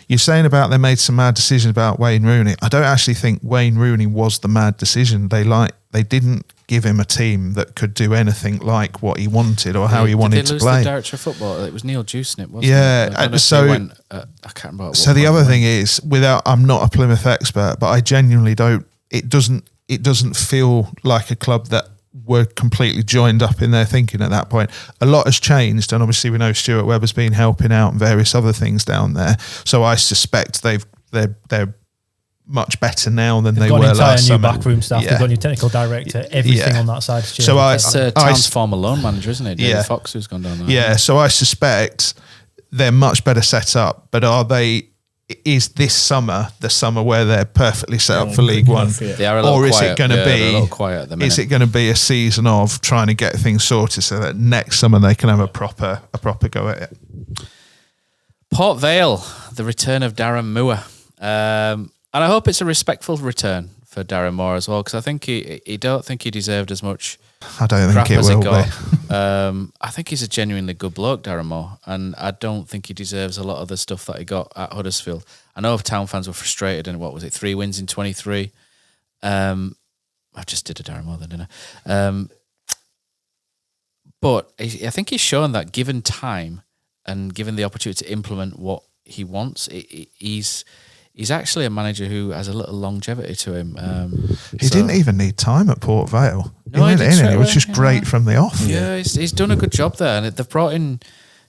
you're saying about they made some mad decisions about Wayne Rooney. I don't actually think Wayne Rooney was the mad decision. They didn't give him a team that could do anything like what he wanted or how he wanted to play. Did they lose the director of football? It was Neil Juicing, wasn't it? Yeah, so I can't remember. So the other thing is, I'm not a Plymouth expert, but I genuinely don't. It doesn't feel like a club that were completely joined up in their thinking at that point. A lot has changed, and obviously we know Stuart Webber's been helping out and various other things down there. So I suspect they're much better now than they were last summer. They've got an entire new backroom staff. They've got a new technical director. Everything on that side is changed. So it's Town's former loan manager, isn't it? David Fox, who's gone down there. Yeah, so I suspect they're much better set up. But is this summer the summer where they're perfectly set up for League One? They are a little quiet. Is it going to be a little quiet at the minute? Is it going to be a season of trying to get things sorted so that next summer they can have a proper go at it? Port Vale, the return of Darren Moore. And I hope it's a respectful return for Darren Moore as well, because I think he don't think he deserved as much. I don't think it will be. I think he's a genuinely good bloke, Darren Moore, and I don't think he deserves a lot of the stuff that he got at Huddersfield. I know Town fans were frustrated, and 3 wins in 23. I just did a Darren Moore then, didn't I? But I think he's shown that given time and given the opportunity to implement what he wants, he's actually a manager who has a little longevity to him. He didn't even need time at Port Vale. No, it was just great from the off. Yeah, he's done a good job there. And they've brought in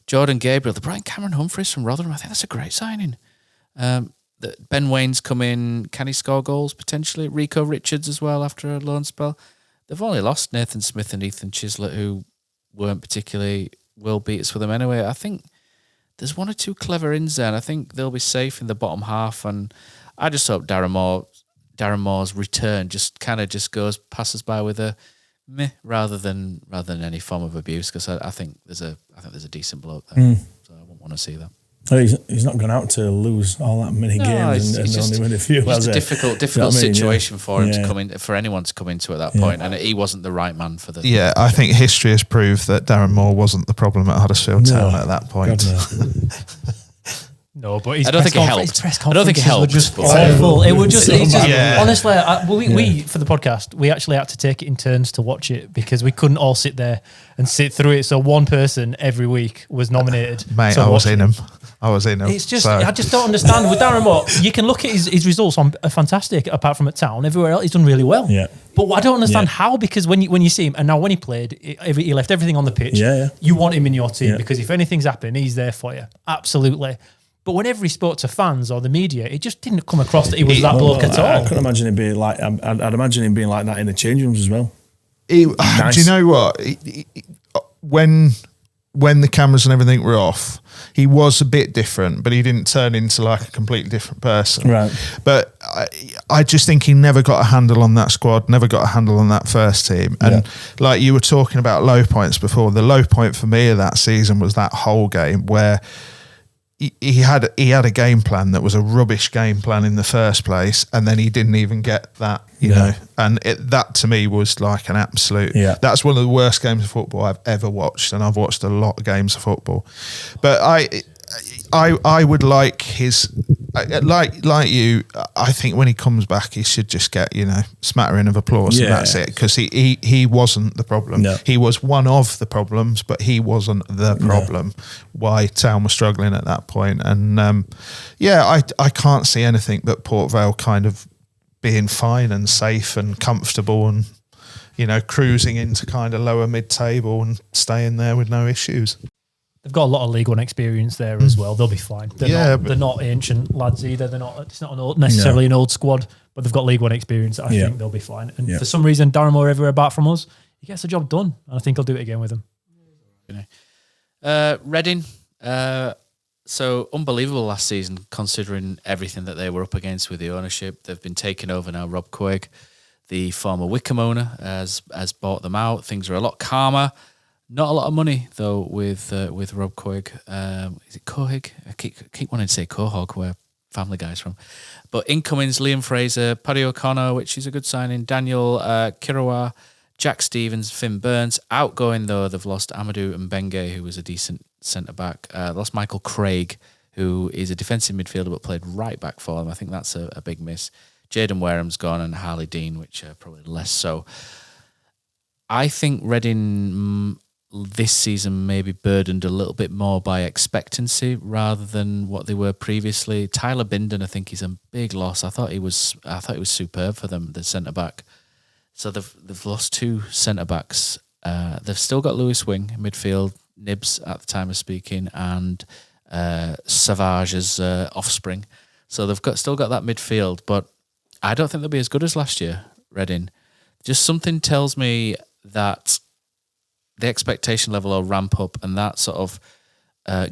Jordan Gabriel. They brought in Cameron Humphreys from Rotherham. I think that's a great signing. Ben Wayne's come in. Can he score goals, potentially? Rico Richards as well after a loan spell. They've only lost Nathan Smith and Ethan Chislett, who weren't particularly world beaters for them anyway. I think there's 1 or 2 clever ins there, and I think they'll be safe in the bottom half. And I just hope Darren Moore's return passes by with a meh rather than any form of abuse, because I think there's a decent bloke there, so I wouldn't want to see that. He's not gone out to lose all that many games and only win a few. It's a difficult situation for him to come in, for anyone to come into at that point, and he wasn't the right man for the. Yeah, I think history has proved that Darren Moore wasn't the problem at Huddersfield Town at that point. No, but I don't think it helped. I don't think it helped. Just awful. It was just honestly. We for the podcast, we actually had to take it in turns to watch it because we couldn't all sit there and sit through it. So one person every week was nominated. Mate, I was in them. It's just I just don't understand with Darren Moore. You can look at his results are fantastic. Apart from at Town, everywhere else he's done really well. Yeah. But I don't understand how, because when you see him, and now when he played, he left everything on the pitch. Yeah. You want him in your team because if anything's happened, he's there for you. Absolutely. But whenever he spoke to fans or the media, it just didn't come across that he was that bloke at all. I couldn't imagine him being like. I'd imagine him being like that in the change rooms as well. Nice. Do you know what? When the cameras and everything were off, he was a bit different, but he didn't turn into like a completely different person. Right. But I just think he never got a handle on that squad, never got a handle on that first team. And like you were talking about low points before, the low point for me of that season was that whole game where he had a game plan that was a rubbish game plan in the first place, and then he didn't even get that, you know. And that to me was like an absolute. That's one of the worst games of football I've ever watched, and I've watched a lot of games of football. But I would like his like you. I think when he comes back, he should just get smattering of applause, and that's it, because he wasn't the problem. No. He was one of the problems, but he wasn't the problem. Why Town was struggling at that point, and I can't see anything but Port Vale kind of being fine and safe and comfortable and cruising into kind of lower mid-table and staying there with no issues. They've got a lot of League One experience there as well. They'll be fine. They're not ancient lads either. It's not necessarily an old squad, but they've got League One experience. I think they'll be fine. And for some reason, Darren Moore everywhere apart from us, he gets the job done. And I think he'll do it again with them. Reading. So unbelievable last season, considering everything that they were up against with the ownership. They've been taken over now. Rob Quigg, the former Wickham owner, has bought them out. Things are a lot calmer. Not a lot of money though with Rob Quigg. Is it Cohig? I keep wanting to say Cohog, where Family Guy's from. But incomings: Liam Fraser, Paddy O'Connor, which is a good signing. Daniel Kirawa, Jack Stevens, Finn Burns. Outgoing though, they've lost Amadou Mbenge, who was a decent centre back. Lost Michael Craig, who is a defensive midfielder but played right back for them. I think that's a big miss. Jaden Wareham's gone, and Harley Dean, which probably less so. I think Reading this season maybe burdened a little bit more by expectancy rather than what they were previously. Tyler Binden, I think, is a big loss. I thought he was superb for them, the centre back. So they've lost two centre backs. They've still got Lewis Wing in midfield, Nibs at the time of speaking, and Savage's offspring. So they've still got that midfield, but I don't think they'll be as good as last year, Reading. Just something tells me that the expectation level will ramp up, and that sort of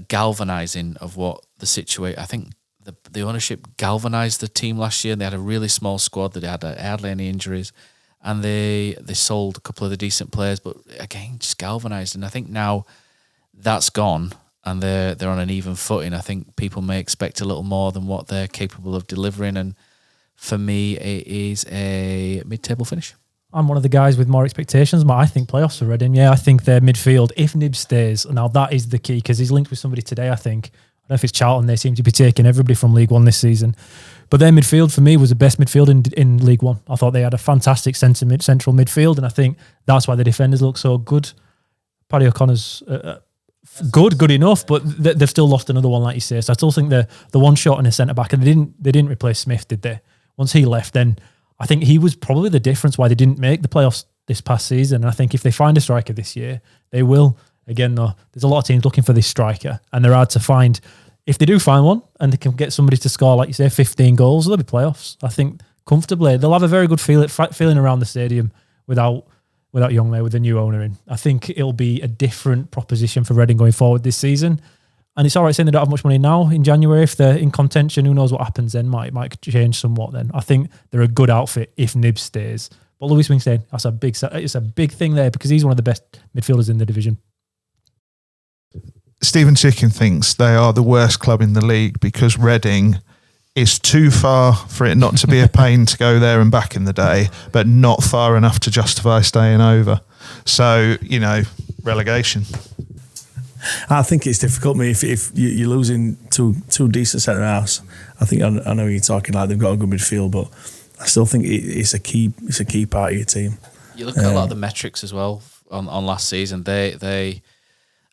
galvanising of what the situation. I think the ownership galvanised the team last year, and they had a really small squad. They had hardly any injuries, and they sold a couple of the decent players, but again, just galvanised. And I think now that's gone, and they're on an even footing. I think people may expect a little more than what they're capable of delivering, and for me, it is a mid-table finish. I'm one of the guys with more expectations. I think playoffs for Reading. Yeah, I think their midfield, if Nibs stays, now that is the key, because he's linked with somebody today, I think. I don't know if it's Charlton. They seem to be taking everybody from League One this season. But their midfield, for me, was the best midfield in League One. I thought they had a fantastic central midfield, and I think that's why the defenders look so good. Paddy O'Connor's good enough, but they've still lost another one, like you say. So I still think the one shot in a centre-back, and they didn't replace Smith, did they? Once he left, then I think he was probably the difference why they didn't make the playoffs this past season. And I think if they find a striker this year, they will. Again, though, there's a lot of teams looking for this striker, and they're hard to find. If they do find one and they can get somebody to score, like you say, 15 goals, they'll be playoffs. I think comfortably. They'll have a very good feeling around the stadium without Youngmay, with the new owner in. I think it'll be a different proposition for Reading going forward this season. And it's all right saying they don't have much money now in January. If they're in contention, who knows what happens then? It might change somewhat then. I think they're a good outfit if Nibs stays. But Lewis Wing staying, it's a big thing there, because he's one of the best midfielders in the division. Stephen Chicken thinks they are the worst club in the league because Reading is too far for it not to be a pain to go there and back in the day, but not far enough to justify staying over. So, relegation. I think it's difficult, if you're losing two decent centre halves. I think I know you're talking like they've got a good midfield, but I still think it's a key part of your team. You look at a lot of the metrics as well on last season. They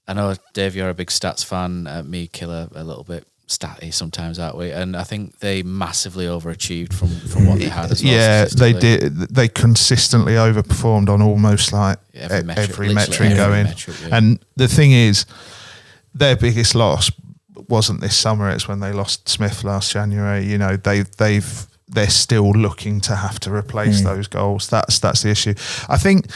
I know, Dave, you're a big stats fan. Me, Killer, a little bit statty sometimes, aren't we? And I think they massively overachieved from what they had as well. Yeah, they did. They consistently overperformed on almost like every metric going. Yeah. And the thing is, their biggest loss wasn't this summer. It's when they lost Smith last January. They're still looking to have to replace those goals. That's the issue. I think.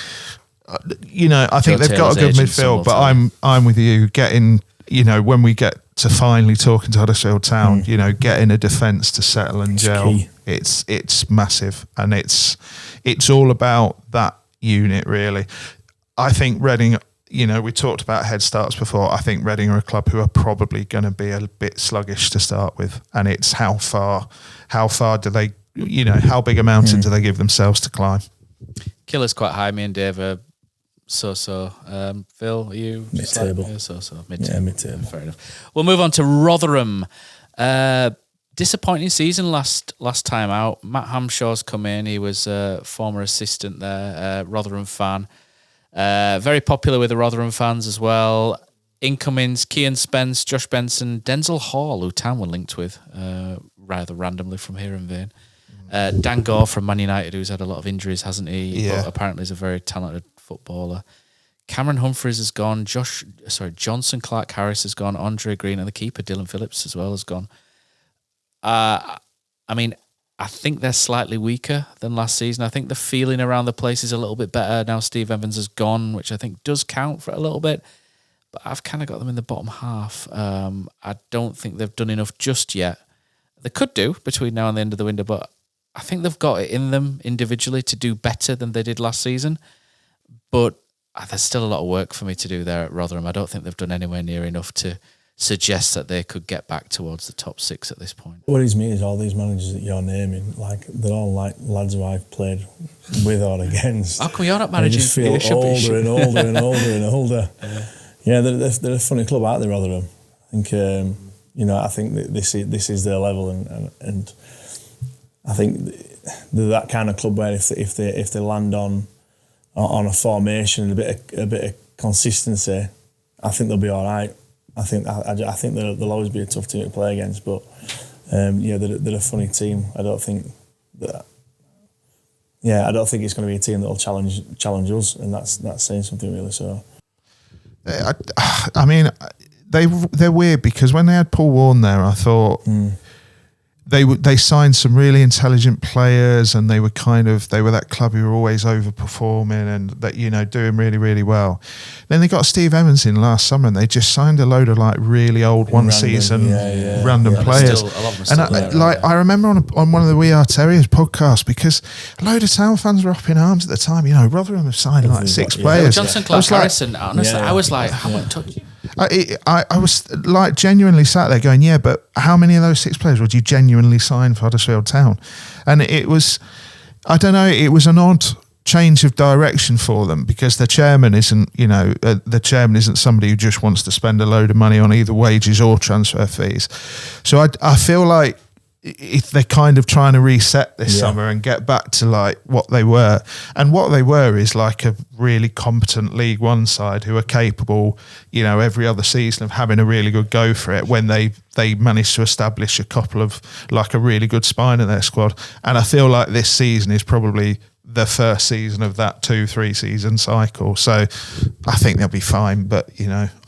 I think they've got a good midfield, but I'm with you. Getting, when we get to finally talking to Huddersfield Town, getting a defence to settle and gel, key. It's massive, and it's all about that unit really. I think Reading, we talked about head starts before. I think Reading are a club who are probably going to be a bit sluggish to start with, and it's how far do they, how big a mountain do they give themselves to climb? Killer's quite high. Me and Dave are so. Phil, are you mid-table? Mid-table. Yeah, mid-table. Fair enough. We'll move on to Rotherham. Disappointing season last time out. Matt Hamshaw's come in. He was a former assistant there, Rotherham fan. Very popular with the Rotherham fans as well. Incomings: Kian Spence, Josh Benson, Denzel Hall, who Town were linked with rather randomly from here in Vane. Dan Gore from Man United, who's had a lot of injuries, hasn't he? Yeah. But apparently is a very talented footballer. Cameron Humphreys has gone. Johnson Clark Harris has gone. Andre Green, and the keeper Dylan Phillips as well has gone. I think they're slightly weaker than last season. I think the feeling around the place is a little bit better now. Steve Evans has gone, which I think does count for a little bit. but I've kind of got them in the bottom half. I don't think they've done enough just yet. They could do between now and the end of the window, but I think they've got it in them individually to do better than they did last season. But there's still a lot of work for me to do there at Rotherham. I don't think they've done anywhere near enough to suggest that they could get back towards the top 6 at this point. What is me is all these managers that you're naming, like they're all like lads who I've played with or against. How come you're not managing? They just feel older and older and older and older. Yeah, they're a funny club, aren't they, Rotherham? I think I think that this is their level, and I think they're that kind of club where if they land on a formation and a bit of consistency, I think they'll be all right. I think they'll always be a tough team to play against, but they're a funny team. I don't think it's going to be a team that'll challenge us, and that's saying something really. So, I mean, they're weird because when they had Paul Warne there, I thought they signed some really intelligent players, and they were that club who were always overperforming and that doing really, really well. Then they got Steve Evans in last summer, and they just signed a load of like really old one-season random players. I remember on one of the We Are Terriers podcasts, because a load of Town fans were up in arms at the time. Rotherham have signed like 6 players. Johnson Clark Harrison, honestly, I was like, I wouldn't touch. I was like genuinely sat there going, yeah, but how many of those 6 players would you genuinely sign for Huddersfield Town? And it was, I don't know, it was an odd change of direction for them, because the chairman isn't somebody who just wants to spend a load of money on either wages or transfer fees. So I feel like if they're kind of trying to reset this summer and get back to like what they were, and what they were is like a really competent League One side who are capable, every other season of having a really good go for it when they managed to establish a couple of like a really good spine in their squad. And I feel like this season is probably the first season of that 2-3 season cycle. So I think they'll be fine, but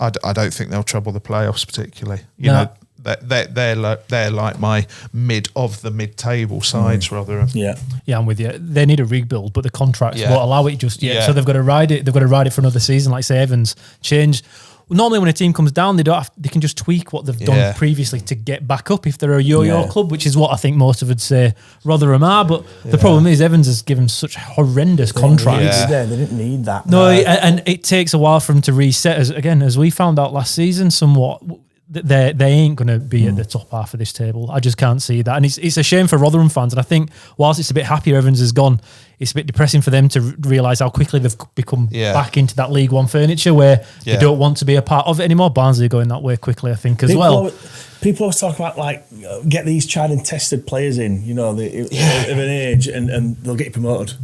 I don't think they'll trouble the playoffs particularly. They're like my mid-table sides, Rotherham. Yeah, I'm with you. They need a rebuild, but the contracts won't allow it just yet. So they've got to ride it. They've got to ride it for another season. Like say Evans changed. Normally, when a team comes down, they can just tweak what they've done previously to get back up if they're a yo-yo club, which is what I think most of would say Rotherham are. But the problem is Evans has given such horrendous contracts. They didn't need that. No, and it takes a while for them to reset. As we found out last season, somewhat. They ain't going to be at the top half of this table. I just can't see that. And it's a shame for Rotherham fans. And I think whilst it's a bit happier Evans has gone, it's a bit depressing for them to realise how quickly they've become back into that League One furniture where they don't want to be a part of it anymore. Barnsley are going that way quickly, I think, as well. People always talk about like get these tried and tested players in, of an age, and they'll get you promoted.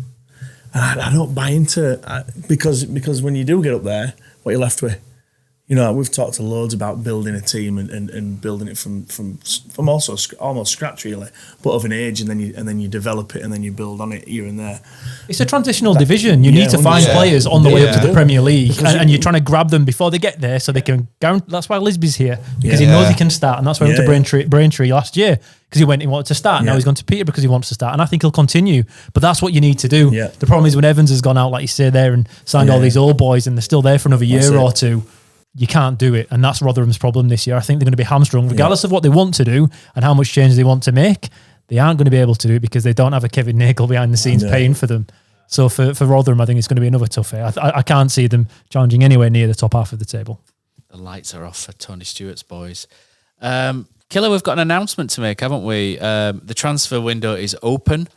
And I don't buy into because when you do get up there, what you're left with. We've talked to loads about building a team and building it from also almost scratch really, but of an age, and then you develop it and then you build on it here and there. It's a transitional division. You need to find players on the way up to the Premier League, and you're trying to grab them before they get there so they can guarantee. That's why Lisby's here, because he knows he can start, and that's why he went to Braintree last year because he wanted to start. Now he's gone to Peterborough because he wants to start, and I think he'll continue. But that's what you need to do. The problem is when Evans has gone out, like you say there, and signed all these old boys, and they're still there for another year or two. You can't do it, and that's Rotherham's problem this year. I think they're going to be hamstrung, regardless of what they want to do and how much change they want to make. They aren't going to be able to do it because they don't have a Kevin Nagel behind the scenes paying for them. So for Rotherham, I think it's going to be another tough year. I can't see them challenging anywhere near the top half of the table. The lights are off for Tony Stewart's boys. Killer, we've got an announcement to make, haven't we? The transfer window is open,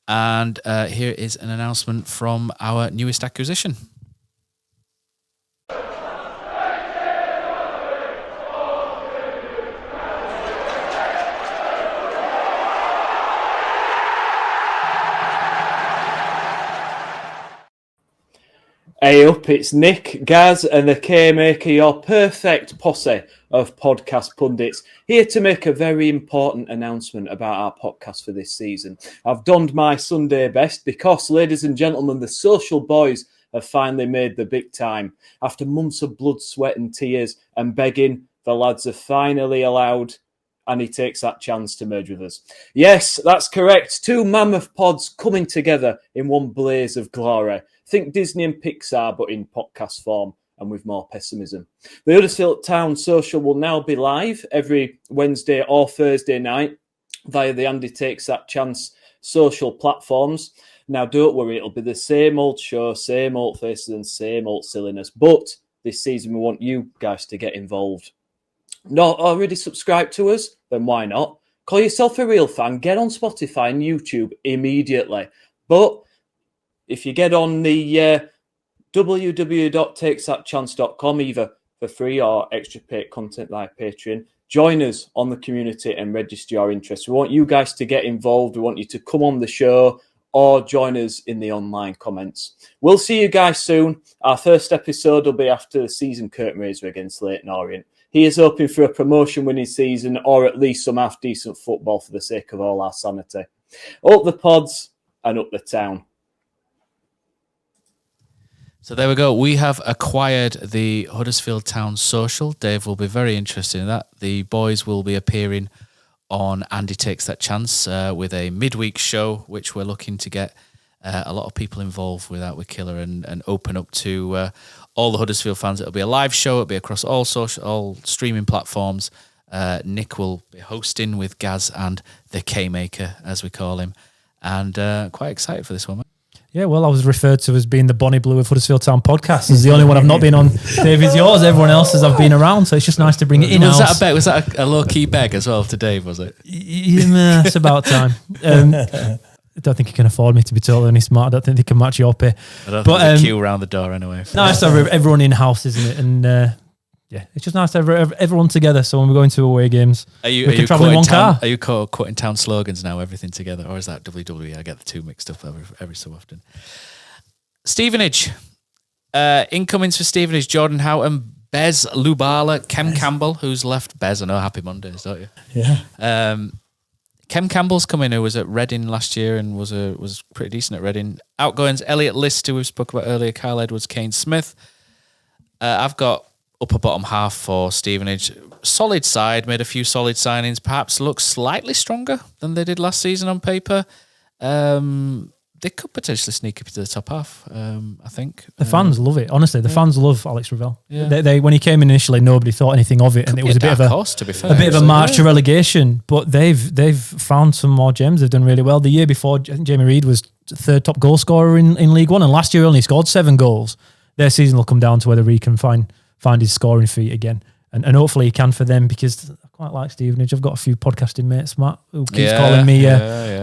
and here is an announcement from our newest acquisition. Hey up, it's Nick, Gaz and the K-Maker, your perfect posse of podcast pundits, here to make a very important announcement about our podcast for this season. I've donned my Sunday best because, ladies and gentlemen, the social boys have finally made the big time. After months of blood, sweat and tears and begging, the lads are finally allowed, and he takes that chance to merge with us. Yes, that's correct. 2 mammoth pods coming together in one blaze of glory. Think Disney and Pixar, but in podcast form. and with more pessimism. The Huddersfield Town social will now be live every Wednesday or Thursday night via the Andy Takes That Chance social platforms. Now, don't worry, it'll be the same old show, same old faces and same old silliness. But this season, we want you guys to get involved. Not already subscribed to us? Then why not? Call yourself a real fan. Get on Spotify and YouTube immediately. But if you get on the www.takesthatchance.com, either for free or extra paid content like Patreon, join us on the community and register your interest. We want you guys to get involved. We want you to come on the show or join us in the online comments. We'll see you guys soon. Our first episode will be after the season curtain raiser against Leyton Orient. He is hoping for a promotion-winning season or at least some half-decent football for the sake of all our sanity. Up the pods and up the town. So there we go. We have acquired the Huddersfield Town social. Dave will be very interested in that. The boys will be appearing on Andy Takes That Chance with a midweek show, which we're looking to get a lot of people involved with that with Killer and open up to all the Huddersfield fans. It'll be a live show. It'll be across all streaming platforms. Nick will be hosting with Gaz and the K-Maker, as we call him. And quite excited for this one, mate. Yeah, well, I was referred to as being the Bonnie Blue of Huddersfield Town podcast. It's the only one I've not been on. David's yours. Everyone else has I've been around, so it's just nice to bring it in. Was that a low-key beg as well to Dave, was it? Yeah, it's about time. I don't think you can afford me, to be totally honest, Matt. I don't think they can match your pay. I don't think there's a queue around the door anyway. Nice to have everyone in-house, isn't it? And yeah, it's just nice to have everyone together. So when we're going to away games, we can travel in one car. Are you quoting town slogans now, everything together? Or is that WWE? I get the two mixed up every so often. Stevenage. Incomings for Stevenage, Jordan Houghton, Bez Lubala, Kem Campbell, who's left. Bez, I know, happy Mondays, don't you? Yeah. Kem Campbell's come in, who was at Reading last year and was pretty decent at Reading. Outgoings, Elliot List, who we spoke about earlier, Kyle Edwards, Kane Smith. I've got upper bottom half for Stevenage. Solid side, made a few solid signings, perhaps look slightly stronger than they did last season on paper. They could potentially sneak up into the top half, I think. The fans love it. Honestly, the fans love Alex Ravel. Yeah. They when he came in initially, nobody thought anything of it, and it was a bit of a horse, to be fair, a bit of a march to relegation. But they've found some more gems. They've done really well. The year before, Jamie Reid was third top goal scorer in League One, and last year only scored 7 goals. Their season will come down to whether he can find his scoring feet again. And hopefully he can for them, because I quite like Stevenage. I've got a few podcasting mates, Matt, who keeps calling me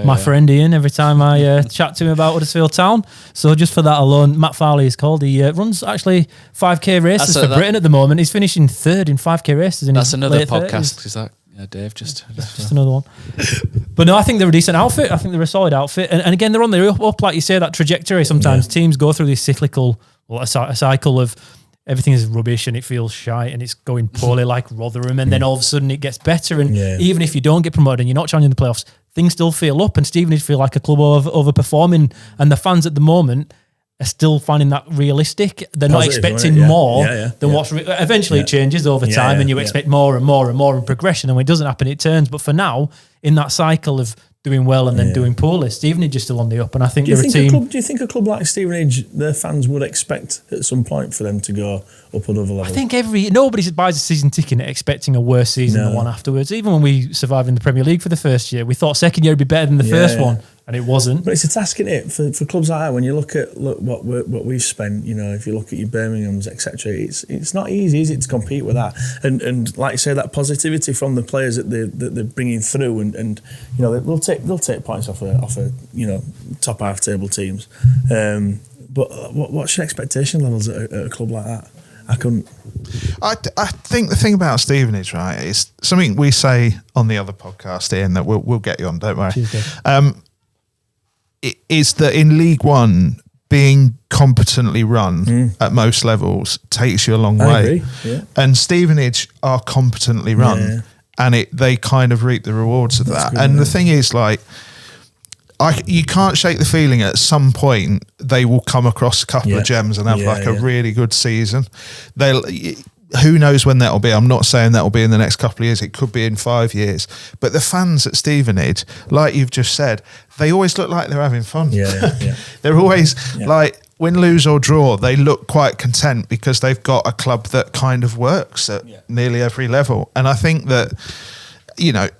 my friend Ian every time I chat to him about Huddersfield Town. So just for that alone, Matt Farley is called. He runs actually 5k races for Britain at the moment. He's finishing 3rd in 5k races. That's another podcast. Is that Dave? Just another one. But no, I think they're a decent outfit. I think they're a solid outfit. And again, they're on the up, like you say, that trajectory. Sometimes teams go through this cyclical, a cycle of everything is rubbish and it feels shite and it's going poorly, like Rotherham, and then all of a sudden it gets better. And even if you don't get promoted and you're not challenging the playoffs, things still feel up, and Stevenage feel like a club overperforming, and the fans at the moment are still finding that realistic. They're not expecting more than what's... Eventually it changes over time and you expect more and more and more in progression, and when it doesn't happen, it turns. But for now, in that cycle of doing well and then doing poorly, Stevenage is still on the up, and I think they're a team... Do you think a club like Stevenage, their fans would expect at some point for them to go up another level? I think nobody buys a season ticket expecting a worse season than one afterwards. Even when we survived in the Premier League for the first year, we thought second year would be better than the first one, and it wasn't. But it's a task, isn't it, for clubs like that? When you look what we've spent, if you look at your Birminghams, etc., it's not easy, is it, to compete with that? And like you say, that positivity from the players that they're bringing through, and they'll take points off a top half table teams. But what's your expectation levels at a club like that? I couldn't. I think the thing about Stevenage, right, is something we say on the other podcast, Ian, that we'll get you on, don't worry. Is that in League One, being competently run at most levels takes you a long way. I agree. Yeah. And Stevenage are competently run, and they kind of reap the rewards of that. And the thing is, like, you can't shake the feeling at some point they will come across a couple of gems and have a really good season. Who knows when that'll be? I'm not saying that'll be in the next couple of years. It could be in 5 years. But the fans at Stevenage, like you've just said, they always look like they're having fun. They're always like, win, lose or draw, they look quite content because they've got a club that kind of works at nearly every level. And I think that,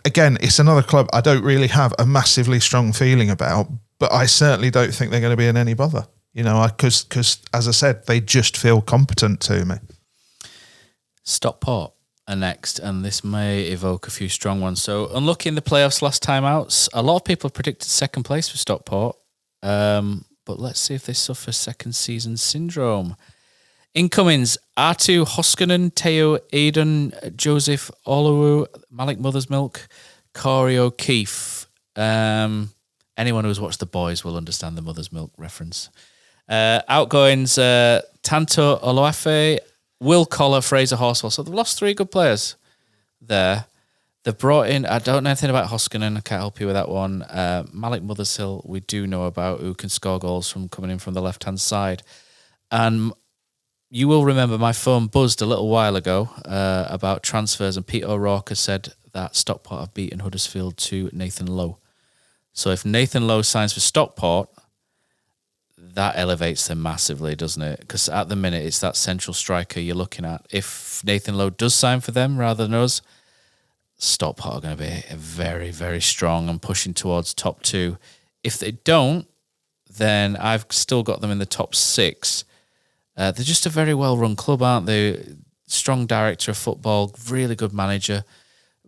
again, it's another club I don't really have a massively strong feeling about, but I certainly don't think they're going to be in any bother. Because as I said, they just feel competent to me. Stockport are next, and this may evoke a few strong ones. So, unlucky in the playoffs last time out. A lot of people have predicted second place for Stockport, but let's see if they suffer second season syndrome. Incomings: Artu Hoskonen, Teo Eden, Joseph Oluwu, Malik Mothersmilk, Corey O'Keefe. Anyone who's watched The Boys will understand the Mother's Milk reference. Outgoings: Tanto Oloafe, Will Collar, Fraser Horsfall. So they've lost 3 good players there. They've brought in, I don't know anything about Hoskonen, I can't help you with that one. Malik Mothershill, we do know about, who can score goals from coming in from the left-hand side. And you will remember my phone buzzed a little while ago about transfers, and Pete O'Rourke has said that Stockport have beaten Huddersfield to Nathan Lowe. So if Nathan Lowe signs for Stockport, that elevates them massively, doesn't it? Because at the minute, it's that central striker you're looking at. If Nathan Lowe does sign for them rather than us, Stockport are going to be very, very strong and pushing towards top 2. If they don't, then I've still got them in the top 6. They're just a very well-run club, aren't they? Strong director of football, really good manager,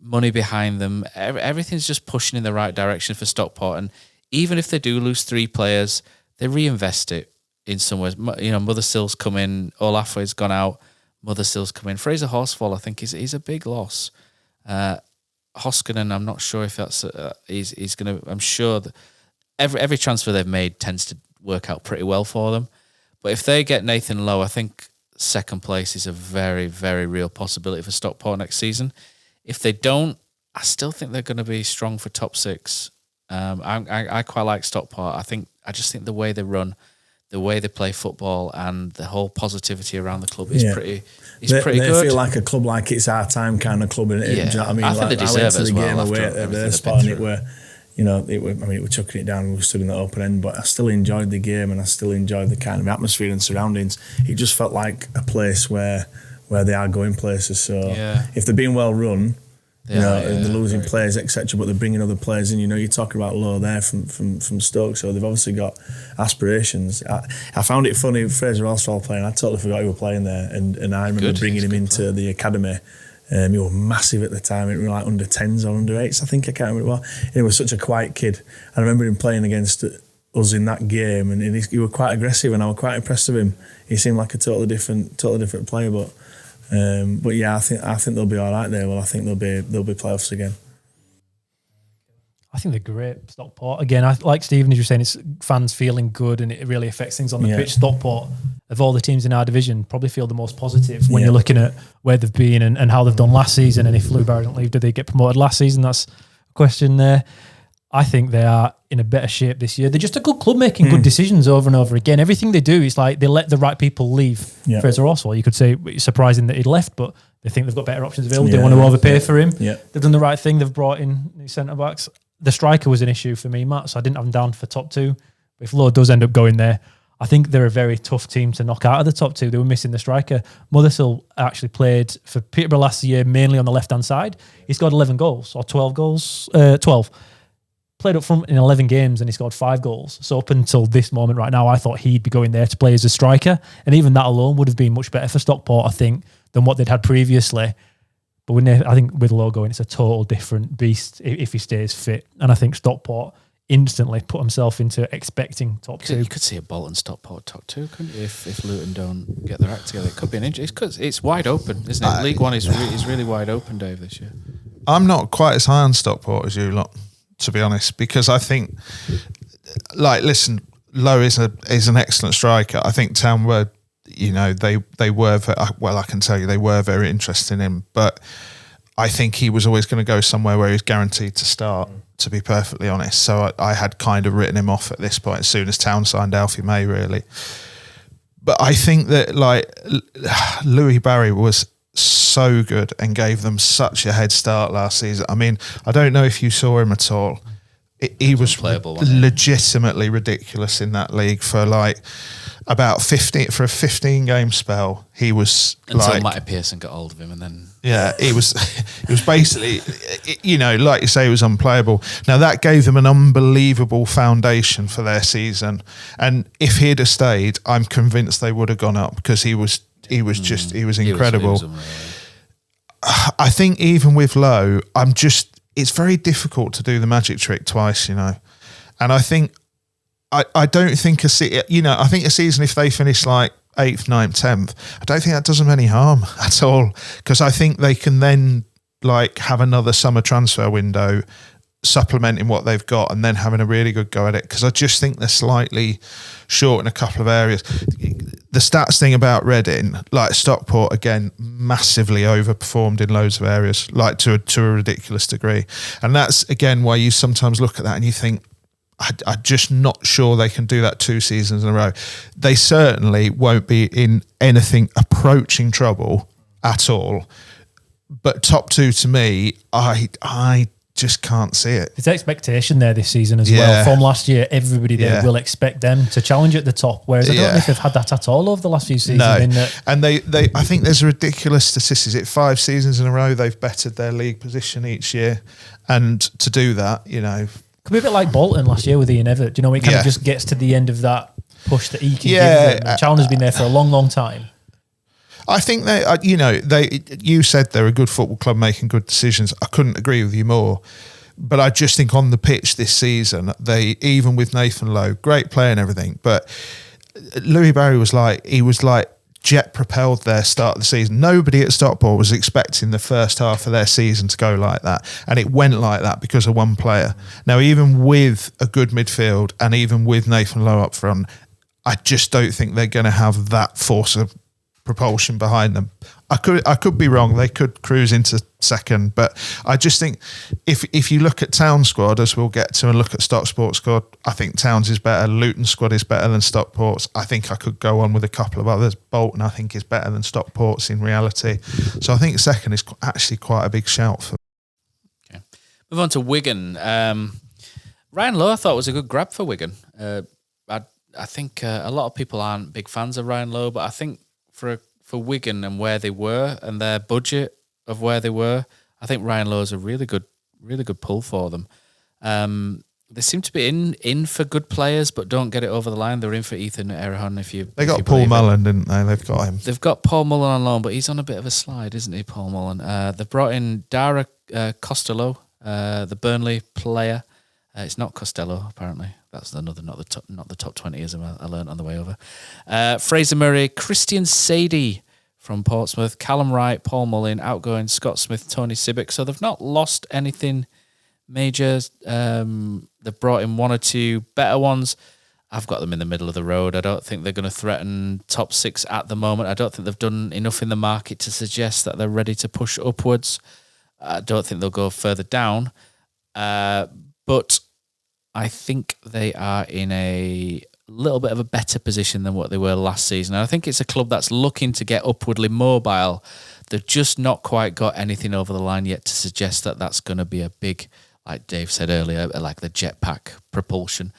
money behind them. Everything's just pushing in the right direction for Stockport. And even if they do lose 3 players, they reinvest it in some ways. Mothersill's come in, Olafwe's gone out, Mothersill's come in. Fraser Horsfall, I think, he's a big loss. Hoskonen, I'm not sure if that's he's going to. I'm sure that every transfer they've made tends to work out pretty well for them. But if they get Nathan Lowe, I think second place is a very, very real possibility for Stockport next season. If they don't, I still think they're going to be strong for top 6. I quite like Stockport. I just think the way they run, the way they play football, and the whole positivity around the club is pretty good. They feel like a club, like it's our time kind of club, innit? Yeah. Do you know what I mean? I think they deserve it as well. Game away at their spot, and it were chucking it down. We were stood in the open end, but I still enjoyed the game, and I still enjoyed the kind of atmosphere and surroundings. It just felt like a place where they are going places. So if they're being well run, they're losing players, etc., but they're bringing other players in. You're talking about Lowe there from Stoke, so they've obviously got aspirations. I found it funny, Fraser Horsfall playing. I totally forgot he was playing there, and I remember bringing him into the academy. He was massive at the time. It was like under 10s or under 8s, I think. I can't remember what it was. And he was such a quiet kid. I remember him playing against us in that game, and he was quite aggressive, and I was quite impressed with him. He seemed like a totally different player, but yeah, I think they'll be all right there. Well, I think they'll be playoffs again. I think they're great, Stockport. Again, like Stephen, as you're saying, it's fans feeling good, and it really affects things on the pitch. Stockport, of all the teams in our division, probably feel the most positive when you're looking at where they've been and how they've done last season. And if Lou Barry don't leave, did they get promoted last season? That's a question there. I think they are in a better shape this year. They're just a good club making good decisions over and over again. Everything they do is like they let the right people leave. Fraser Horsfall, you could say it's surprising that he'd left, but they think they've got better options available. They want to overpay for him. They've done the right thing. They've brought in new centre-backs. The striker was an issue for me, Matt, so I didn't have them down for top 2. But if Lowe does end up going there, I think they're a very tough team to knock out of the top 2. They were missing the striker. Mothershill actually played for Peterborough last year, mainly on the left-hand side. He scored 11 goals, or 12 goals. 12. Played up front in 11 games and he scored 5 goals. So up until this moment right now, I thought he'd be going there to play as a striker. And even that alone would have been much better for Stockport, I think, than what they'd had previously. But I think with Lowe going, it's a total different beast if he stays fit. And I think Stockport instantly put himself into expecting top 2. You could see a Bolton Stockport top 2, couldn't you? If Luton don't get their act together, it could be an injury. It's wide open, isn't it? League One is really wide open, Dave, this year. I'm not quite as high on Stockport as you lot, to be honest, because I think, listen, Lowe is an excellent striker. I think Town were, they were, I can tell you, they were very interested in him, but I think he was always going to go somewhere where he was guaranteed to start, to be perfectly honest. So I had kind of written him off at this point as soon as Town signed Alfie May, really. But I think that, Louis Barry was so good and gave them such a head start last season. I mean, I don't know if you saw him at all. he was Unplayable, wasn't he? legitimately ridiculous in that league for like about 15 game spell. He was Until like Matty Pearson got hold of him, and then he was basically, like you say, he was unplayable. Now that gave them an unbelievable foundation for their season, and if he'd have stayed, I'm convinced they would have gone up because he was incredible. I think even with Lowe, it's very difficult to do the magic trick twice, and I think I don't think I think a season, if they finish like 8th, 9th, 10th, I don't think that does them any harm at all, because I think they can then like have another summer transfer window supplementing what they've got and then having a really good go at it, because I just think they're slightly short in a couple of areas. The stats thing about Reading, like Stockport, again, massively overperformed in loads of areas, like to a ridiculous degree. And that's, again, why you sometimes look at that and you think, I'm just not sure they can do that 2 seasons in a row. They certainly won't be in anything approaching trouble at all. But top 2 to me, I just can't see it. There's expectation there this season as well. From last year, everybody there will expect them to challenge at the top, whereas I don't know if they've had that at all over the last few seasons. No. And they I think there's a ridiculous statistic. Is it 5 seasons in a row they've bettered their league position each year? And to do that, could be a bit like Bolton last year with Ian Everett. Do you know, it kind of just gets to the end of that push that he can give them. The challenge has been there for a long, long time. I think you said they're a good football club making good decisions. I couldn't agree with you more. But I just think on the pitch this season, even with Nathan Lowe, great player and everything, but Louis Barry was like jet propelled their start of the season. Nobody at Stockport was expecting the first half of their season to go like that. And it went like that because of one player. Now, even with a good midfield and even with Nathan Lowe up front, I just don't think they're going to have that force of propulsion behind them. I could be wrong. They could cruise into second, but I just think if you look at Town's squad, as we'll get to, and look at Stockport's squad, I think Town's is better. Luton's squad is better than Stockport's. I think I could go on with a couple of others. Bolton, I think, is better than Stockport's in reality. So I think second is actually quite a big shout for. Okay, move on to Wigan. Ryan Lowe, I thought, was a good grab for Wigan. I think a lot of people aren't big fans of Ryan Lowe, but I think for Wigan and where they were and their budget of where they were, I think Ryan Lowe's a really good pull for them. They seem to be in for good players, but don't get it over the line. They're in for Ethan Erehon. They got Paul Mullen, didn't they? They've got him. They've got Paul Mullen on loan, but he's on a bit of a slide, isn't he, Paul Mullen? They've brought in Dara Costello, the Burnley player. It's not Costello, apparently. That's another, not the top 20, as I learned on the way over. Fraser Murray, Christian Sadie from Portsmouth, Callum Wright, Paul Mullin, outgoing Scott Smith, Tony Sibbick. So they've not lost anything major. They've brought in 1 or 2 better ones. I've got them in the middle of the road. I don't think they're going to threaten top 6 at the moment. I don't think they've done enough in the market to suggest that they're ready to push upwards. I don't think they'll go further down. But I think they are in a little bit of a better position than what they were last season. And I think it's a club that's looking to get upwardly mobile. They've just not quite got anything over the line yet to suggest that that's going to be a big, like Dave said earlier, like the jetpack propulsion.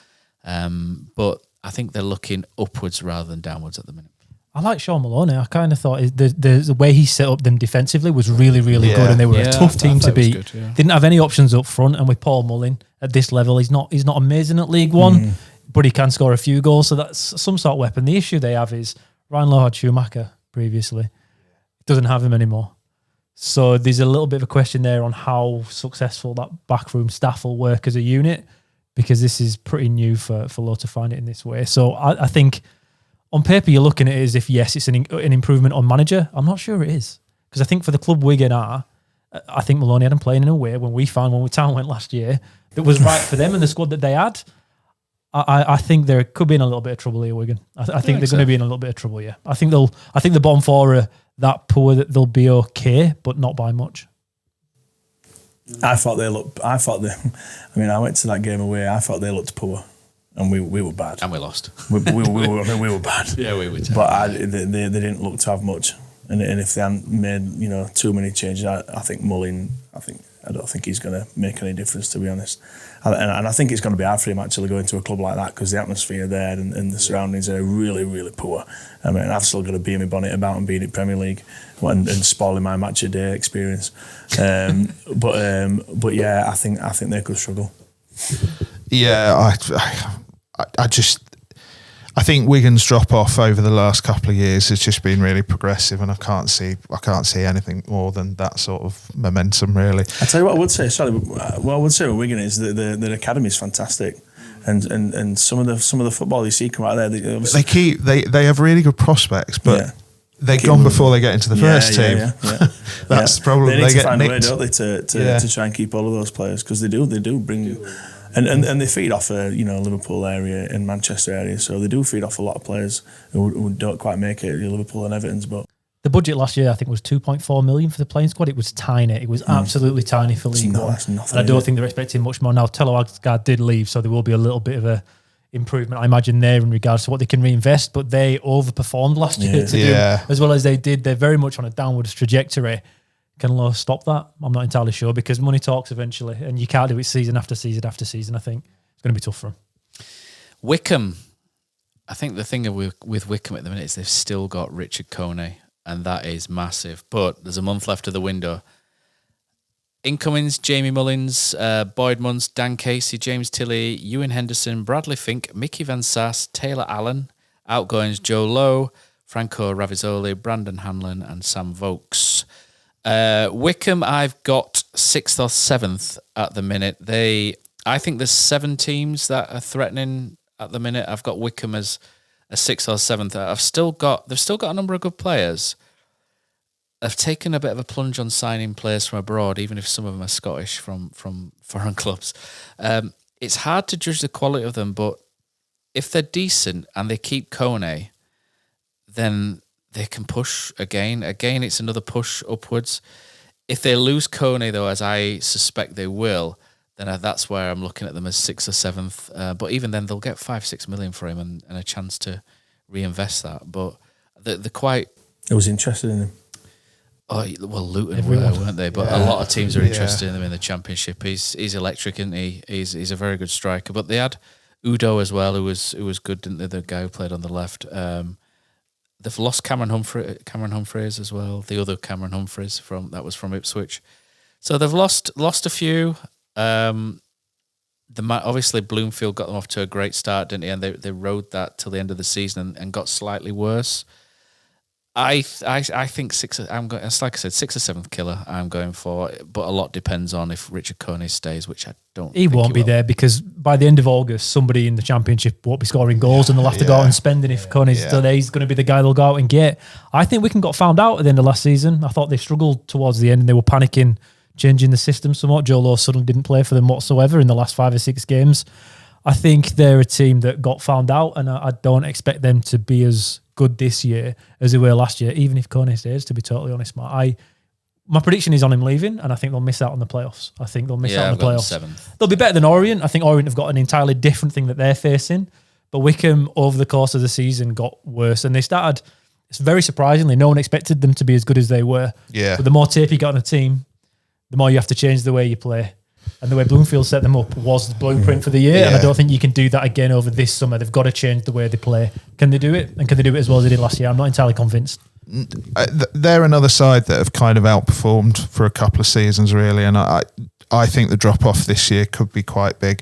But I think they're looking upwards rather than downwards at the minute. I like Sean Maloney. I kind of thought the way he set up them defensively was really, really good, and they were a tough team to beat. Good, yeah. Didn't have any options up front, and with Paul Mullin at this level, he's not amazing at League One, but he can score a few goals, so that's some sort of weapon. The issue they have is Ryan Lowe had Schumacher previously. Doesn't have him anymore. So there's a little bit of a question there on how successful that backroom staff will work as a unit, because this is pretty new for Lowe to find it in this way. So I think on paper, you're looking at it as if, yes, it's an improvement on manager. I'm not sure it is. Because I think for the club Wigan I think Maloney had them playing in a way when Town went last year that was right for them and the squad that they had. I think there could be in a little bit of trouble here, Wigan. I think they're going to be in a little bit of trouble, yeah. I think the bottom 4 are that poor that they'll be okay, but not by much. I went to that game away, I thought they looked poor. And we were bad. And we lost. We were bad. Yeah, we were terrible. But they didn't look to have much. And if they hadn't made too many changes, I think Mullin, I don't think he's going to make any difference, to be honest. And I think it's going to be hard for him actually going to a club like that because the atmosphere there and the surroundings are really, really poor. I mean, I've still got to be my bonnet about and being in Premier League and spoiling my match a day experience. But yeah, I think they could struggle. Yeah, I think Wigan's drop off over the last couple of years has just been really progressive, and I can't see anything more than that sort of momentum, really. I tell you what I would say. Sorry, what I would say with Wigan is that the academy is fantastic, and some of the football you see come out there. They have really good prospects, but they're gone before they get into the first team. That's the problem. They need to get find nicked. a way, don't they, to try and keep all of those players because they do bring. And they feed off Liverpool area and Manchester area, so they do feed off a lot of players who don't quite make it, Liverpool and Everton's. But the budget last year, I think, was 2.4 million for the playing squad. It was tiny. It was absolutely tiny for League One. That's nothing. And I don't think they're expecting much more now. Tello Aguilar did leave, so there will be a little bit of a improvement, I imagine, there in regards to what they can reinvest. But they overperformed last year to do as well as they did. They're very much on a downwards trajectory. Can Lowe stop that? I'm not entirely sure because money talks eventually, and you can't do it season after season after season. I think it's going to be tough for them. Wickham, I think the thing with Wickham at the minute is they've still got Richard Coney, and that is massive. But there's a month left of the window. Incomings: Jamie Mullins, Boyd Munns, Dan Casey, James Tilley, Ewan Henderson, Bradley Fink, Mickey Van Sass, Taylor Allen. Outgoings: Joe Lowe, Franco Ravizoli, Brandon Hanlon, and Sam Vokes. Wickham, I've got 6th or 7th at the minute. I think there's 7 teams that are threatening at the minute. I've got Wickham as a 6th or 7th. They've still got a number of good players. They've taken a bit of a plunge on signing players from abroad, even if some of them are Scottish from foreign clubs. It's hard to judge the quality of them, but if they're decent and they keep Kone, then they can push again. Again, it's another push upwards. If they lose Kone, though, as I suspect they will, then that's where I'm looking at them as 6th or 7th. But even then, they'll get 5-6 million for him and a chance to reinvest that. But they're quite... I was interested in him. Oh, well, Luton were, weren't they? But a lot of teams are interested in him in the Championship. He's electric, isn't he? He's a very good striker. But they had Udo as well, who was good, didn't they? The guy who played on the left. They've lost Cameron Humphreys as well. The other Cameron Humphreys from Ipswich. So they've lost a few. Obviously Bloomfield got them off to a great start, didn't he? And they rode that till the end of the season and got slightly worse. I think 6. I'm going. It's like I said, 6th or 7th killer. I'm going for, but a lot depends on if Richard Coney stays, which I don't. He won't be there because by the end of August, somebody in the Championship won't be scoring goals, and they'll have to go out and spending. If Coney's still there, he's going to be the guy they'll go out and get. I think Wigan got found out at the end of last season. I thought they struggled towards the end, and they were panicking, changing the system somewhat. Joe Lowe suddenly didn't play for them whatsoever in the last 5 or 6 games. I think they're a team that got found out, and I don't expect them to be as good this year as they were last year, even if Coney stays, to be totally honest, Matt. My prediction is on him leaving, and I think they'll miss out on the playoffs. I think they'll miss out on the playoffs. 7th. They'll be better than Orient. I think Orient have got an entirely different thing that they're facing, but Wickham, over the course of the season, got worse, and they started, it's very surprisingly, no one expected them to be as good as they were. Yeah. But the more tape you got on a team, the more you have to change the way you play. And the way Bloomfield set them up was the blueprint for the year, and I don't think you can do that again over this summer. They've got to change the way they play. Can they do it? And can they do it as well as they did last year? I'm not entirely convinced. They're another side that have kind of outperformed for a couple of seasons, really, and I think the drop-off this year could be quite big.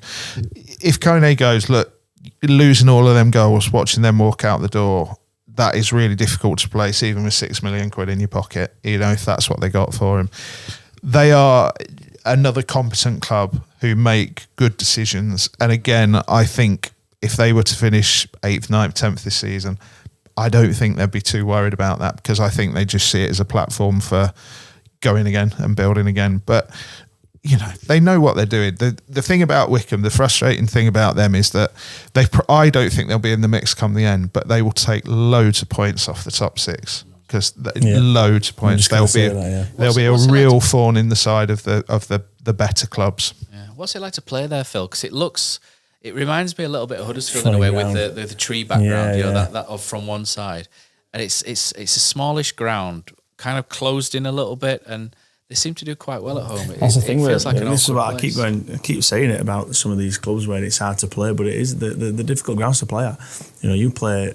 If Kone goes, look, losing all of them goals, watching them walk out the door, that is really difficult to place, even with £6 million in your pocket, if that's what they got for him. They are another competent club who make good decisions. And again, I think if they were to finish 8th, 9th, 10th this season, I don't think they'd be too worried about that because I think they just see it as a platform for going again and building again. But, they know what they're doing. The thing about Wickham, the frustrating thing about them is that I don't think they'll be in the mix come the end, but they will take loads of points off the top 6. Because loads of points, there'll be a real thorn in the side of the better clubs. Yeah. What's it like to play there, Phil? Because it reminds me a little bit of Huddersfield in a way with the tree background, that of from one side, and it's a smallish ground, kind of closed in a little bit, and they seem to do quite well at home. That's the thing. Feels like this is what I keep saying it about some of these clubs where it's hard to play, but it is the difficult grounds to play at. You know, you play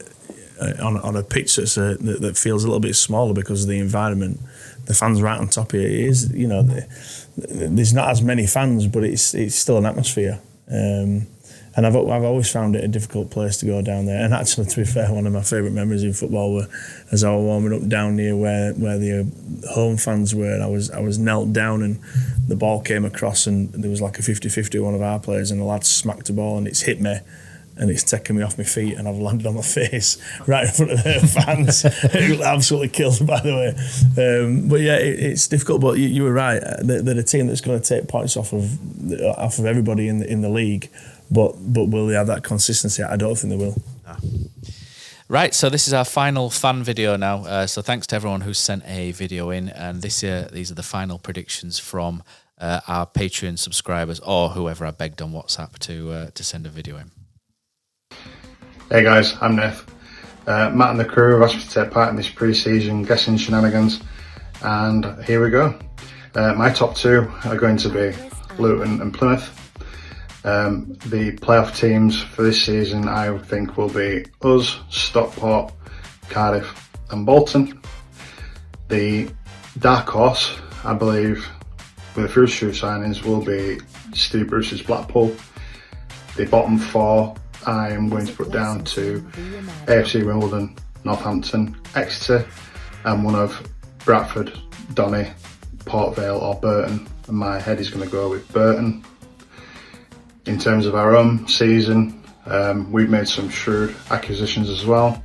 on a pitch that feels a little bit smaller because of the environment. The fans right on top of it. It is, you know, there's not as many fans, but it's still an atmosphere. And I've always found it a difficult place to go down there. And actually, to be fair, one of my favourite memories in football were as I was warming up down near where the home fans were, and I was knelt down and the ball came across and there was like a 50-50 one of our players, and the lad smacked the ball and it's hit me and it's taken me off my feet and I've landed on my face right in front of the fans. It absolutely killed, by the way. But yeah, it's difficult. But you were right. They're a team that's going to take points off of everybody in the league. But will they have that consistency? I don't think they will. Right, so this is our final fan video now. So thanks to everyone who sent a video in. And these are the final predictions from our Patreon subscribers or whoever I begged on WhatsApp to send a video in. Hey guys, I'm Neff. Matt and the crew have asked me to take part in this pre-season guessing shenanigans. And here we go. My top two are going to be Luton and Plymouth. The playoff teams for this season I think will be us, Stockport, Cardiff and Bolton. The dark horse, I believe, with a few shoe signings will be Steve Bruce's Blackpool. The bottom four I am going to put down to AFC Wimbledon, Northampton, Exeter and one of Bradford, Donny, Port Vale or Burton, and my head is going to go with Burton. In terms of our own season, we've made some shrewd acquisitions as well.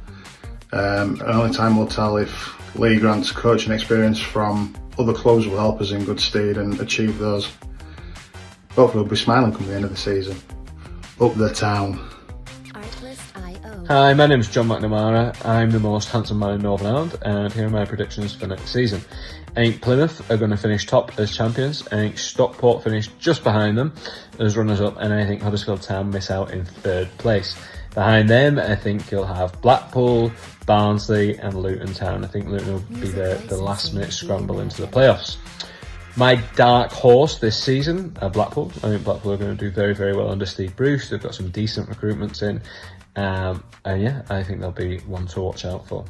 And only time will tell if Lee Grant's coaching experience from other clubs will help us in good stead and achieve those. Hopefully we'll be smiling come the end of the season. Up the town. Hi, my name is John McNamara. I'm the most handsome man in Northern Ireland, and here are my predictions for next season. I think Plymouth are going to finish top as champions. I think Stockport finish just behind them as runners-up, and I think Huddersfield Town miss out in third place. Behind them, I think you'll have Blackpool, Barnsley and Luton Town. I think Luton will be the last-minute scramble into the playoffs. My dark horse this season are Blackpool. I think Blackpool are going to do very, very well under Steve Bruce. They've got some decent recruitments in. And yeah, I think they'll be one to watch out for.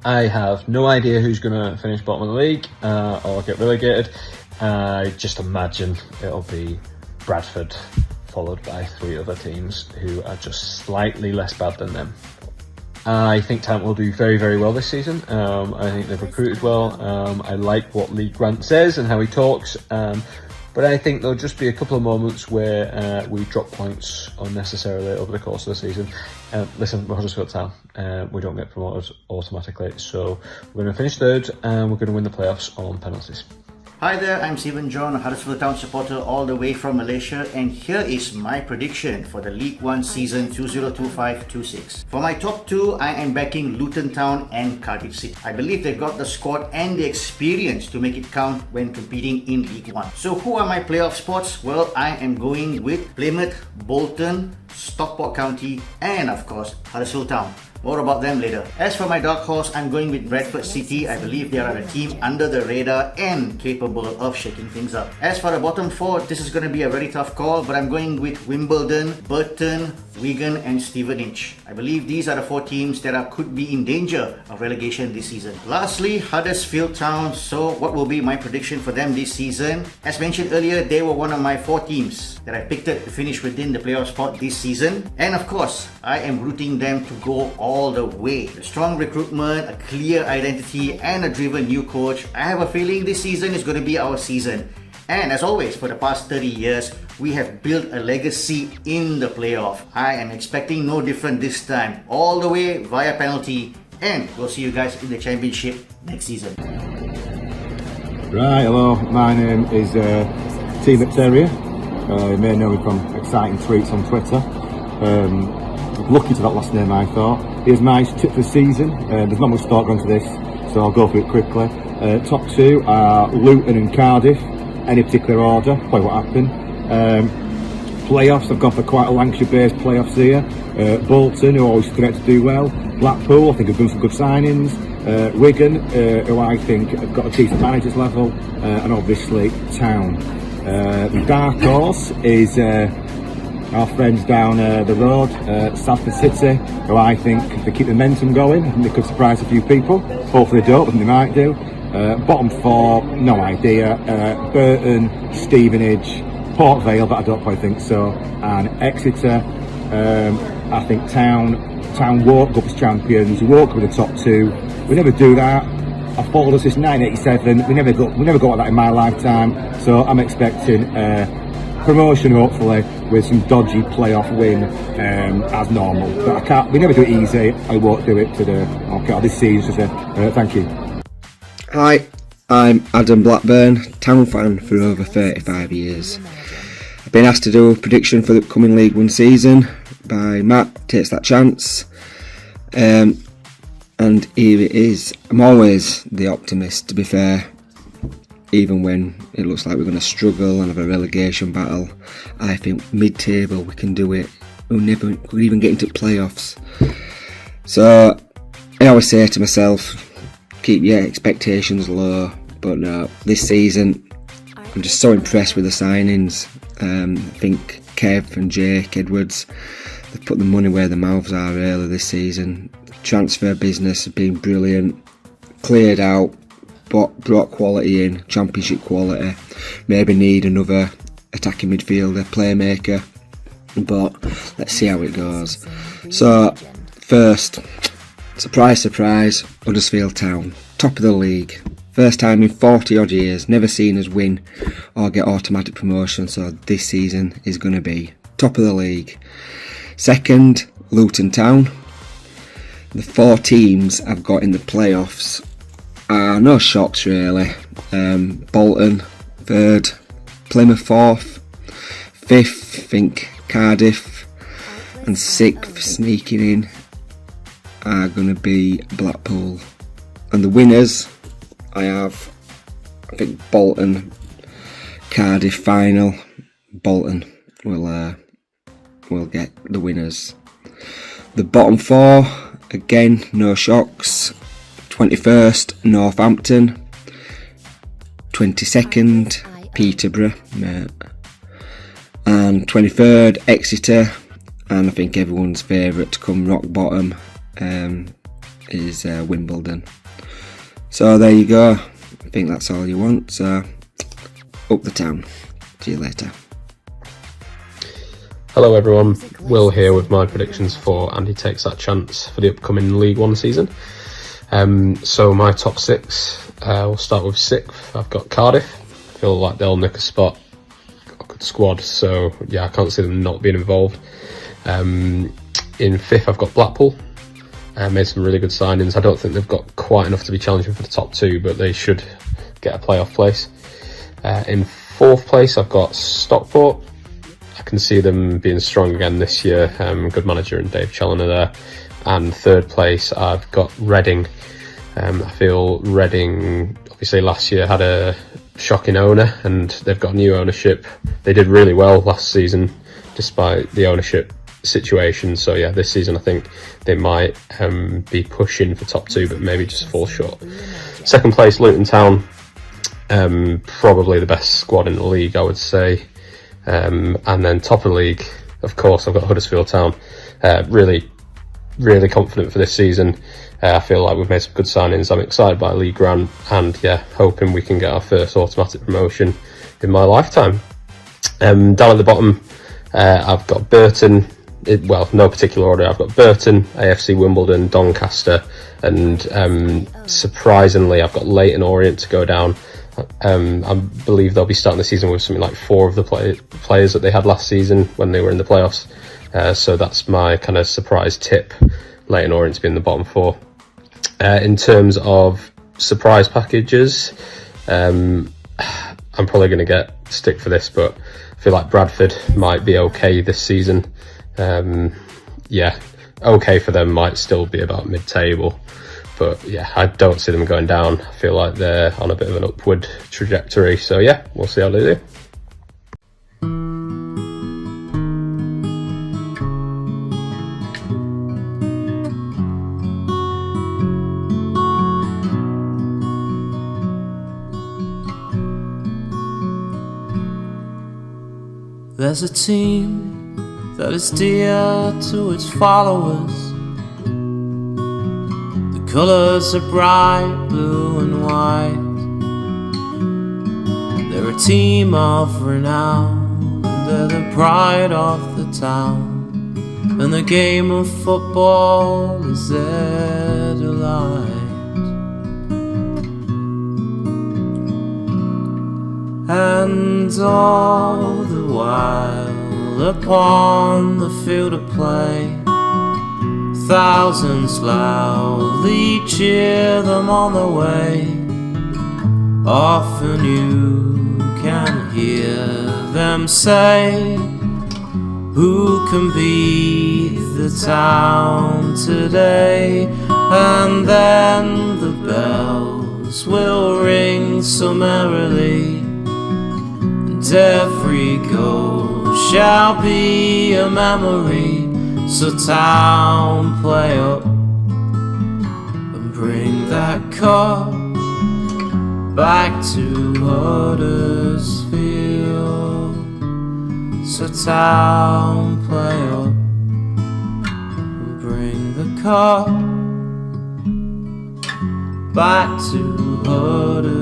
I have no idea who's going to finish bottom of the league or get relegated. I just imagine it'll be Bradford, followed by three other teams who are just slightly less bad than them. I think Town will do very, very well this season. I think they've recruited well. I like what Lee Grant says and how he talks. But I think there'll just be a couple of moments where we drop points unnecessarily over the course of the season. Listen, we're Huddersfield Town. We don't get promoted automatically. So we're going to finish third and we're going to win the playoffs on penalties. Hi there, I'm Stephen John, a Huddersfield Town supporter all the way from Malaysia, and here is my prediction for the League One season 2025-26. For my top two, I am backing Luton Town and Cardiff City. I believe they've got the squad and the experience to make it count when competing in League One. So who are my playoff spots? Well, I am going with Plymouth, Bolton, Stockport County and of course Huddersfield Town. More about them later. As for my dark horse, I'm going with Bradford City. I believe they are a team under the radar and capable of shaking things up. As for the bottom four, this is going to be a very tough call, but I'm going with Wimbledon, Burton, Wigan and Stevenage. I believe these are the four teams that could be in danger of relegation this season. Lastly, Huddersfield Town. So what will be my prediction for them this season? As mentioned earlier, they were one of my four teams that I picked to finish within the playoff spot this season. And of course, I am rooting them to go all the way. A strong recruitment, a clear identity and a driven new coach. I have a feeling this season is going to be our season. And as always, for the past 30 years, we have built a legacy in the playoff. I am expecting no different this time. All the way via penalty. And we'll see you guys in the championship next season. Right, hello, my name is Team Terrier. You may know me from exciting tweets on Twitter. Lucky to that last name, I thought. Here's my tip for the season. There's not much thought gone to this, so I'll go through it quickly. Top two are Luton and Cardiff. Any particular order, probably what happened. Playoffs, I've gone for quite a Lancashire-based playoffs here. Bolton, who always threat to do well. Blackpool, I think have done some good signings. Wigan, who I think have got a decent managers level, and obviously Town. The dark horse is our friends down the road, Bradford City, who I think, if they keep the momentum going, they could surprise a few people. Hopefully they don't, but they might do. Bottom four, no idea. Burton, Stevenage, Port Vale, but I don't quite think so. And Exeter, I think Town won't go up as champions. We won't go with the top two. We never do that. I've followed us since 1987. We never got like that in my lifetime. So I'm expecting promotion, hopefully, with some dodgy playoff win as normal. But we never do it easy. I won't do it today. Okay, this season. Thank you. Hi, I'm Adam Blackburn, Town fan for over 35 years. I've been asked to do a prediction for the upcoming League One season by Matt Takes That Chance. And here it is. I'm always the optimist, to be fair. Even when it looks like we're going to struggle and have a relegation battle, I think mid-table we can do it. We'll even get into playoffs. So I always say to myself, keep your expectations low. But no, this season I'm just so impressed with the signings. I think Kev and Jake Edwards, they've put the money where their mouths are early this season. The transfer business has been brilliant, cleared out, brought quality in, championship quality. Maybe need another attacking midfielder, playmaker, but let's see how it goes. So first, surprise, Huddersfield Town, top of the league. First time in 40 odd years, never seen us win or get automatic promotion, so this season is going to be top of the league. Second, Luton Town. The 4 teams I've got in the playoffs are no shocks really. Bolton, 3rd, Plymouth 4th, 5th, I think Cardiff, and 6th sneaking in are going to be Blackpool. And the winners, I think Bolton, Cardiff final. Bolton will get the winners. The bottom 4, again, no shocks. 21st, Northampton. 22nd, Peterborough. And 23rd, Exeter. And I think everyone's favourite to come rock bottom is Wimbledon. So there you go. I think that's all you want. So up the Town. See you later. Hello everyone, Will here with my predictions for Andy Takes That Chance for the upcoming League One season. So my top 6, we'll start with 6th. I've got Cardiff. I feel like they'll nick a spot. Got a good squad, so yeah, I can't see them not being involved. In 5th I've got Blackpool. Made some really good signings. I don't think they've got quite enough to be challenging for the top 2, but they should get a playoff place. In 4th place I've got Stockport. I can see them being strong again this year. Good manager and Dave Challoner there. And 3rd place I've got Reading. I feel Reading obviously last year had a shocking owner and they've got new ownership. They did really well last season despite the ownership situation. So yeah, this season I think they might be pushing for top 2 but maybe just fall short. 2nd place Luton Town. Probably the best squad in the league, I would say. And then top of the league, of course, I've got Huddersfield Town. Really confident for this season. I feel like we've made some good signings. I'm excited by League Grant and yeah, hoping we can get our first automatic promotion in my lifetime. Down at the bottom, I've got Burton. No particular order. I've got Burton, AFC Wimbledon, Doncaster, and surprisingly, I've got Leyton Orient to go down. I believe they'll be starting the season with something like 4 of the players that they had last season when they were in the playoffs. So that's my kind of surprise tip, Leyton Orient to be in the bottom 4. In terms of surprise packages, I'm probably going to get stick for this, but I feel like Bradford might be okay this season. Yeah, okay for them, might still be about mid-table. But yeah, I don't see them going down. I feel like they're on a bit of an upward trajectory. So yeah, we'll see how they do. There's a team that is dear to its followers. The colours are bright blue and white. They're a team of renown, and they're the pride of the town. And the game of football is their delight. And all the while upon the field of play, thousands loudly cheer them on the way. Often you can hear them say, who can beat the town today? And then the bells will ring so merrily, and every goal shall be a memory. So town, play up and bring that cup back to Huddersfield. So town, play up and bring the cup back to Huddersfield.